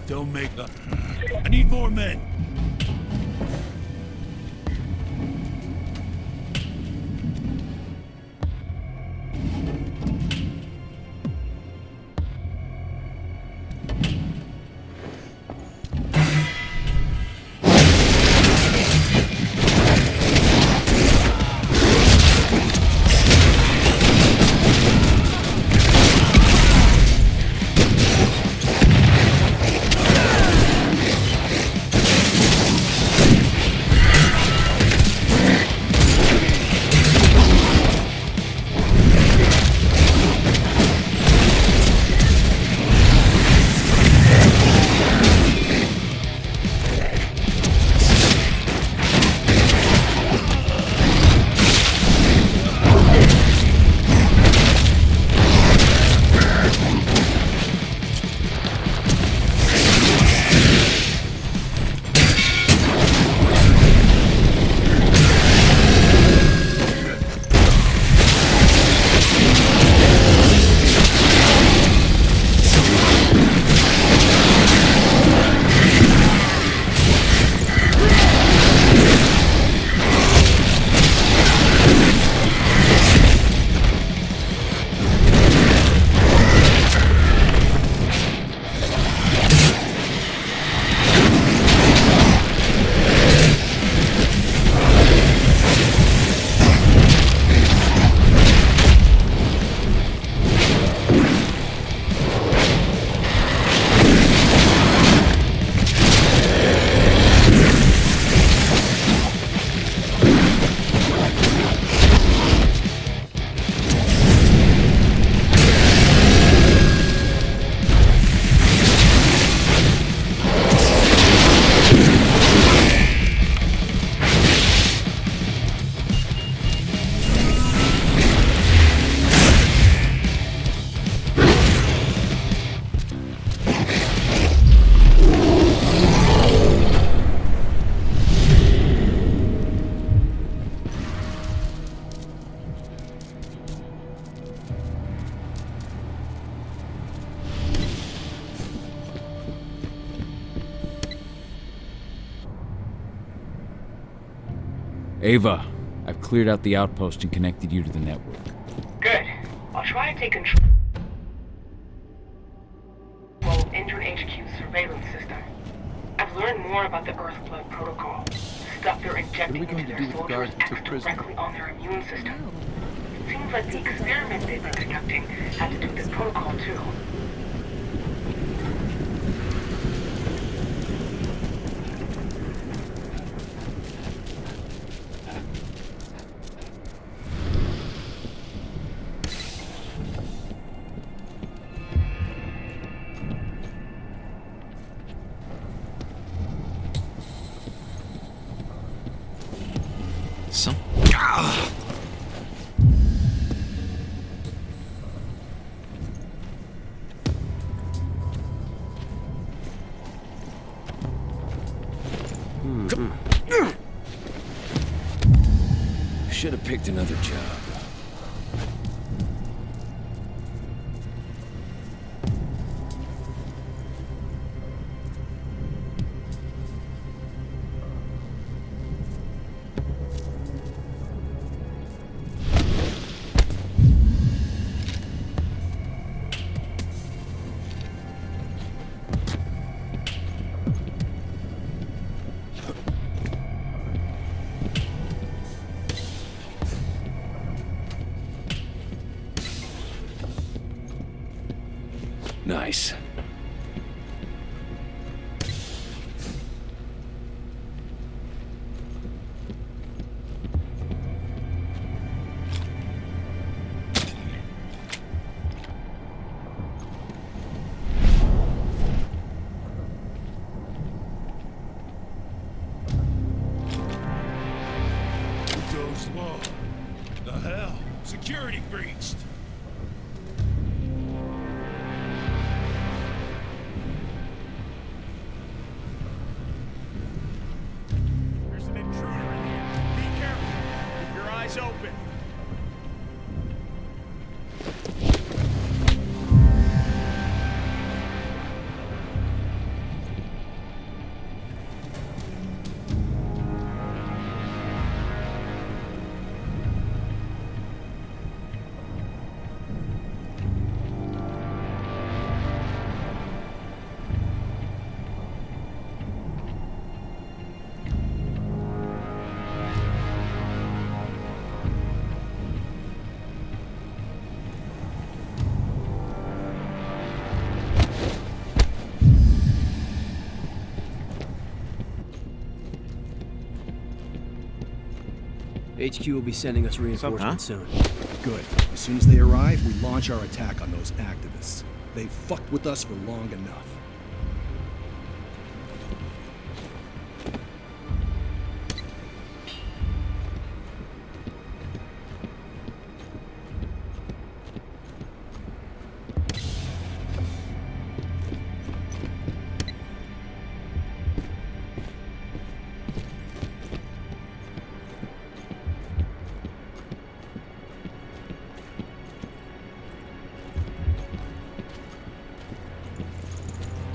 Don't make up. I need more men. Ava, I've cleared out the outpost and connected you to the network. Good. I'll try to take control of Intern HQ's surveillance system. I've learned more about the Earthblood protocol. Stuff they're injecting into their soldiers acts directly on their immune system. It seems like the experiment they've been conducting had to do with the protocol too. Should have picked another job. Nice. Go slow. The hell? Security breached. There's an intruder in here. Be careful. Keep your eyes open. HQ will be sending us reinforcements soon. Good. As soon as they arrive, we launch our attack on those activists. They've fucked with us for long enough.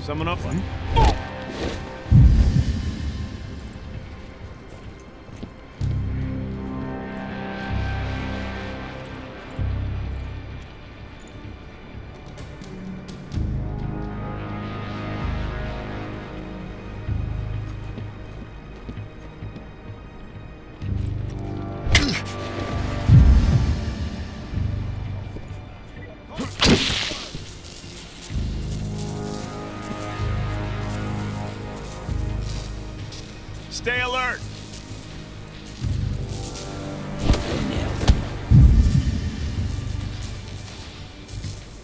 Someone up one. Stay alert!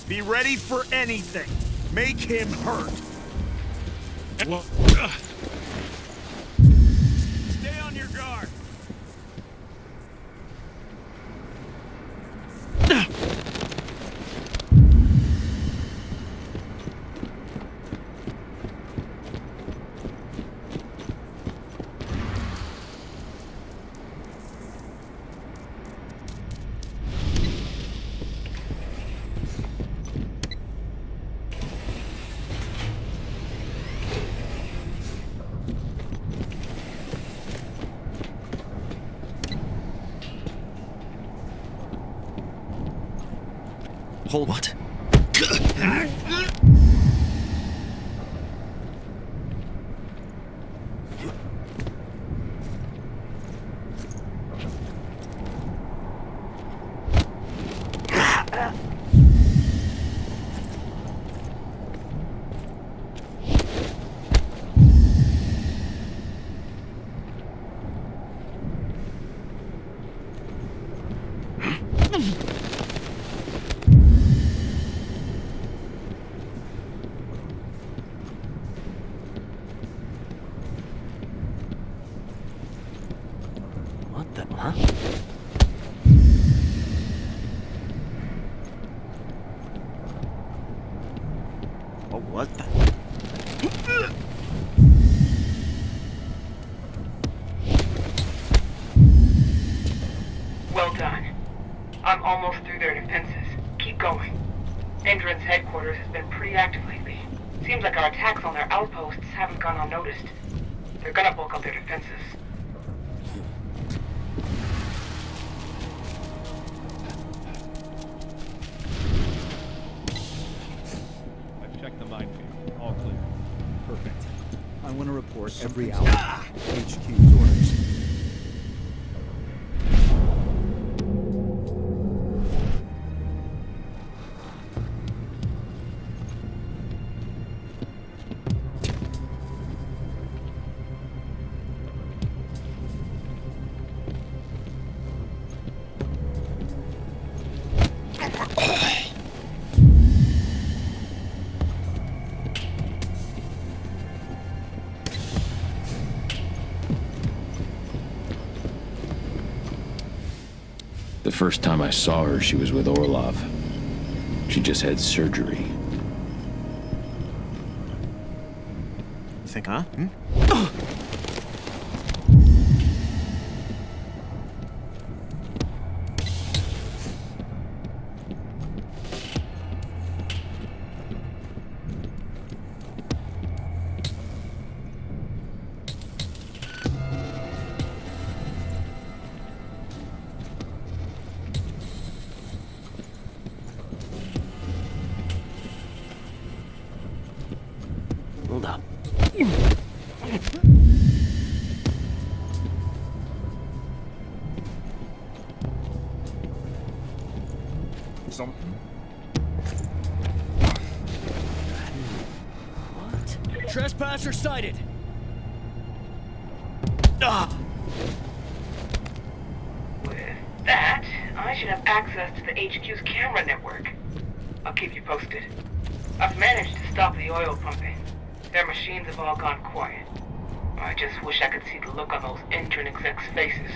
Be ready for anything. Make him hurt. Stay on your guard. Hold what? What the? Huh? Oh, what the? Well done. I'm almost through their defenses. Keep going. Endron's headquarters has been pretty active lately. Seems like our attacks on their outposts haven't gone unnoticed. They're gonna bulk up their defenses. I've checked the minefield. All clear. Perfect. I want to report every hour. HQ's orders. The first time I saw her, she was with Orlov. She just had surgery. You think, huh? Hold up. What? Trespasser sighted! With that, I should have access to the HQ's camera network. I'll keep you posted. I've managed to stop the oil pumping. Their machines have all gone quiet. I just wish I could see the look on those intern execs' faces.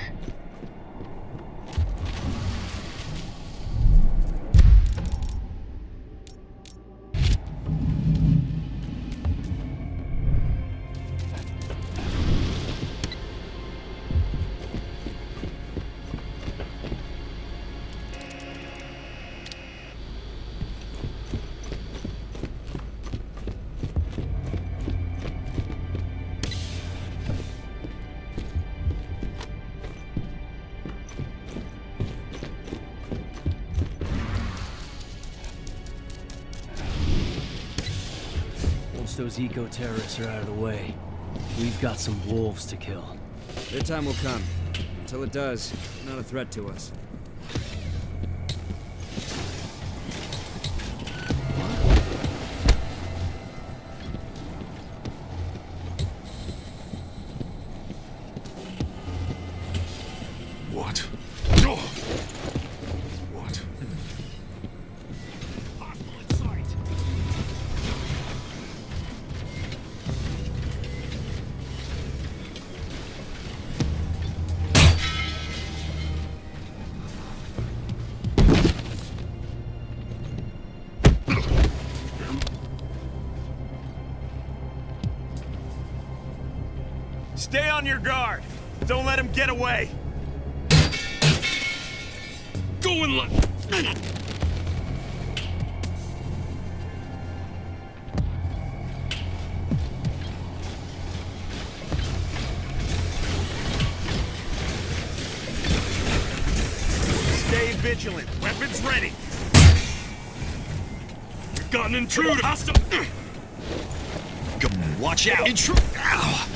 Once those eco-terrorists are out of the way, we've got some wolves to kill. Their time will come. Until it does, not a threat to us. What? What? Stay on your guard. Don't let him get away. Go and let... Stay vigilant. Weapons ready. We've got an intruder! Hostile! Watch out! Intruder! Ow!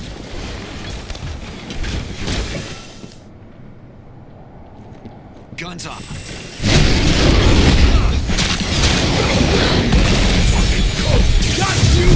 Guns up. Got you!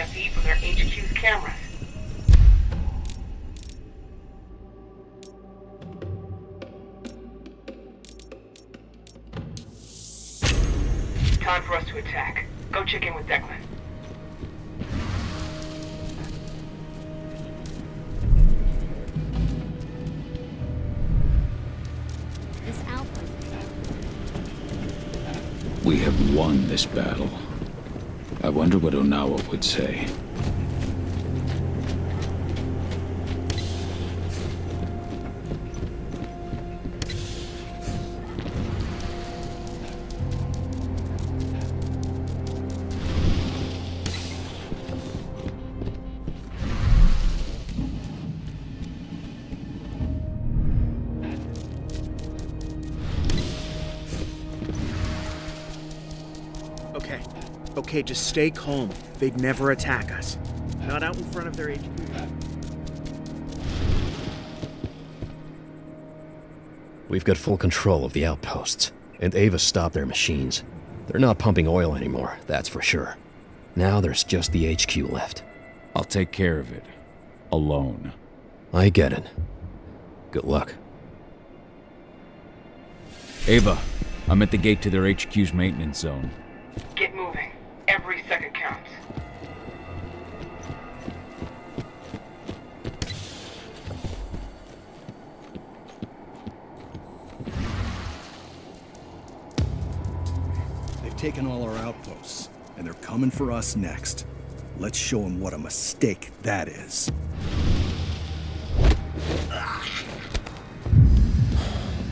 a feed from their HQ's cameras. Time for us to attack. Go check in with Declan. This outpost. We have won this battle. I wonder what Onawa would say. Okay, just stay calm. They'd never attack us. Not out in front of their HQ. We've got full control of the outposts, and Ava stopped their machines. They're not pumping oil anymore, that's for sure. Now there's just the HQ left. I'll take care of it. Alone. I get it. Good luck. Ava, I'm at the gate to their HQ's maintenance zone. Get moving. Every second counts. They've taken all our outposts, and they're coming for us next. Let's show them what a mistake that is.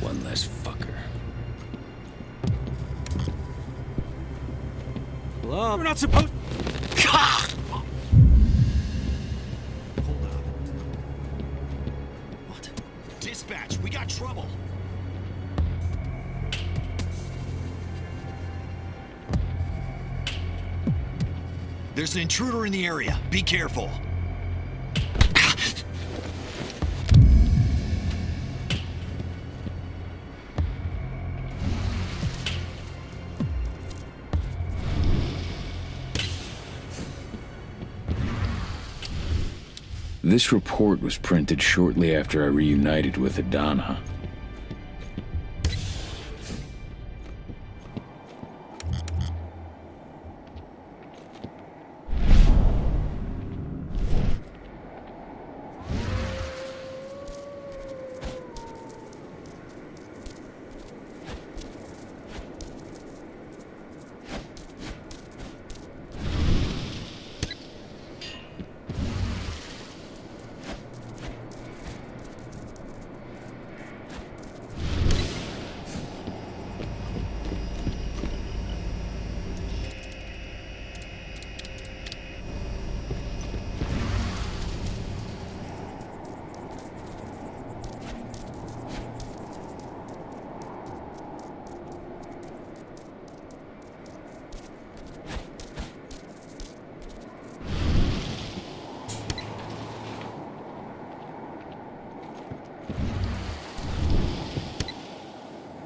One less fucker. Hello? We're not supposed... Hold on. What? Dispatch, we got trouble. There's an intruder in the area. Be careful. This report was printed shortly after I reunited with Adana.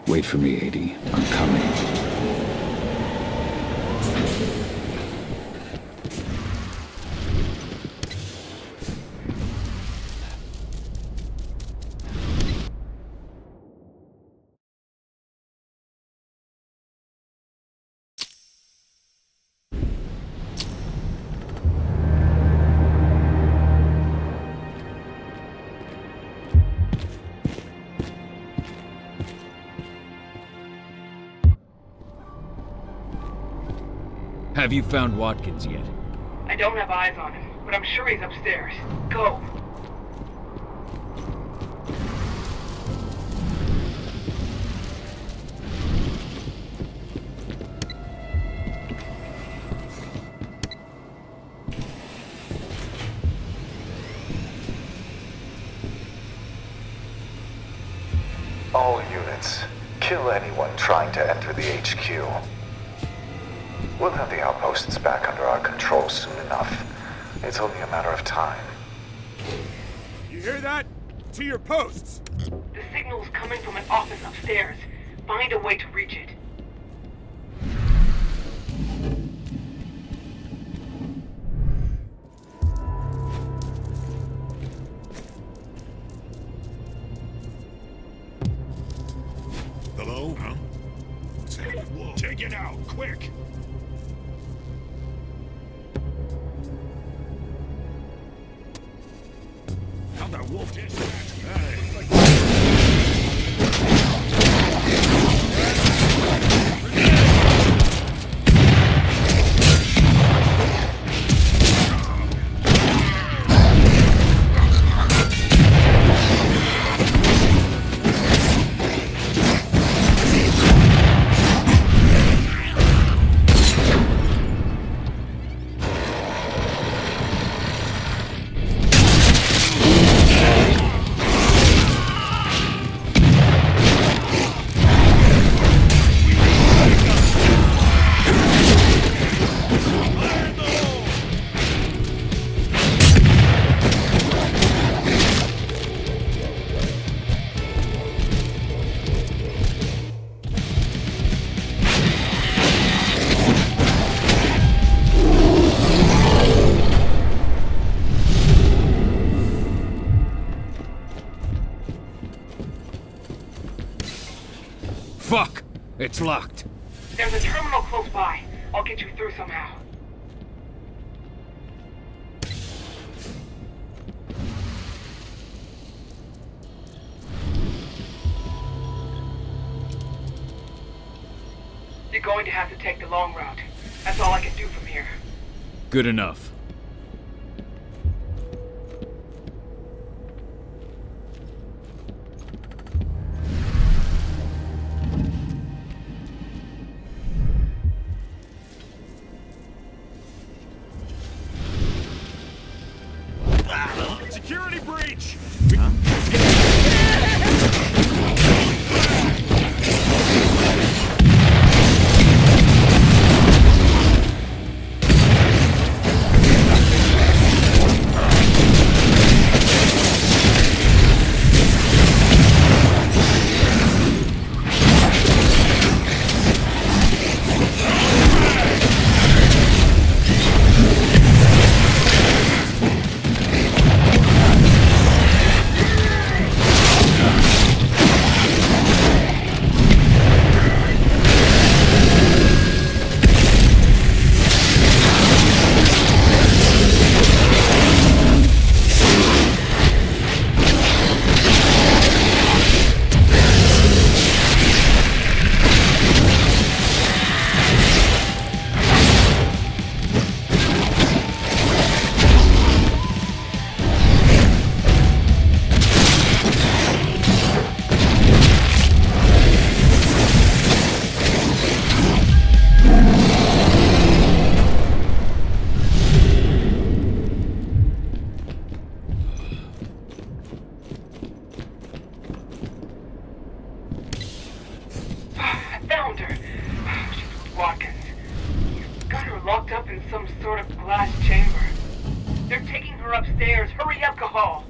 Wait for me, 80. I'm coming. Have you found Watkins yet? I don't have eyes on him, but I'm sure he's upstairs. Go! All units, kill anyone trying to enter the HQ. We'll have the outposts back under our control soon enough. It's only a matter of time. You hear that? To your posts! The signal's coming from an office upstairs. Find a way to reach it. now, quick! How'd that wolf get that? Fuck! It's locked. There's a terminal close by. I'll get you through somehow. You're going to have to take the long route. That's all I can do from here. Good enough. Security breach! Locked up in some sort of glass chamber. They're taking her upstairs. Hurry up, Cahal!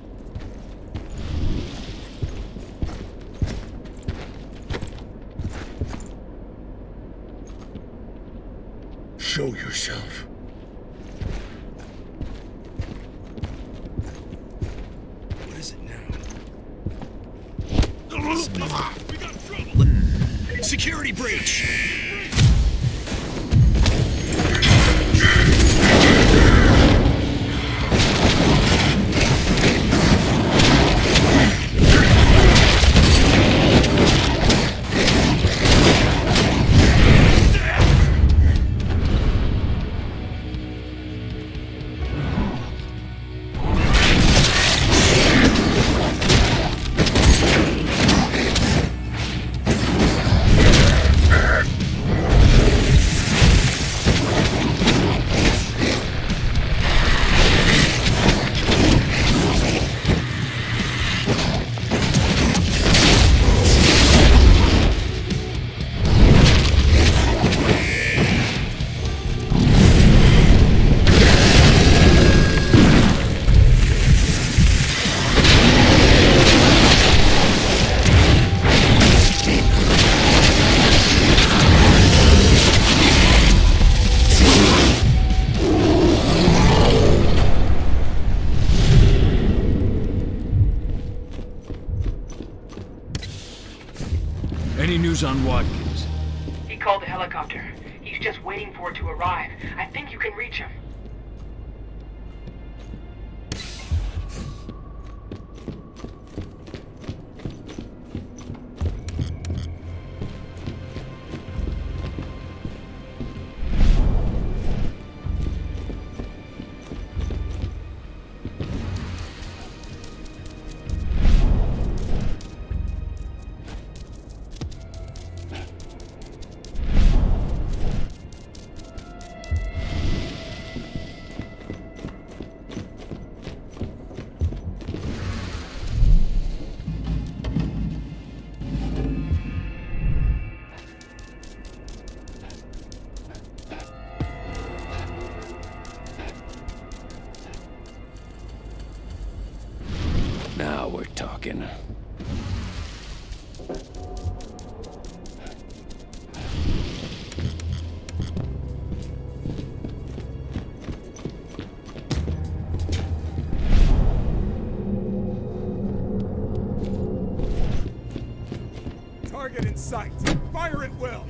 Show yourself. What is it now? We got trouble! Security breach! Any news on Watkins? He called a helicopter. He's just waiting for it to arrive. I think you can reach him. Now we're talking. Target in sight. Fire at will.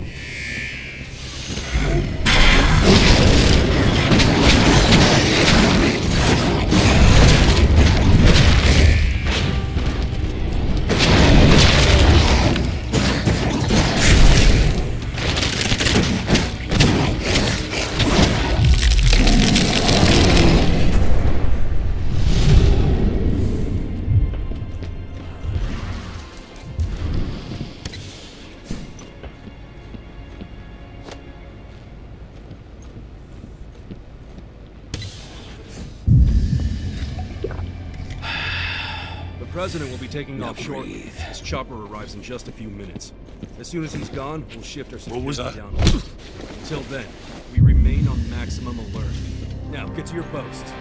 The President will be taking off shortly. His chopper arrives in just a few minutes. As soon as he's gone, we'll shift our security down. Until then, we remain on maximum alert. Now, get to your posts.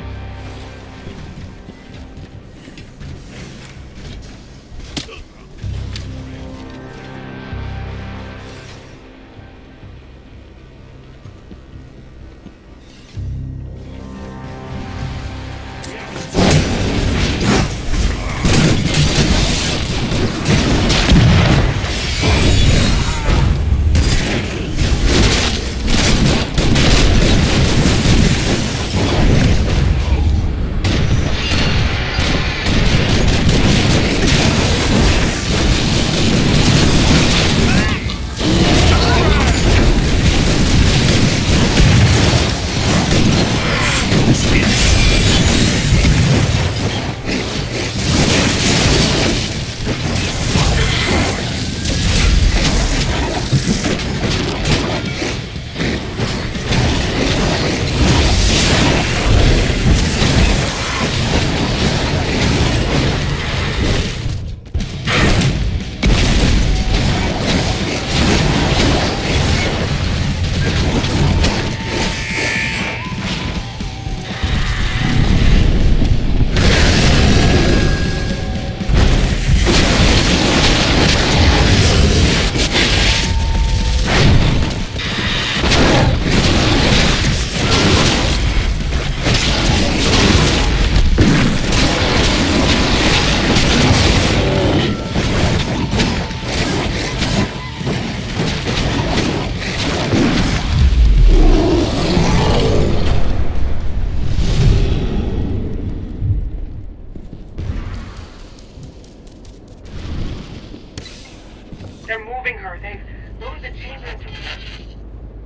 They're moving her. They've loaded the chamber into...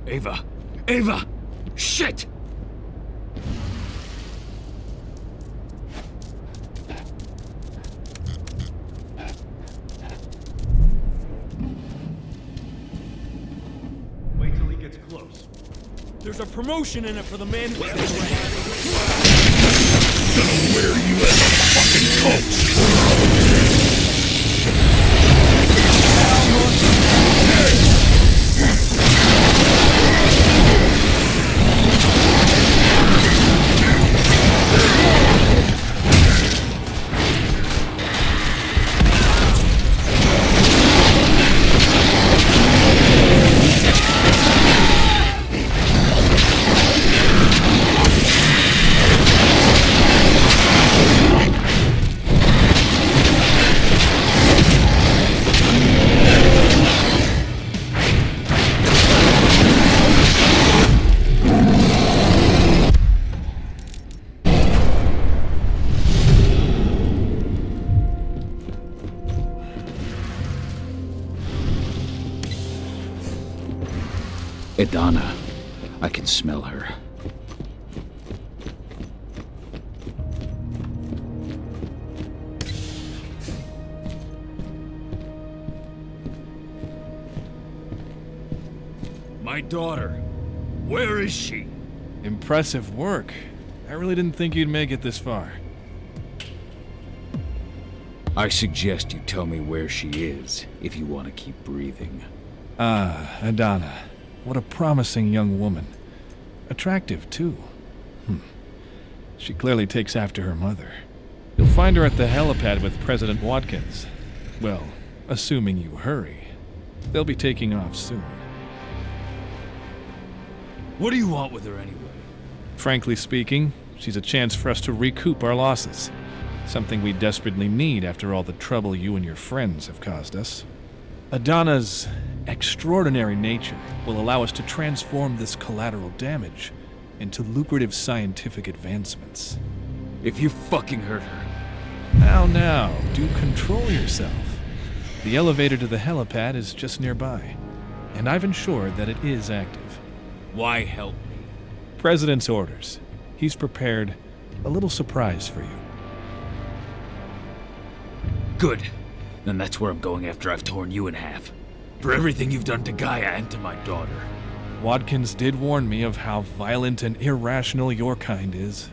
Ava! Ava! Shit! Wait till he gets close. There's a promotion in it for the man who... Gonna wear you as a fucking coach! Edana. I can smell her. My daughter. Where is she? Impressive work. I really didn't think you'd make it this far. I suggest you tell me where she is, if you want to keep breathing. Ah, Edana. What a promising young woman. Attractive, too. She clearly takes after her mother. You'll find her at the helipad with President Watkins. Well, assuming you hurry. They'll be taking off soon. What do you want with her anyway? Frankly speaking, she's a chance for us to recoup our losses. Something we desperately need after all the trouble you and your friends have caused us. Edana's extraordinary nature will allow us to transform this collateral damage into lucrative scientific advancements. If you fucking hurt her... Now, do control yourself. The elevator to the helipad is just nearby, and I've ensured that it is active. Why help me? President's orders. He's prepared a little surprise for you. Good. Then that's where I'm going after I've torn you in half. For everything you've done to Gaia and to my daughter. Watkins did warn me of how violent and irrational your kind is.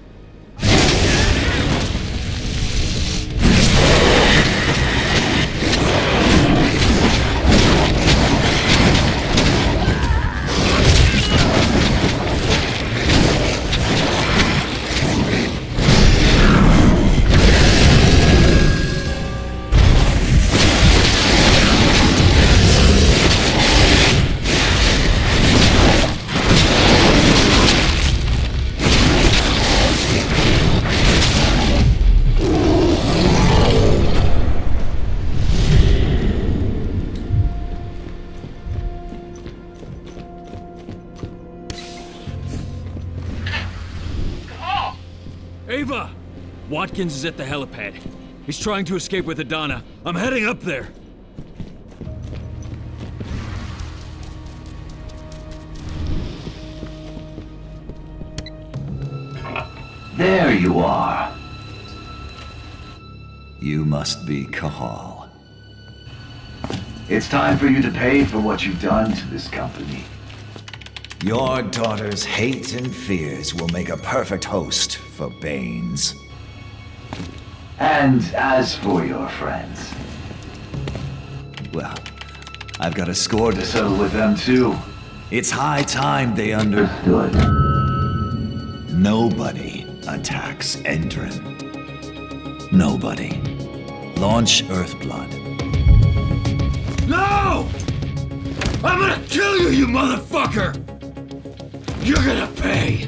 Ava! Watkins is at the helipad. He's trying to escape with Edana. I'm heading up there. There you are. You must be Cahal. It's time for you to pay for what you've done to this company. Your daughter's hate and fears will make a perfect host for Banes. And as for your friends, well, I've got a score to settle with them too. It's high time they understood. Nobody attacks Endron. Nobody. Launch Earthblood. No! I'm gonna kill you, you motherfucker! You're gonna pay!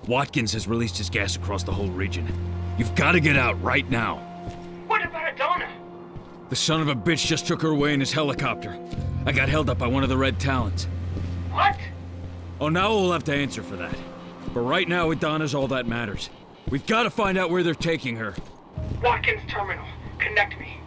Watkins has released his gas across the whole region. You've got to get out right now. What about Adana? The son of a bitch just took her away in his helicopter. I got held up by one of the Red Talons. What? Oh, now we'll have to answer for that. But right now, Adana's all that matters. We've got to find out where they're taking her. Watkins Terminal. Connect me.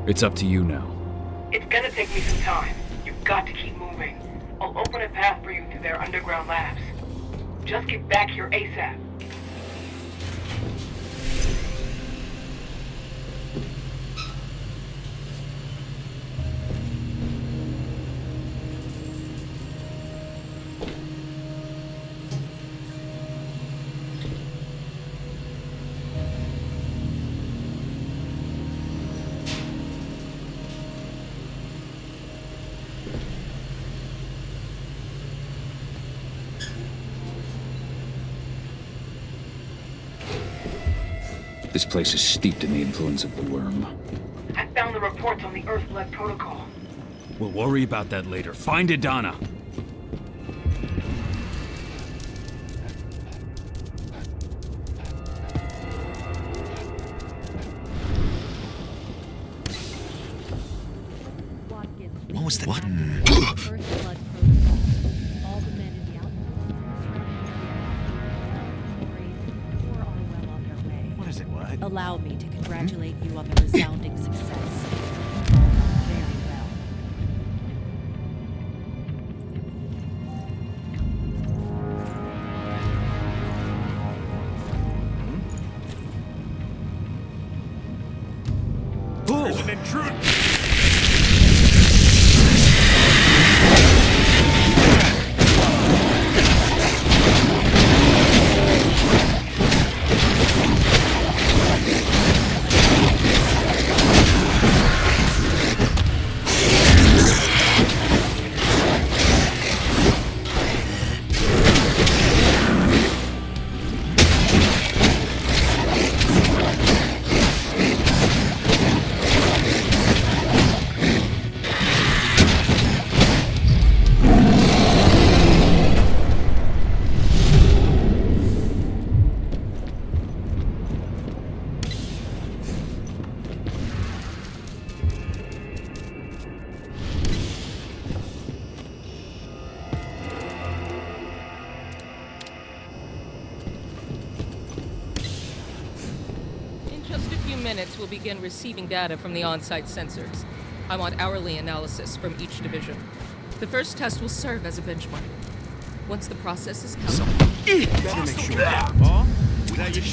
It's up to you now. It's gonna take me some time. You've got to keep moving. I'll open a path for you to their underground labs. Just get back here ASAP. This place is steeped in the influence of the worm. I found the reports on the Earthblood protocol. We'll worry about that later. Find Adana. What was that? What? Earthblood protocol. All the men in the outpost. We're all well on their way. What is it, what? Allow me to congratulate you on the resounding success. You've all done very well. There's an intruder! Minutes, we'll begin receiving data from the on-site sensors. I want hourly analysis from each division. The first test will serve as a benchmark. Once the process is counted, Better make sure that, huh? Without your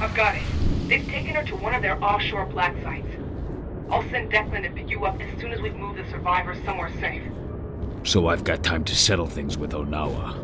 I've got it. They've taken her to one of their offshore black sites. I'll send Declan to pick you up as soon as we've moved the survivors somewhere safe. So I've got time to settle things with Onawa.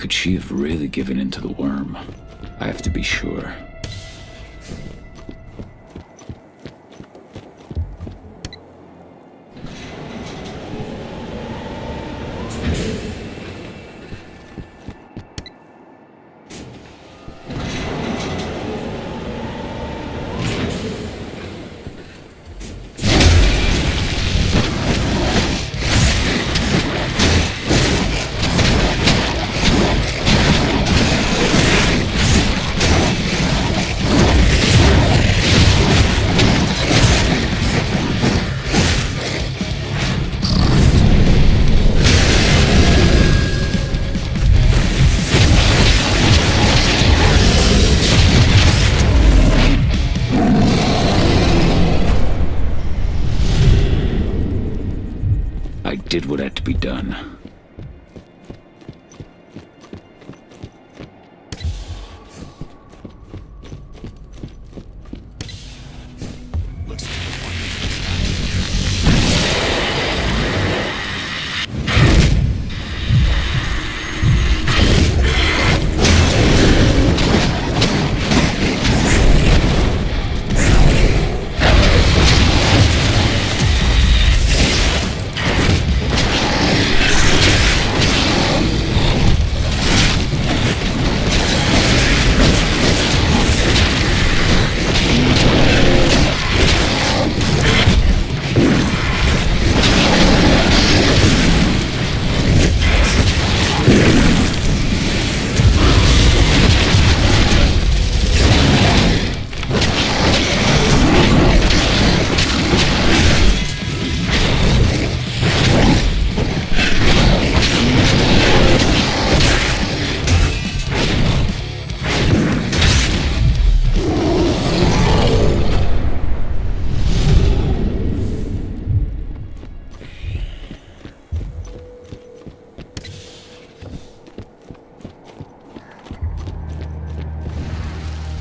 Could she have really given in to the worm? I have to be sure. I did what had to be done.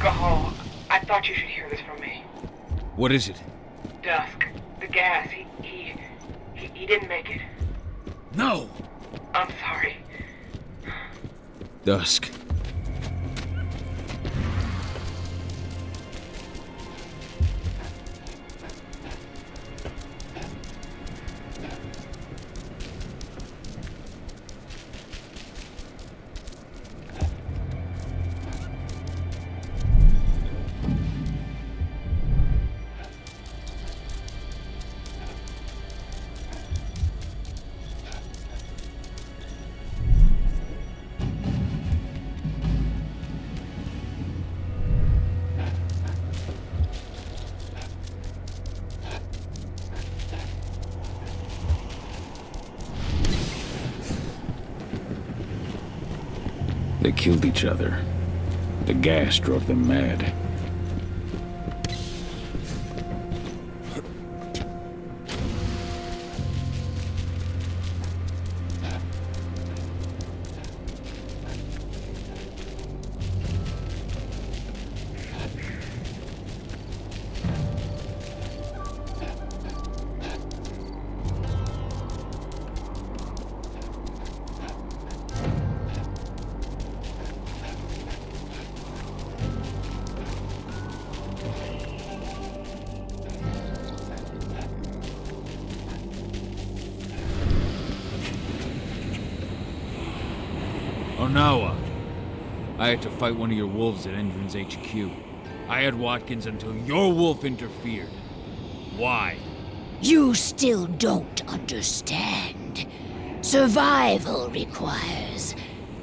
Cahal, I thought you should hear this from me. What is it? Dusk. The gas. He didn't make it. No! I'm sorry. Dusk. They killed each other. The gas drove them mad. Onawa. I had to fight one of your wolves at Endron's HQ. I had Watkins until your wolf interfered. Why? You still don't understand. Survival requires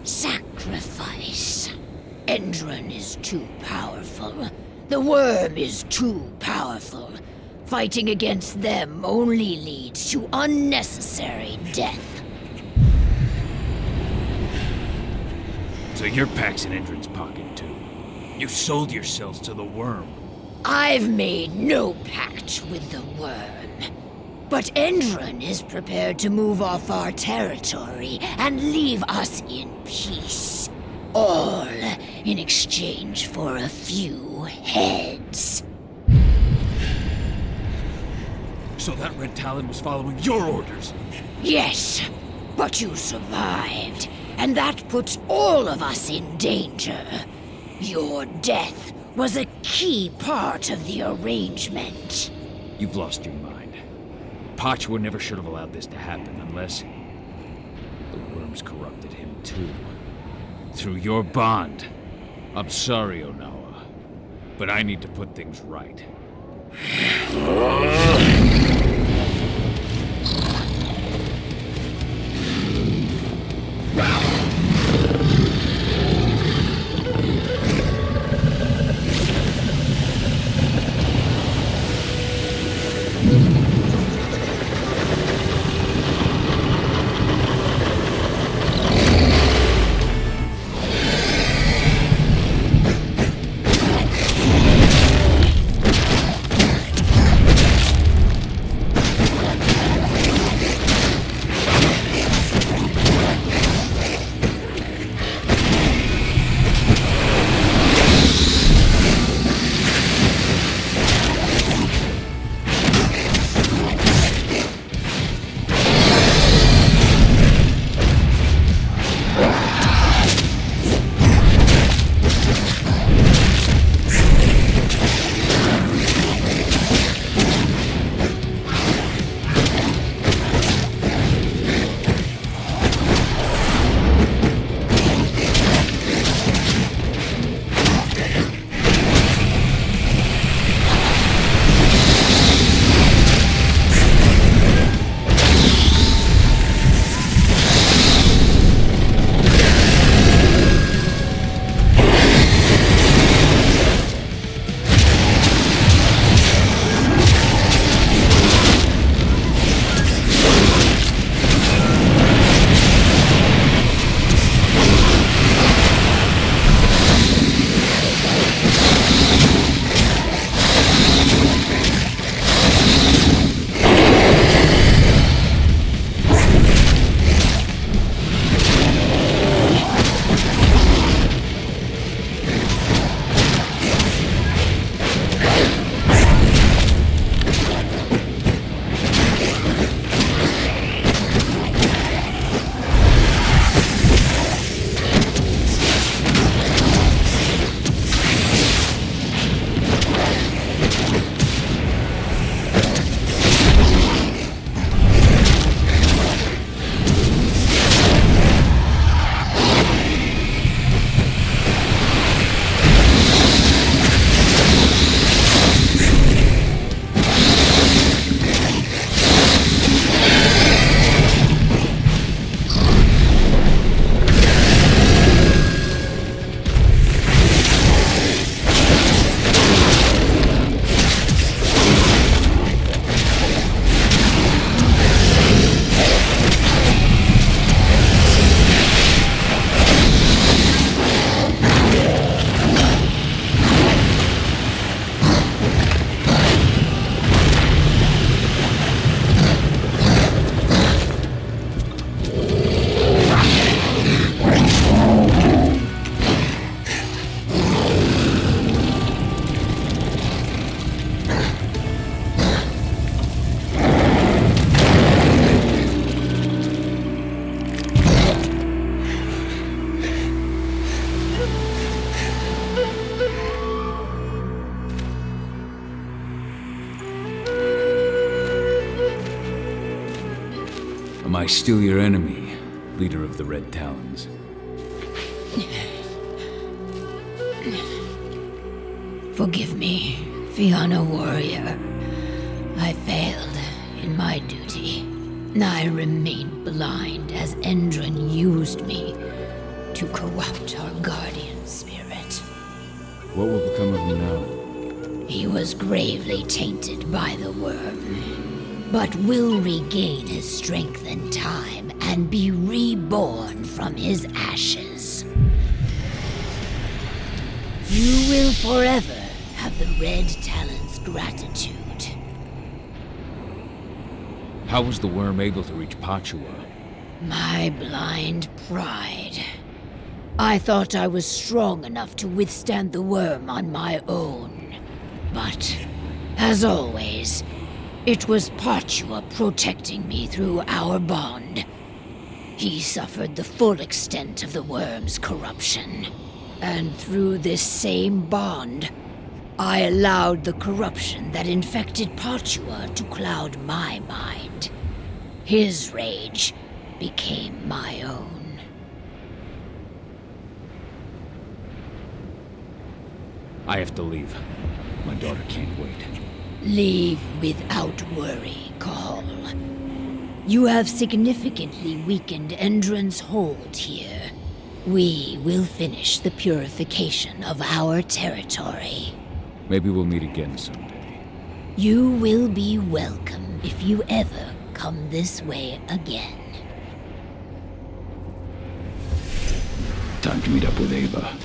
sacrifice. Endron is too powerful. The worm is too powerful. Fighting against them only leads to unnecessary death. So your pack's in Endron's pocket, too. You sold yourselves to the worm. I've made no pact with the worm. But Endron is prepared to move off our territory and leave us in peace. All in exchange for a few heads. So that Red Talon was following your orders? Yes, but you survived. and that puts all of us in danger. Your death was a key part of the arrangement. You've lost your mind. Pachwa never should have allowed this to happen unless the worms corrupted him too. Through your bond. I'm sorry, Onawa, but I need to put things right. Am I still your enemy, leader of the Red Talons? Forgive me, Fianna warrior. I failed in my duty. I remained blind as Endron used me to corrupt our guardian spirit. What will become of him now? He was gravely tainted by the worm, but will regain his strength in time and be reborn from his ashes. You will forever have the Red Talon's gratitude. How was the worm able to reach Pachua? My blind pride. I thought I was strong enough to withstand the worm on my own. But, as always, it was Pachua protecting me through our bond. He suffered the full extent of the worm's corruption. And through this same bond, I allowed the corruption that infected Partua to cloud my mind. His rage became my own. I have to leave. My daughter can't wait. Leave without worry, Cahal. You have significantly weakened Endron's hold here. We will finish the purification of our territory. Maybe we'll meet again someday. You will be welcome if you ever come this way again. Time to meet up with Ava.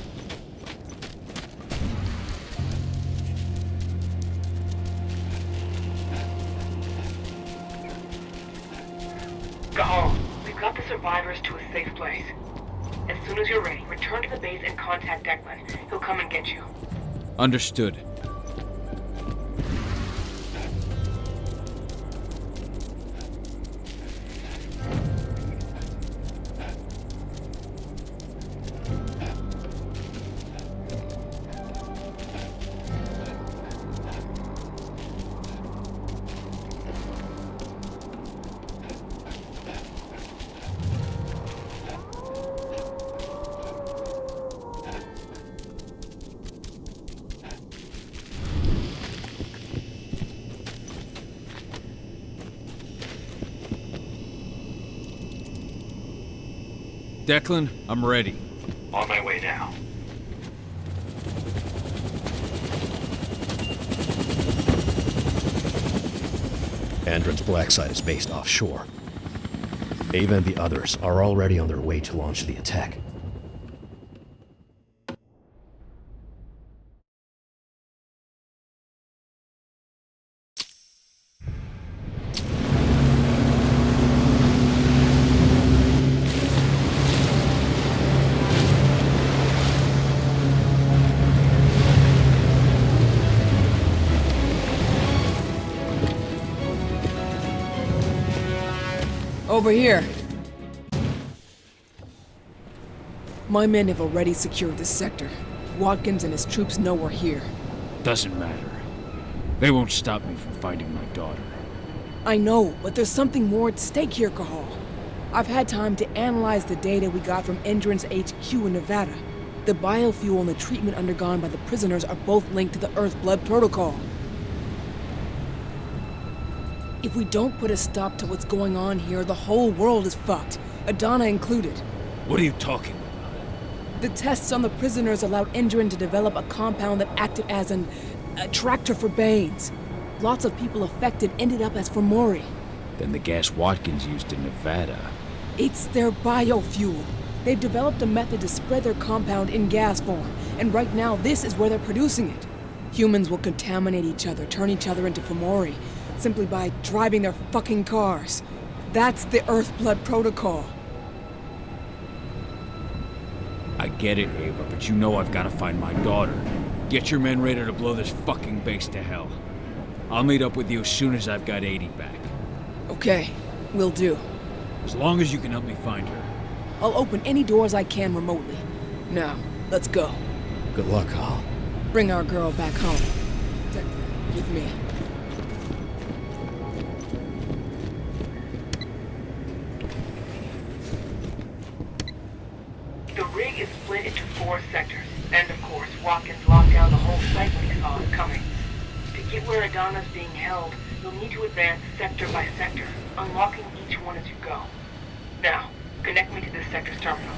Cahal, we've got the survivors to a safe place. As soon as you're ready, return to the base and contact Declan. He'll come and get you. Understood. Declan, I'm ready. On my way now. Andron's black site is based offshore. Ava and the others are already on their way to launch the attack. Over here. My men have already secured this sector. Watkins and his troops know we're here. Doesn't matter. They won't stop me from finding my daughter. I know, but there's something more at stake here, Cahal. I've had time to analyze the data we got from Endron's HQ in Nevada. The biofuel and the treatment undergone by the prisoners are both linked to the Earthblood protocol. If we don't put a stop to what's going on here, the whole world is fucked, Adana included. What are you talking about? The tests on the prisoners allowed Endron to develop a compound that acted as an attractor for Banes. Lots of people affected ended up as Fomori. Then the gas Watkins used in Nevada. It's their biofuel. They've developed a method to spread their compound in gas form, and right now this is where they're producing it. Humans will contaminate each other, turn each other into Fomori, simply by driving their fucking cars. That's the Earthblood protocol. I get it, Ava, but you know I've got to find my daughter. Get your men ready to blow this fucking base to hell. I'll meet up with you as soon as I've got 80 back. Okay, will do. As long as you can help me find her. I'll open any doors I can remotely. Now, let's go. Good luck, Cahal. Bring our girl back home. With me. The rig is split into 4 sectors, and of course, Watkins locked down the whole site when he saw us coming. To get where Adana's being held, you'll need to advance sector by sector, unlocking each one as you go. Now, connect me to this sector's terminal.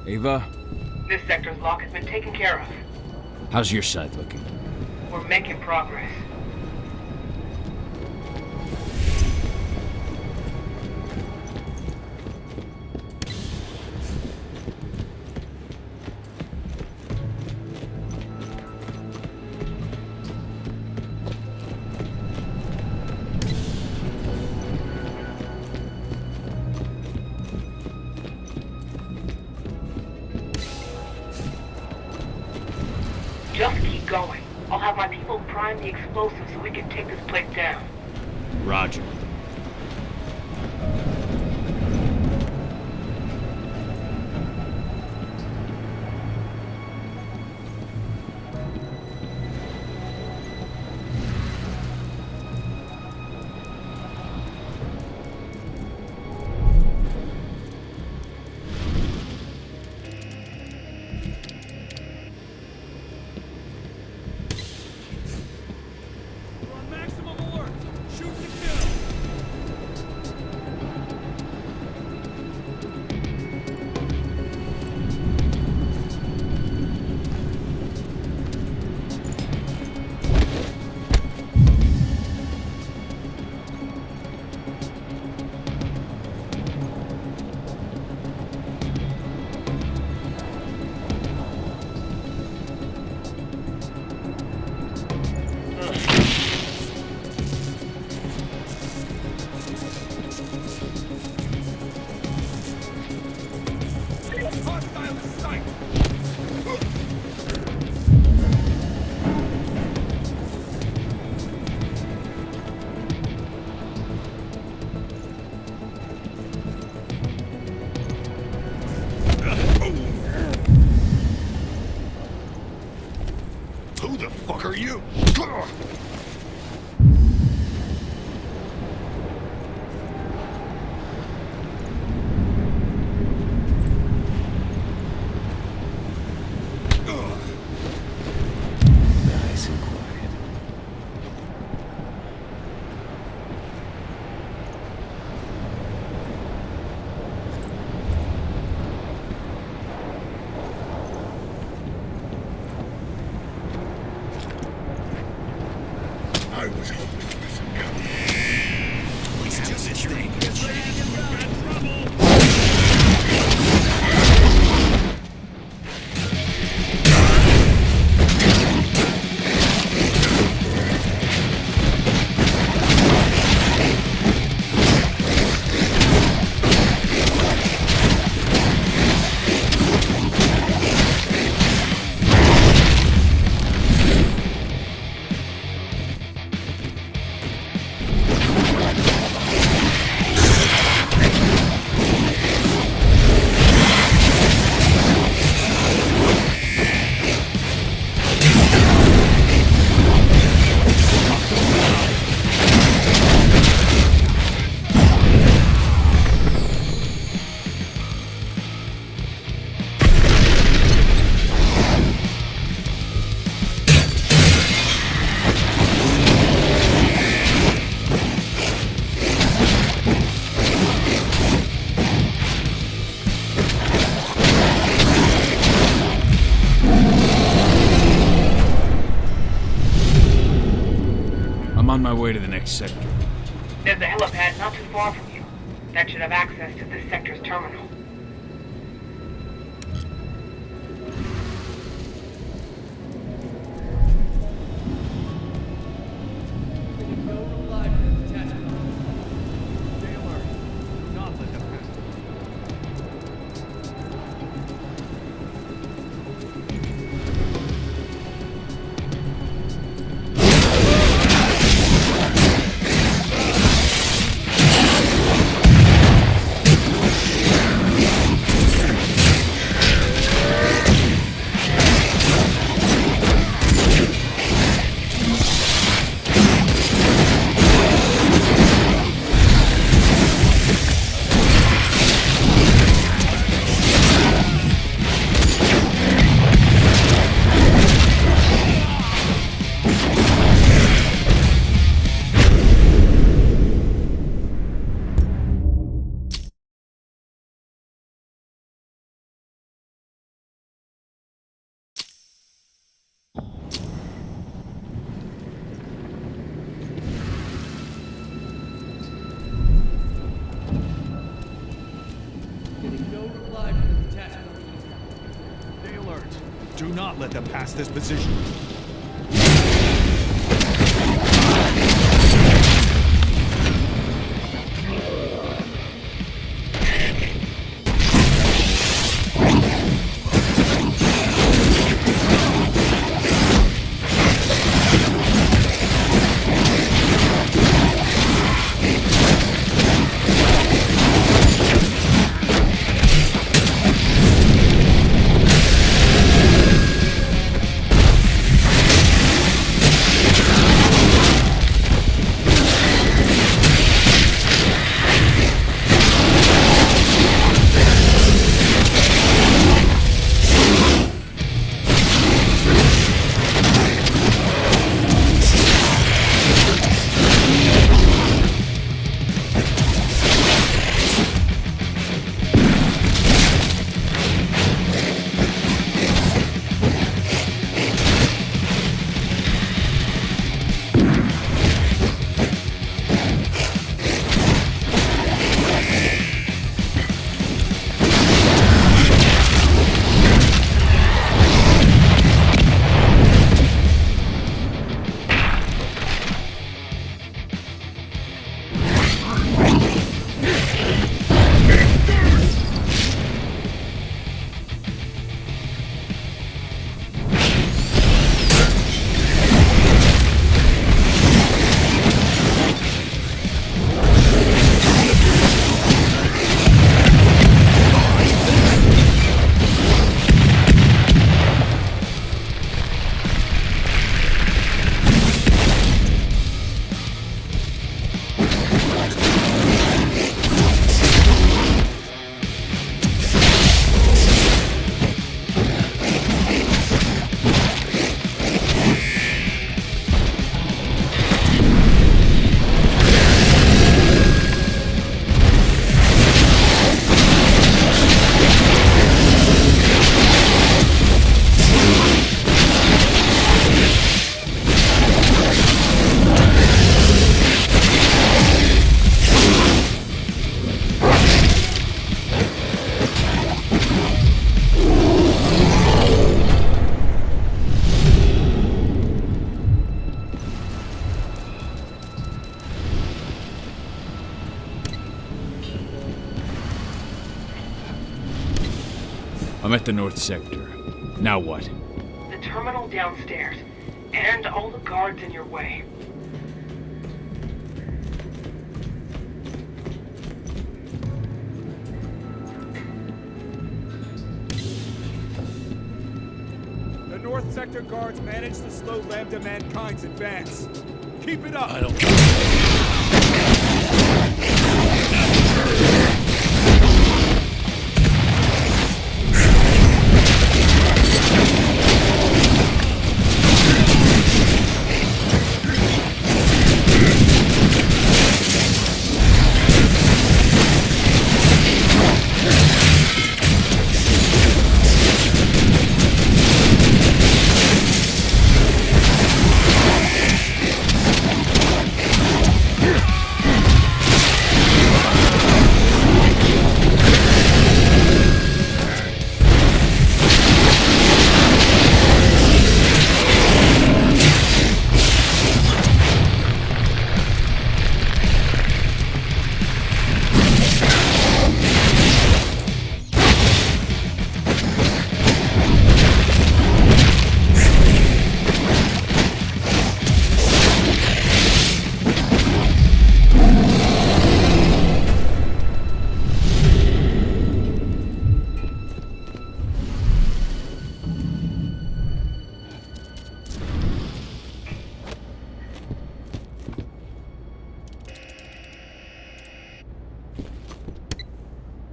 Ava? This sector's lock has been taken care of. How's your side looking? We're making progress. have my people prime the explosives so we can take this place down. Roger. Who the fuck are you? Nice and quiet. I was hoping for some company. Let's do this thing. Get ready to get bad trouble. On my way to the next sector. There's a helipad not too far from you. That should have access to this sector's terminal. Do not let them pass this position. I'm at the North Sector. Now what? The terminal downstairs. And all the guards in your way. The North Sector guards managed to slow Lambda Mankind's advance. Keep it up! I don't...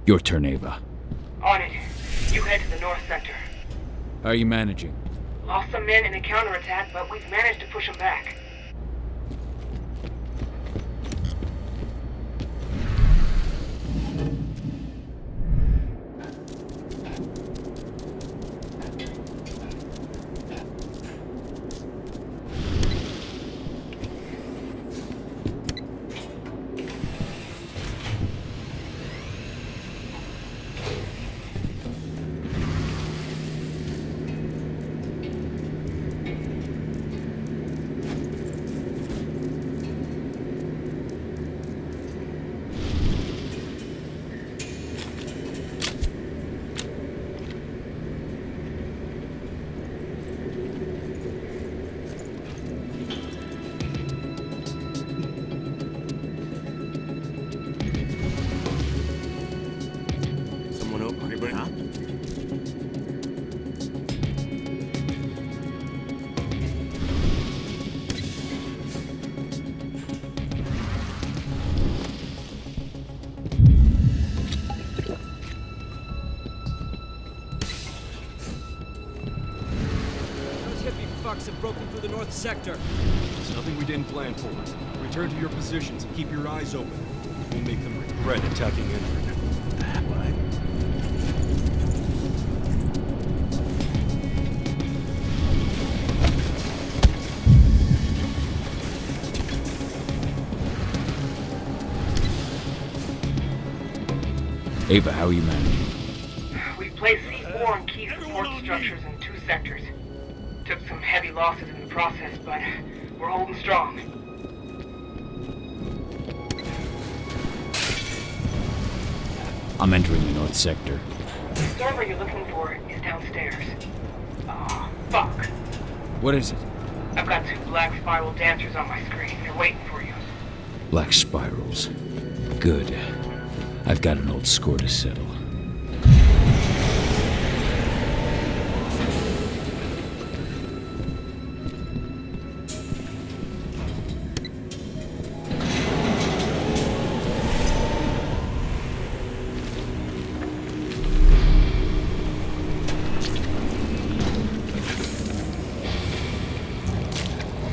Your turn, Ava. On it. You head to the North Sector. How are you managing? Lost some men in a counterattack, but we've managed to push them back. Have broken through the North Sector. It's nothing we didn't plan for. Return to your positions and keep your eyes open. We'll make them regret attacking Enfield. Ava, how are you managing? We've placed C4 on key support structures in 2 sectors. Took some heavy losses in the process, but we're holding strong. I'm entering the North Sector. The server you're looking for is downstairs. Ah, fuck. What is it? I've got 2 black spiral dancers on my screen. They're waiting for you. Black spirals. Good. I've got an old score to settle.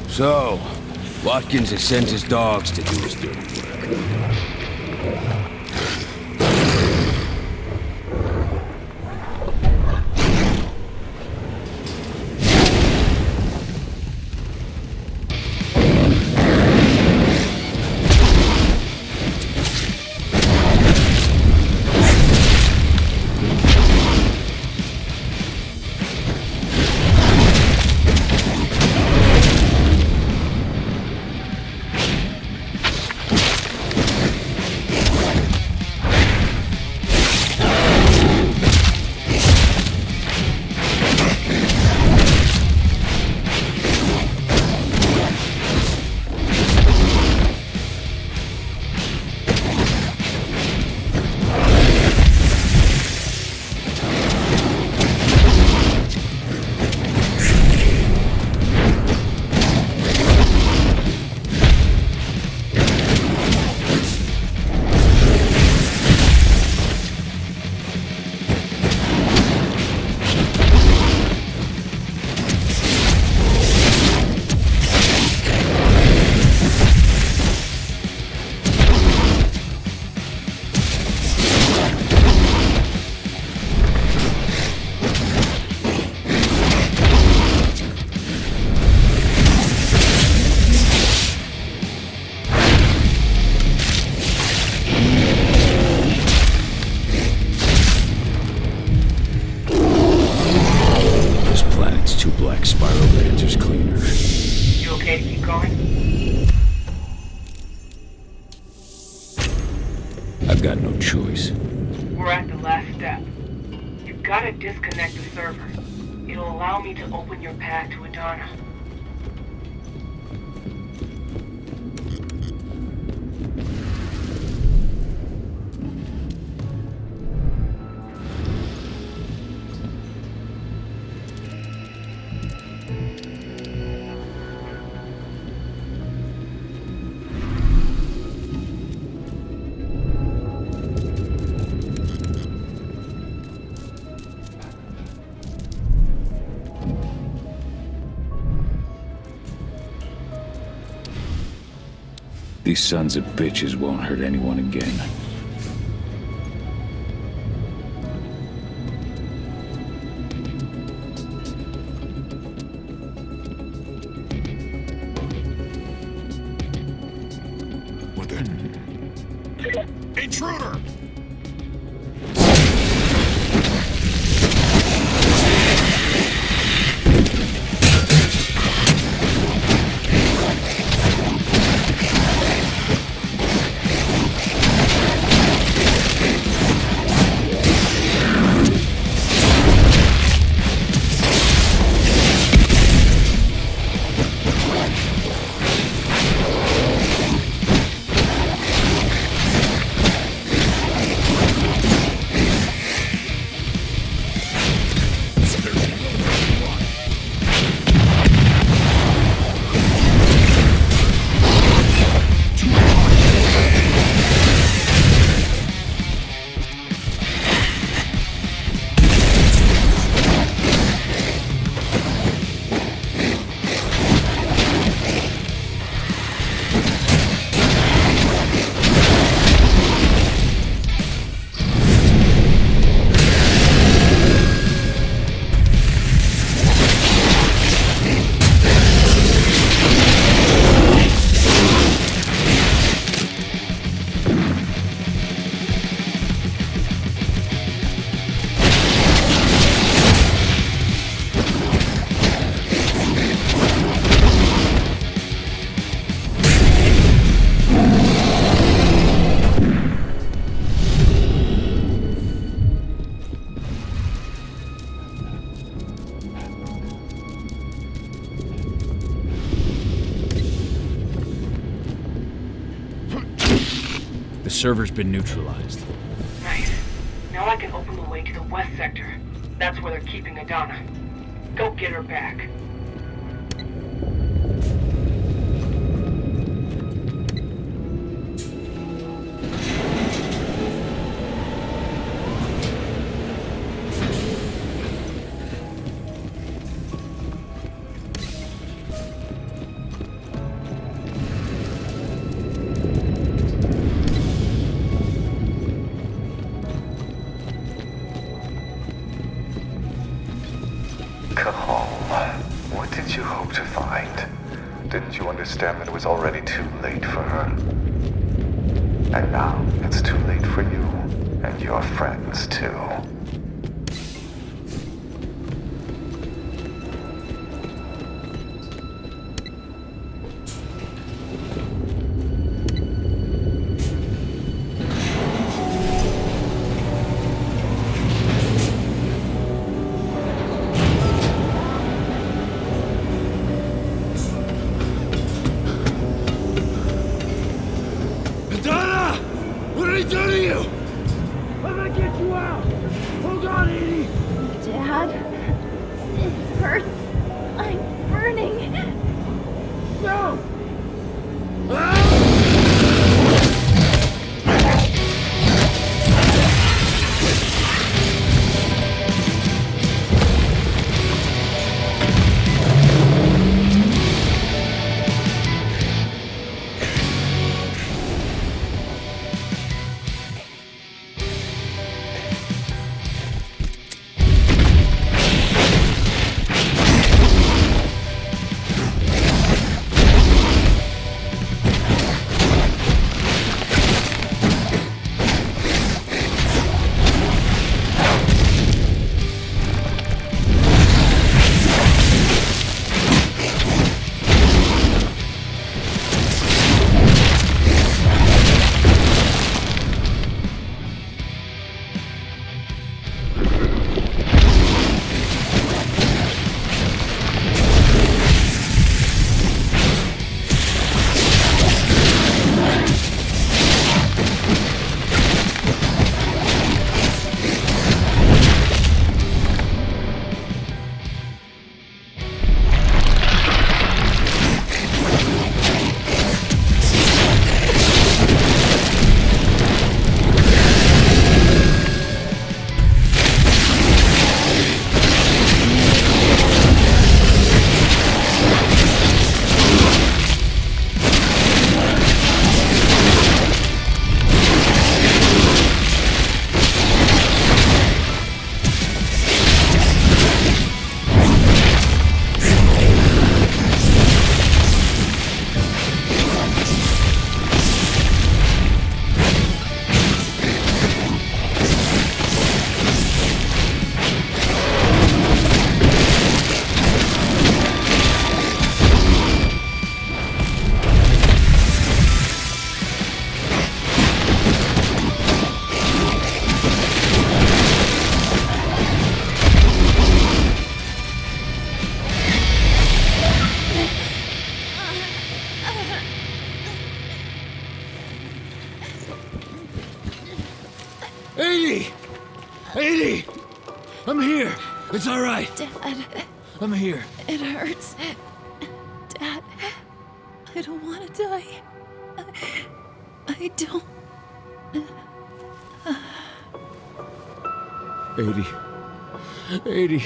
So, Watkins has sent his dogs to do his dirty work. on. I've got no choice. We're at the last step. You've got to disconnect the server. It'll allow me to open your path to Adana. These sons of bitches won't hurt anyone again. What the? Intruder! The server's been neutralized. Nice. Now I can open the way to the west sector. That's where they're keeping Adana. Go get her back. Cahal, what did you hope to find? Didn't you understand that it was already too late for her? And now it's too late for you, and your friends too. Dad? It hurts. I'm burning. No! '80! '80! I'm here! It's alright! Dad. I'm here. It hurts. Dad, I don't want to die. I don't. 80. 80.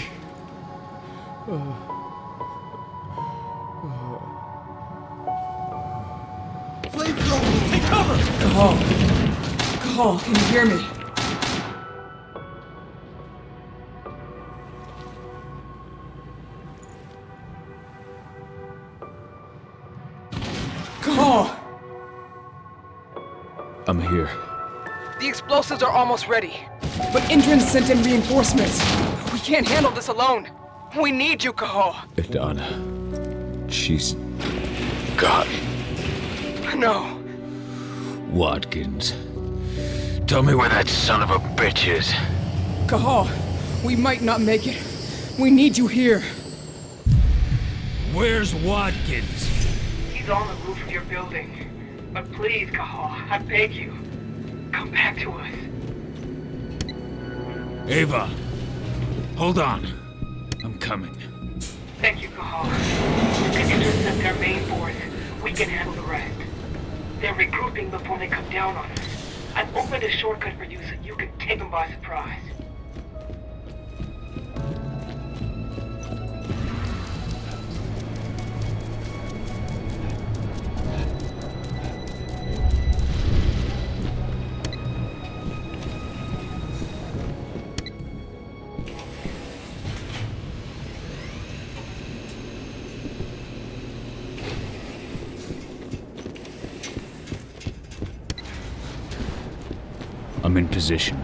Flamethrower! Take cover! Cahal! Cahal, can you hear me? Cahal! I'm here. The explosives are almost ready. But Indran sent in reinforcements. We can't handle this alone. We need you, Cahal. Adana. She's gone. No. Watkins. Tell me where that son of a bitch is. Cahal, we might not make it. We need you here. Where's Watkins? He's on the roof of your building. But please, Cahal, I beg you, come back to us. Ava, hold on. I'm coming. Thank you, Cahal. You can intercept their main force. We can handle the rest. They're regrouping before they come down on us. I've opened a shortcut for you so you can take them by surprise. I'm in position.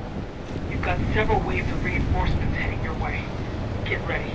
You've got several waves of reinforcements heading your way. Get ready.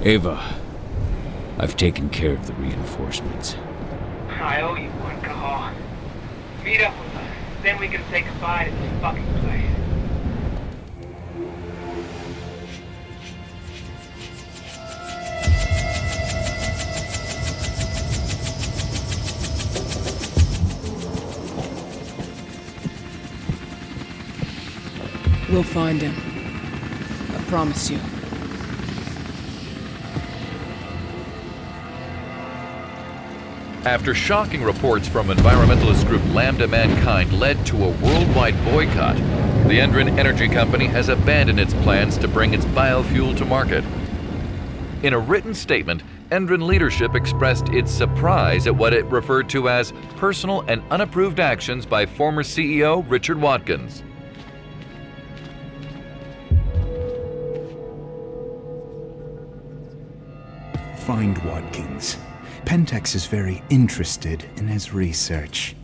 Ava, I've taken care of the reinforcements. I owe you one, Cahal. Meet up with us, then we can say goodbye to this fucking place. We'll find him. I promise you. After shocking reports from environmentalist group Lambda Mankind led to a worldwide boycott, the Endron Energy Company has abandoned its plans to bring its biofuel to market. In a written statement, Endron leadership expressed its surprise at what it referred to as personal and unapproved actions by former CEO Richard Watkins. Find Watkins. Pentex is very interested in his research.